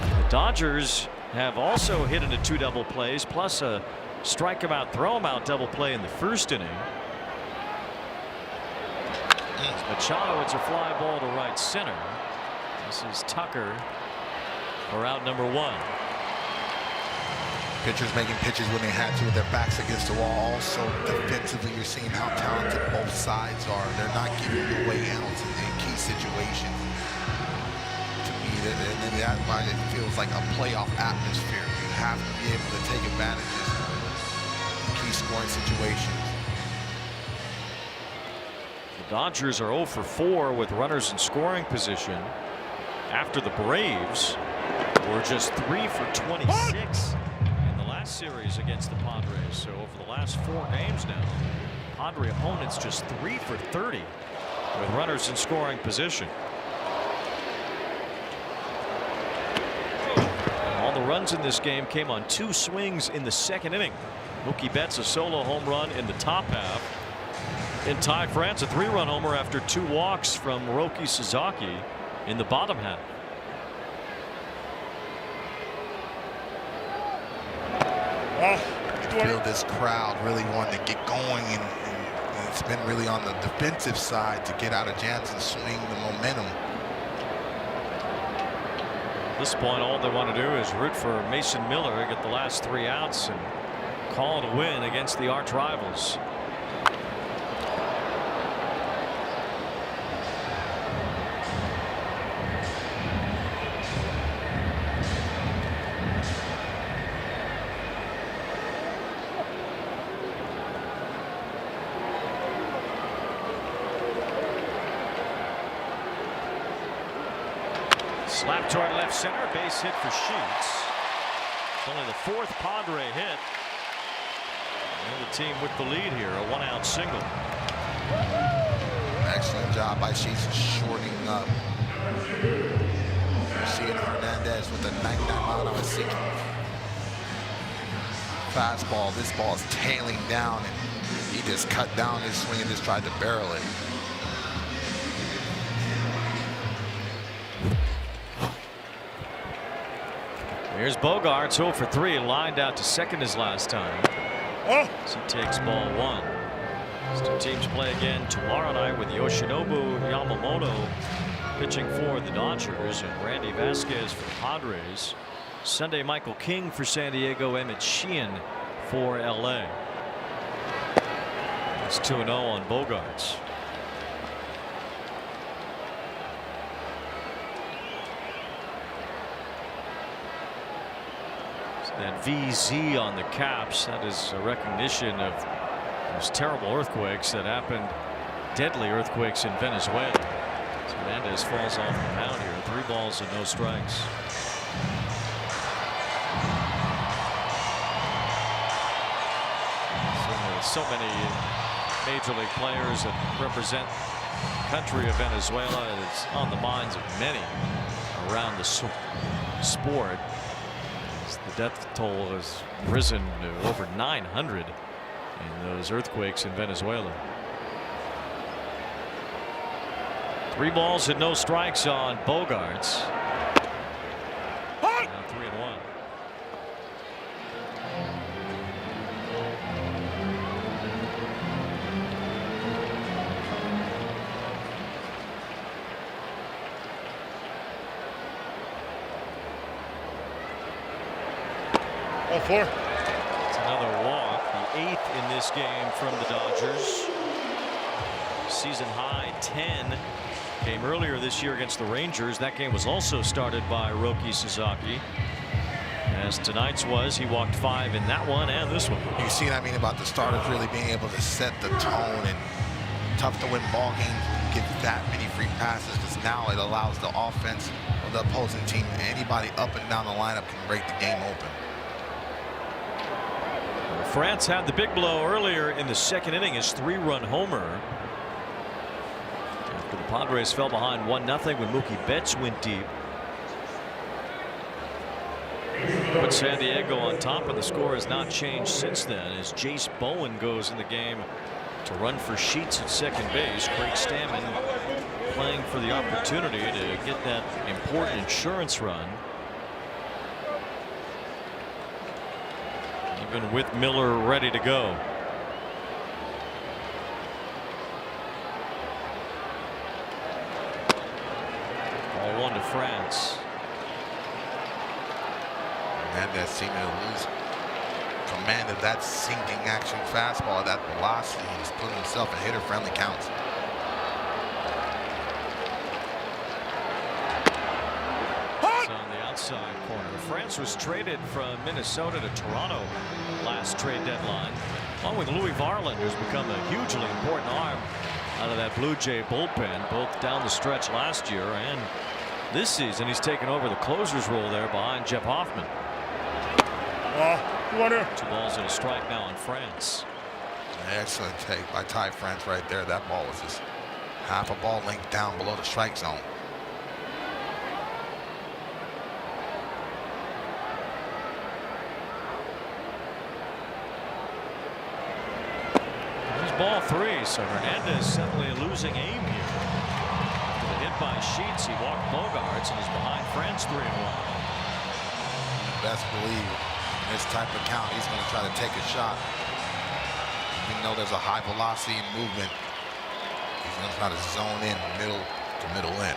The Dodgers have also hit into 2 double plays, plus a strike him out, throw him out double play in the first inning. Machado, it's a fly ball to right center. This is Tucker for out number 1. Pitchers making pitches when they had to with their backs against the wall. Also, defensively, you're seeing how talented both sides are. They're not giving away outs in key situations. To me, and that's why it feels like a playoff atmosphere. You have to be able to take advantage of key scoring situations. The Dodgers are 0 for 4 with runners in scoring position after the Braves were just 3 for 26 in the last series against the Padres. So over the last 4 games now, Padre opponents just 3 for 30 with runners in scoring position. All the runs in this game came on 2 swings in the second inning. Mookie Betts a solo home run in the top half. And Ty France a 3-run homer after 2 walks from Roki Sasaki in the bottom half. I feel this crowd really wanting to get going, and it's been really on the defensive side to get out of jams and swing the momentum. At this point, all they want to do is root for Mason Miller to get the last 3 outs and call it a win against the arch rivals. Slap toward left center, base hit for Sheets. It's only the 4th Padre hit. And the team with the lead here, a 1-out single. Excellent job by Sheets shortening up. You're seeing Hernandez with a 99-mile-an-hour sinking fastball. This ball is tailing down, and he just cut down his swing and just tried to barrel it. Here's Bogaerts, 0 for 3, lined out to second his last time. As he takes ball 1. These 2 teams play again tomorrow night with Yoshinobu Yamamoto pitching for the Dodgers and Randy Vasquez for the Padres. Sunday, Michael King for San Diego, Emmett Sheehan for LA. It's 2-0 on Bogaerts. That VZ on the caps, that is a recognition of those terrible earthquakes that happened, deadly earthquakes in Venezuela. So Hernandez falls off the mound here, 3 balls and no strikes. So many major league players that represent the country of Venezuela. It's on the minds of many around the sport. The death toll has risen to over 900 in those earthquakes in Venezuela. 3 balls and no strikes on Bogarts. Now 3-1. Oh, 4. It's another walk, the 8th in this game from the Dodgers. Season high 10 came earlier this year against the Rangers. That game was also started by Roki Sasaki. As tonight's was, he walked 5 in that one and this one. You see what I mean about the starters really being able to set the tone, and tough to win ball games when you get that many free passes, because now it allows the offense of the opposing team, anybody up and down the lineup can break the game open. France had the big blow earlier in the 2nd inning, his 3-run homer. After the Padres fell behind 1-0 when Mookie Betts went deep. Put San Diego on top, and the score has not changed since then as Jace Bowen goes in the game to run for Sheets at second base. Craig Stammen playing for the opportunity to get that important insurance run. Even with Miller ready to go. Ball 1 to France. Hernandez seeming to lose command of that sinking action fastball, that velocity. He's putting himself in hitter-friendly counts. It's on the outside corner. France was traded from Minnesota to Toronto last trade deadline, along with Louis Varland, who's become a hugely important arm out of that Blue Jay bullpen, both down the stretch last year and this season. He's taken over the closer's role there behind Jeff Hoffman. 2 balls and a strike now on France. Excellent take by Ty France right there. That ball was just half a ball length down below the strike zone. There's ball 3, so Hernandez suddenly losing aim here. After the hit by Sheets, he walked Bogarts and is behind France 3-1. Best believe in this type of count, he's going to try to take a shot. Even though there's a high velocity and movement, he's going to try to zone in middle to middle in.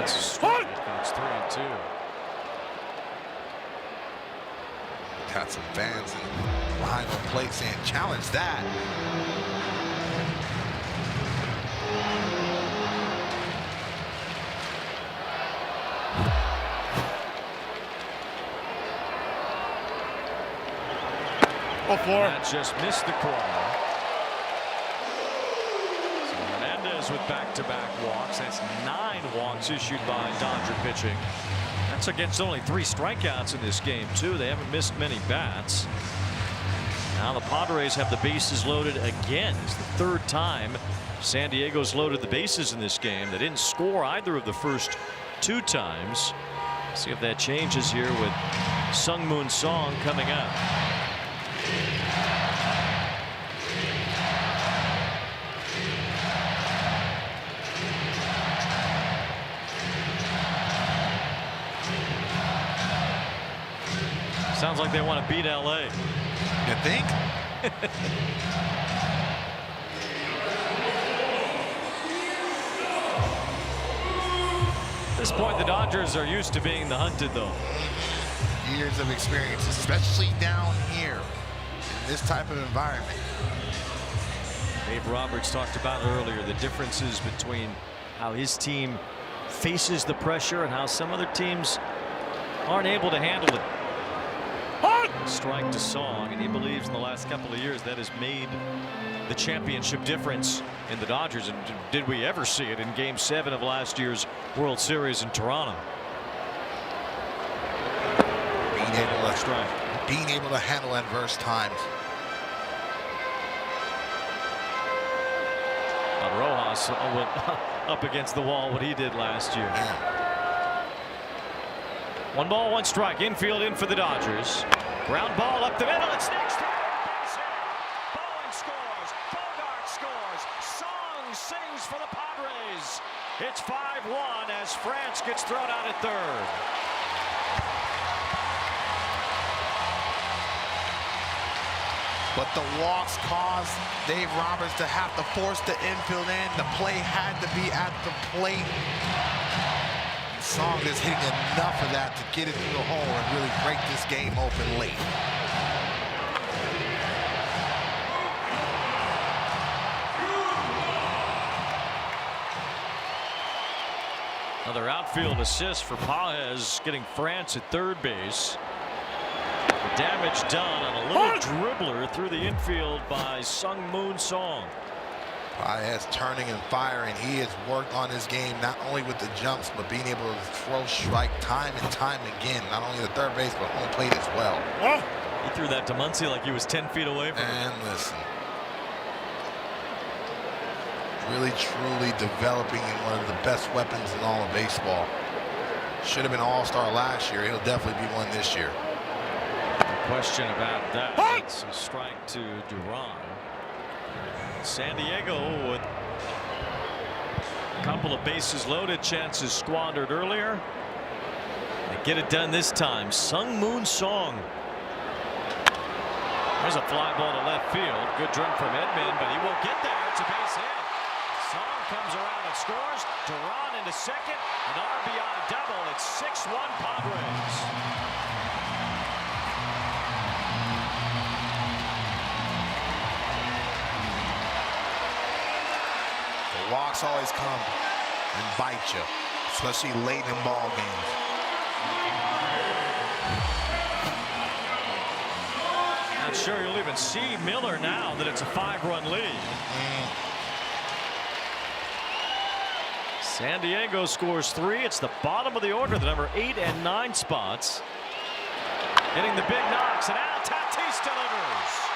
That's a strike. It's 3-2. Got some fans behind the plate saying, challenge that. That just missed the corner. So Hernandez with back-to-back walks. That's 9 walks issued by Dodger pitching. That's against only 3 strikeouts in this game, too. They haven't missed many bats. Now the Padres have the bases loaded again. It's the 3rd time San Diego's loaded the bases in this game. They didn't score either of the first 2 times. See if that changes here with Sung Moon Song coming up. Sounds like they want to beat LA. You think? At this point, the Dodgers are used to being the hunted, though. Years of experience, especially down here in this type of environment. Dave Roberts talked about earlier the differences between how his team faces the pressure and how some other teams aren't able to handle it. Strike to Song, and he believes in the last couple of years that has made the championship difference in the Dodgers. And did we ever see it in Game 7 of last year's World Series in Toronto? Being able to handle adverse times. Rojas went up against the wall what he did last year. Yeah. 1 ball, 1 strike. Infield in for the Dodgers. Ground ball up the middle. It's next to base hit. Bowen scores. Bogart scores. Song sings for the Padres. It's 5-1 as France gets thrown out at third. But the walks caused Dave Roberts to have to force the infield in. The play had to be at the plate. Song is hitting enough of that to get it through the hole and really break this game open late. Another outfield assist for Paez, getting France at third base. The damage done on a little dribbler through the infield by Sung Moon Song. Paez turning and firing. He has worked on his game not only with the jumps but being able to throw strike time and time again. Not only the third base but home plate as well. He threw that to Muncy like he was 10 feet away from him. And listen, really truly developing in one of the best weapons in all of baseball. Should have been all-star last year. He'll definitely be one this year. No question about that. It's a strike to Duran. San Diego with a couple of bases loaded, chances squandered earlier. They get it done this time. Sung Moon Song. There's a fly ball to left field. Good drink from Edman, but he won't get there. It's a base hit. Song comes around and scores. Duran into second. An RBI double. It's 6-1 Padres. Walks always come and bite you, especially late in ball games. Not sure you'll even see Miller now that it's a 5-run lead. San Diego scores 3. It's the bottom of the order, the number 8 and 9 spots. Hitting the big knocks, and now Tatis delivers.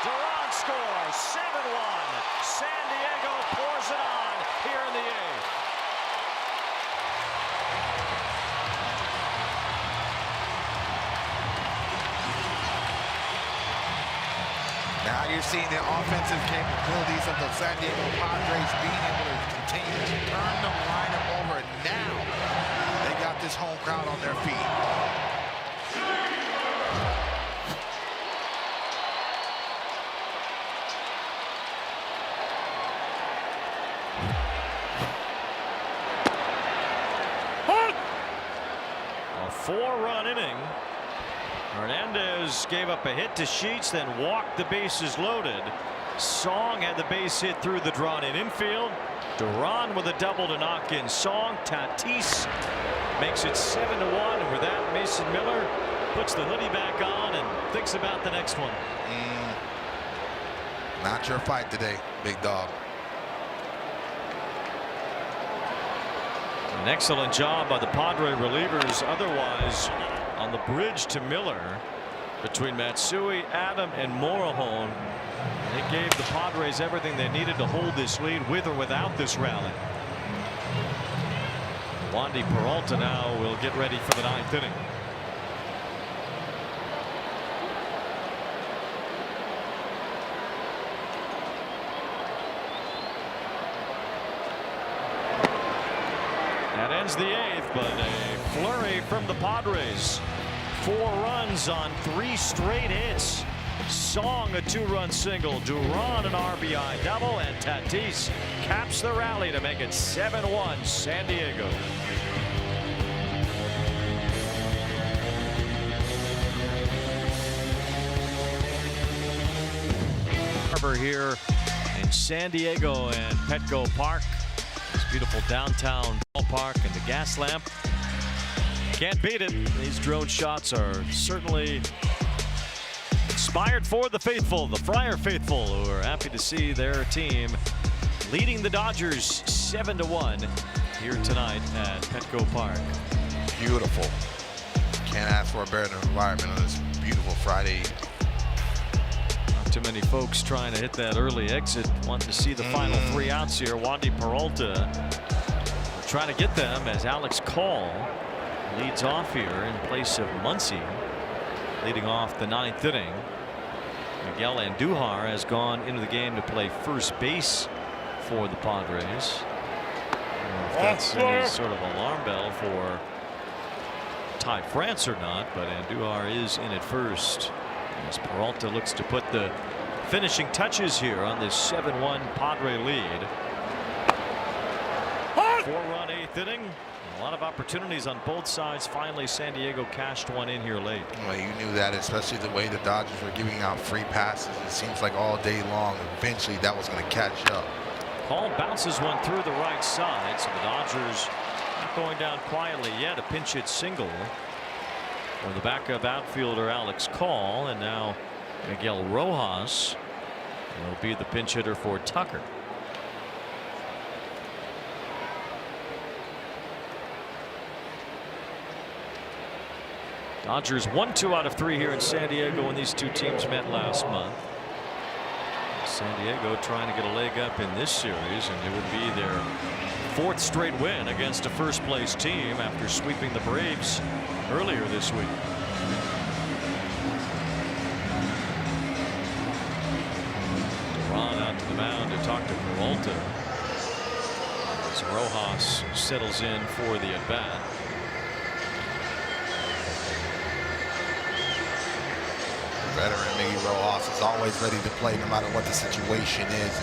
Duran scores 7-1. San Diego pours it on here in the 8th. Now you're seeing the offensive capabilities of the San Diego Padres being able to continue to turn the lineup over. Now they got this home crowd on their feet. A 4-run inning. Hernandez gave up a hit to Sheets, then walked the bases loaded. Song had the base hit through the drawn-in infield. Duran with a double to knock in Song. Tatis makes it 7-1, and with that, Mason Miller puts the hoodie back on and thinks about the next one. Not your fight today, big dog. An excellent job by the Padre relievers otherwise on the bridge to Miller between Matsui, Adam, and Morejon. It gave the Padres everything they needed to hold this lead with or without this rally. Wandy Peralta now will get ready for the 9th inning. That ends the 8th, but a flurry from the Padres. 4 runs on 3 straight hits. Song a 2-run single, Duran an RBI double, and Tatis caps the rally to make it 7-1 San Diego. Harbor here in San Diego and Petco Park. This beautiful downtown ballpark and the gas lamp. Can't beat it. These drone shots are certainly Inspired for the faithful, the Friar faithful, who are happy to see their team leading the Dodgers 7-1 here tonight at Petco Park. Beautiful. Can't ask for a better environment on this beautiful Friday. Not too many folks trying to hit that early exit. Want to see the final 3 outs here. Wandy Peralta trying to get them as Alex Call leads off here in place of Muncy, leading off the 9th inning. Miguel Andujar has gone into the game to play first base for the Padres. I don't know if that's any sort of alarm bell for Ty France or not, but Andujar is in at first as Peralta looks to put the finishing touches here on this 7-1 Padre lead. 4-run 8th inning. A lot of opportunities on both sides. Finally, San Diego cashed one in here late. Well, you knew that, especially the way the Dodgers were giving out free passes. It seems like all day long, eventually that was going to catch up. Hall bounces one through the right side, so the Dodgers not going down quietly yet. A pinch hit single for the backup outfielder Alex Call, and now Miguel Rojas will be the pinch hitter for Tucker. Dodgers 1-2 out of 3 here in San Diego when these two teams met last month. San Diego trying to get a leg up in this series, and it would be their 4th straight win against a first place team after sweeping the Braves earlier this week. Ron out to the mound to talk to Peralta as Rojas settles in for the at bat. Veteran Miggy Rojas is always ready to play no matter what the situation is.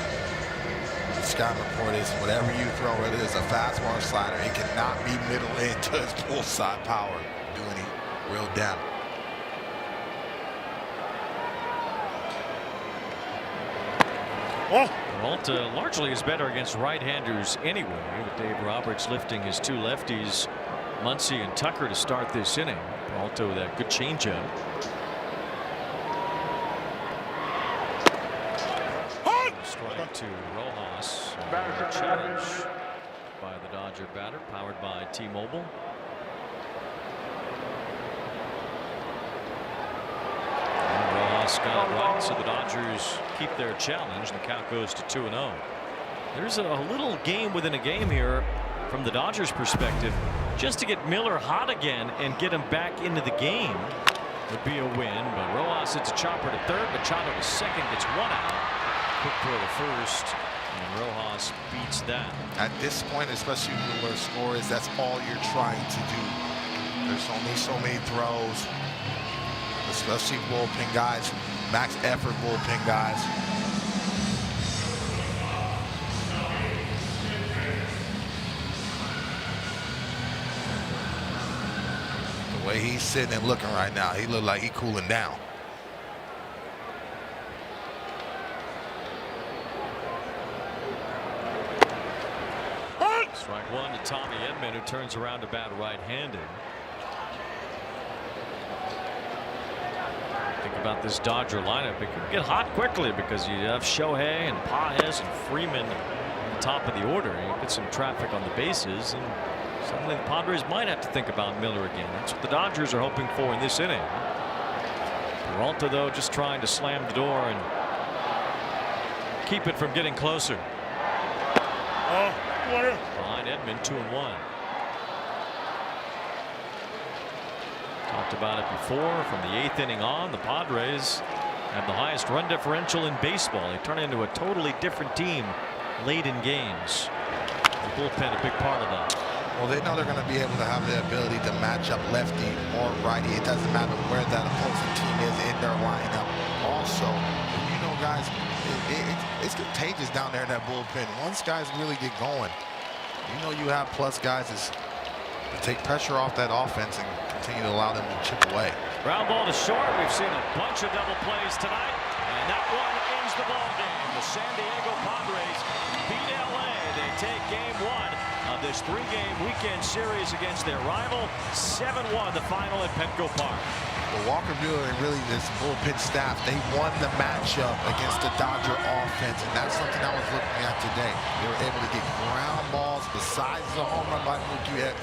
The scouting report is whatever you throw, whether it's a fastball or slider, it cannot be middle into his full side power. Do any real damage. Peralta largely is better against right-handers anyway, with Dave Roberts lifting his 2 lefties, Muncy and Tucker, to start this inning. Peralta with that good changeup. Strike to Rojas. Challenge by the Dodger batter, powered by T-Mobile. Rojas got it right, so the Dodgers keep their challenge, and the count goes to 2-0. There's a little game within a game here from the Dodgers' perspective. Just to get Miller hot again and get him back into the game would be a win, but Rojas hits a chopper to third. Machado to second, gets 1 out. Quick throw to first, and Rojas beats that. At this point, especially where the score is, that's all you're trying to do. There's only so many throws, especially bullpen guys, max effort bullpen guys. The way he's sitting and looking right now, he look like he's cooling down. Strike 1 to Tommy Edman, who turns around to bat right-handed. Think about this Dodger lineup. It can get hot quickly because you have Shohei and Paez and Freeman at the top of the order. You get some traffic on the bases, and suddenly the Padres might have to think about Miller again. That's what the Dodgers are hoping for in this inning. Peralta, though, just trying to slam the door and keep it from getting closer. Behind Edman, 2-1. Talked about it before. From the 8th inning on, the Padres have the highest run differential in baseball. They turn into a totally different team late in games. The bullpen a big part of that. Well, they know they're going to be able to have the ability to match up lefty or righty. It doesn't matter where that opposing team is in their lineup. Also, you know, guys, it's contagious down there in that bullpen. Once guys really get going, you know you have plus guys to take pressure off that offense and continue to allow them to chip away. Ground ball to short. We've seen a bunch of double plays tonight, and that one ends the ball game. The San Diego Padres beat LA. They take game 1 of this 3-game weekend series against their rival. 7-1 the final at Petco Park. But Walker Buehler and really this bullpen staff, they won the matchup against the Dodger offense, and that's something I was looking at today. They were able to get ground balls besides the home run by Mookie Betts,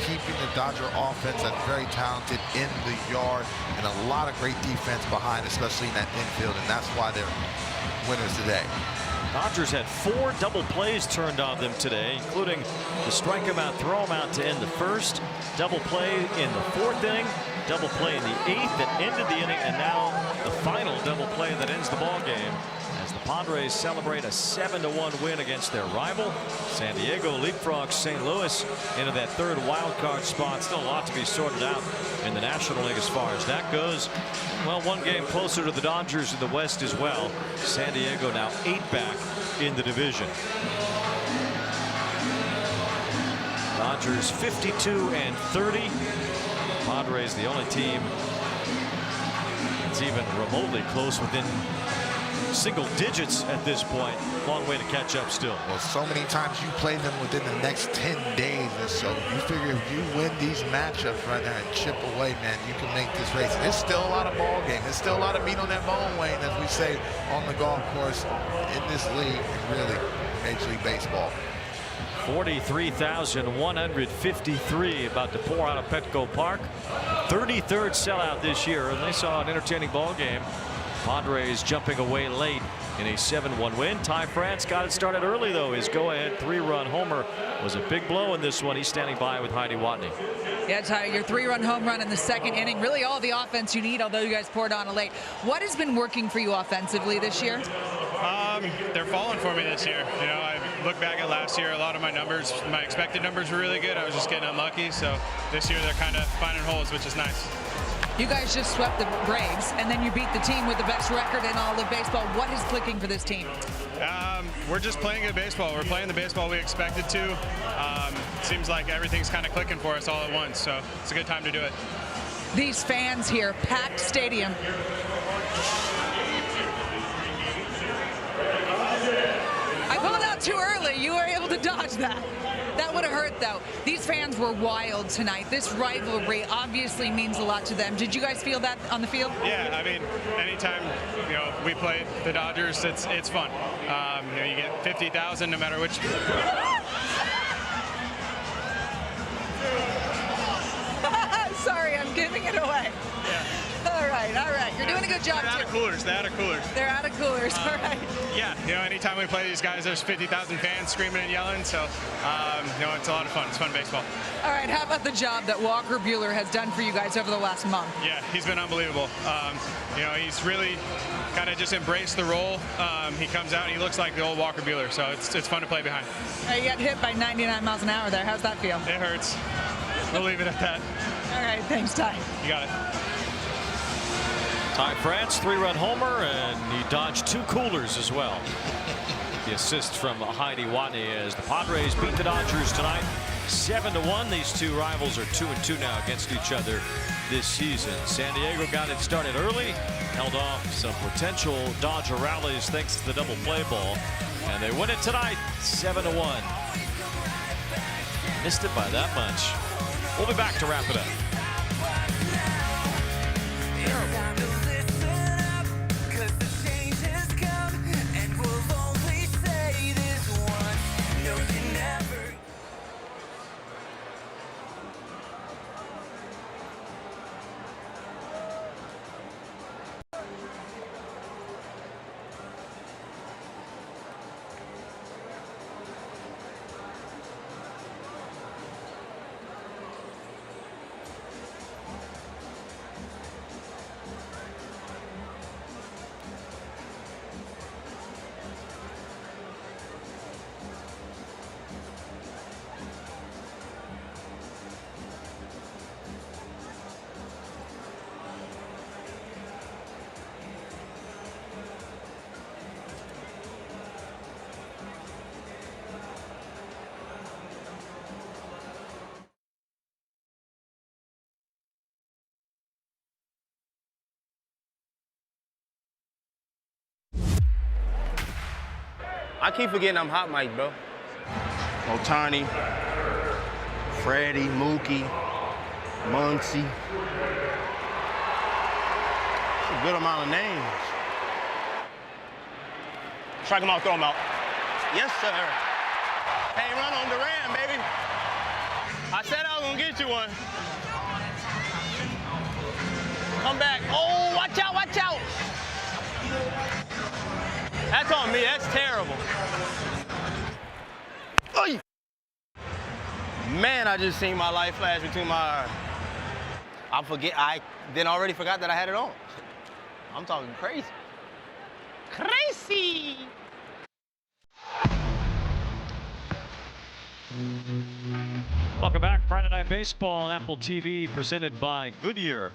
keeping the Dodger offense that's very talented in the yard, and a lot of great defense behind, especially in that infield, and that's why they're winners today. Dodgers had 4 double plays turned on them today, including the strike him out, throw him out to end the first, double play in the 4th inning, double play in the 8th that ended the inning, and now the final double play that ends the ball game as the Padres celebrate a 7-1 win against their rival. San Diego leapfrogs St. Louis into that 3rd wild card spot. Still a lot to be sorted out in the National League as far as that goes. Well, 1 game closer to the Dodgers in the West as well. San Diego now 8 back in the division. Dodgers 52-30. Padres the only team that's even remotely close, within single digits at this point. Long way to catch up still. Well, so many times you play them within the next 10 days or so. You figure if you win these matchups right now and chip away, man, you can make this race. There's still a lot of ball game. There's still a lot of meat on that bone, Wayne, as we say on the golf course in this league, really Major League Baseball. 43,153 about to pour out of Petco Park. 33rd sellout this year, and they saw an entertaining ball game. Padres jumping away late in a 7-1 win. Ty France got it started early, though. His go-ahead 3-run homer was a big blow in this one. He's standing by with Heidi Watney. Yeah, Ty, your 3-run home run in the 2nd inning. Really all the offense you need, although you guys poured on a late. What has been working for you offensively this year? They're falling for me this year. You know, I look back at last year, a lot of my numbers, my expected numbers were really good. I was just getting unlucky. So this year they're kind of finding holes, which is nice. You guys just swept the Braves, and then you beat the team with the best record in all of baseball. What is clicking for this team? We're just playing good baseball. We're playing the baseball we expected to. Seems like everything's kind of clicking for us all at once, so it's a good time to do it. These fans here, packed stadium. I pulled out too early. You were able to dodge that. That would have hurt, though. These fans were wild tonight. This rivalry obviously means a lot to them. Did you guys feel that on the field? Yeah, I mean, anytime we play the Dodgers, it's fun. You get 50,000 no matter which. Sorry, I'm giving it away. Yeah. All right. You're doing a good job, They're out of coolers. They're out of coolers. They're out of coolers. All right. Yeah, anytime we play these guys, there's 50,000 fans screaming and yelling. So, it's a lot of fun. It's fun baseball. All right. How about the job that Walker Buehler has done for you guys over the last month? Yeah, he's been unbelievable. He's really kind of just embraced the role. He comes out and he looks like the old Walker Buehler. So it's fun to play behind. You got hit by 99 miles an hour there. How's that feel? It hurts. We'll leave it at that. All right. Thanks, Ty. You got it. Ty France, 3-run homer, and he dodged 2 coolers as well. The assist from Heidi Watney as the Padres beat the Dodgers tonight 7-1. These 2 rivals are 2-2 now against each other this season. San Diego got it started early, held off some potential Dodger rallies thanks to the double play ball, and they win it tonight 7-1. Missed it by that much. We'll be back to wrap it up. I keep forgetting I'm hot mic, bro. Ohtani, Freddie, Mookie, Muncy. a good amount of names. Strike him out, throw him out. Yes, sir. Hey, run on Duran, baby. I said I was gonna get you one. Come back. Oh, watch out, watch out. That's on me, that's terrible. Oy. Man, I just seen my life flash between my eyes. I then already forgot that I had it on. I'm talking crazy. Crazy! Welcome back. Friday Night Baseball on Apple TV, presented by Goodyear.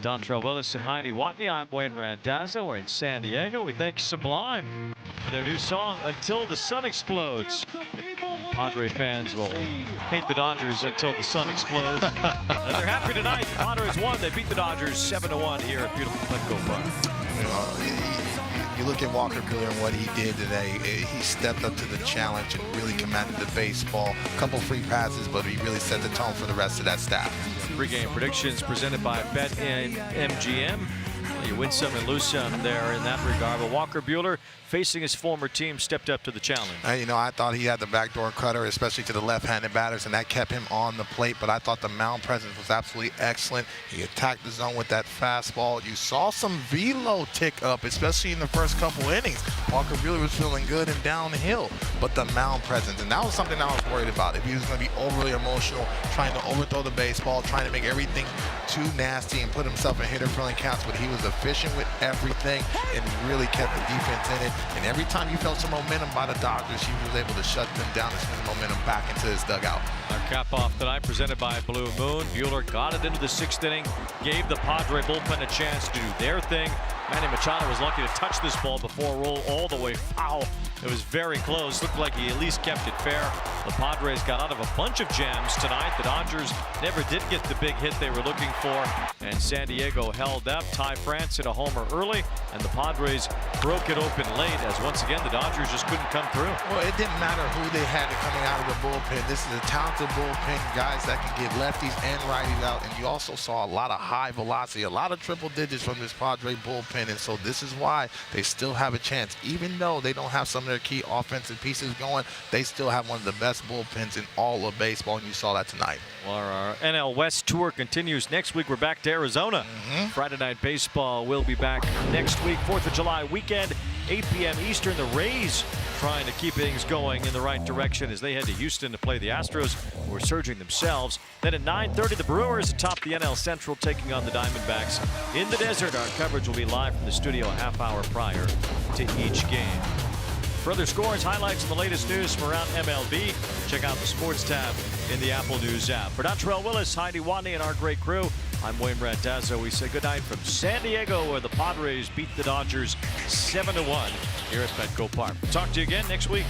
Dontrell Willis and Heidi Watney. I'm Wayne Randazzo. We're in San Diego. We thank Sublime for their new song, Until the Sun Explodes. Padre fans will hate the Dodgers until the sun explodes. And they're happy tonight. The Padres won. They beat the Dodgers 7-1 here at beautiful Petco Park. You look at Walker Buehler and what he did today. He stepped up to the challenge and really commanded the baseball. A couple free passes, but he really set the tone for the rest of that staff. Pre-game predictions presented by Bet and MGM. You win some and lose some there in that regard. But Walker Buehler, facing his former team, stepped up to the challenge. I thought he had the backdoor cutter, especially to the left-handed batters, and that kept him on the plate. But I thought the mound presence was absolutely excellent. He attacked the zone with that fastball. You saw some velo tick up, especially in the first couple innings. Walker Buehler was feeling good and downhill, but the mound presence, and that was something I was worried about. If he was going to be overly emotional, trying to overthrow the baseball, trying to make everything too nasty and put himself in hitter-friendly counts, but he was efficient with everything and really kept the defense in it. And every time you felt some momentum by the Dodgers, he was able to shut them down and send the momentum back into his dugout. Our cap off tonight presented by Blue Moon. Buehler got it into the 6th inning, gave the Padre bullpen a chance to do their thing. Manny Machado was lucky to touch this ball before it rolled all the way foul. It was very close. Looked like he at least kept it fair. The Padres got out of a bunch of jams tonight. The Dodgers never did get the big hit they were looking for. And San Diego held up. Ty France hit a homer early, and the Padres broke it open late as once again the Dodgers just couldn't come through. Well, it didn't matter who they had coming out of the bullpen. This is a talented bullpen, guys that can get lefties and righties out. And you also saw a lot of high velocity, a lot of triple digits from this Padre bullpen. And so this is why they still have a chance. Even though they don't have some of their key offensive pieces going, they still have one of the best bullpens in all of baseball, and you saw that tonight. Well, our NL West tour continues. Next week, we're back to Arizona. Friday Night Baseball will be back next week, 4th of July weekend, 8 p.m. Eastern. The Rays trying to keep things going in the right direction as they head to Houston to play the Astros, who are surging themselves. Then at 9:30, the Brewers atop the NL Central taking on the Diamondbacks in the desert. Our coverage will be live from the studio a half hour prior to each game. For other scores, highlights, and the latest news from around MLB, check out the Sports tab in the Apple News app. For Dontrell Willis, Heidi Watney, and our great crew, I'm Wayne Randazzo. We say goodnight from San Diego, where the Padres beat the Dodgers 7-1 here at Petco Park. Talk to you again next week.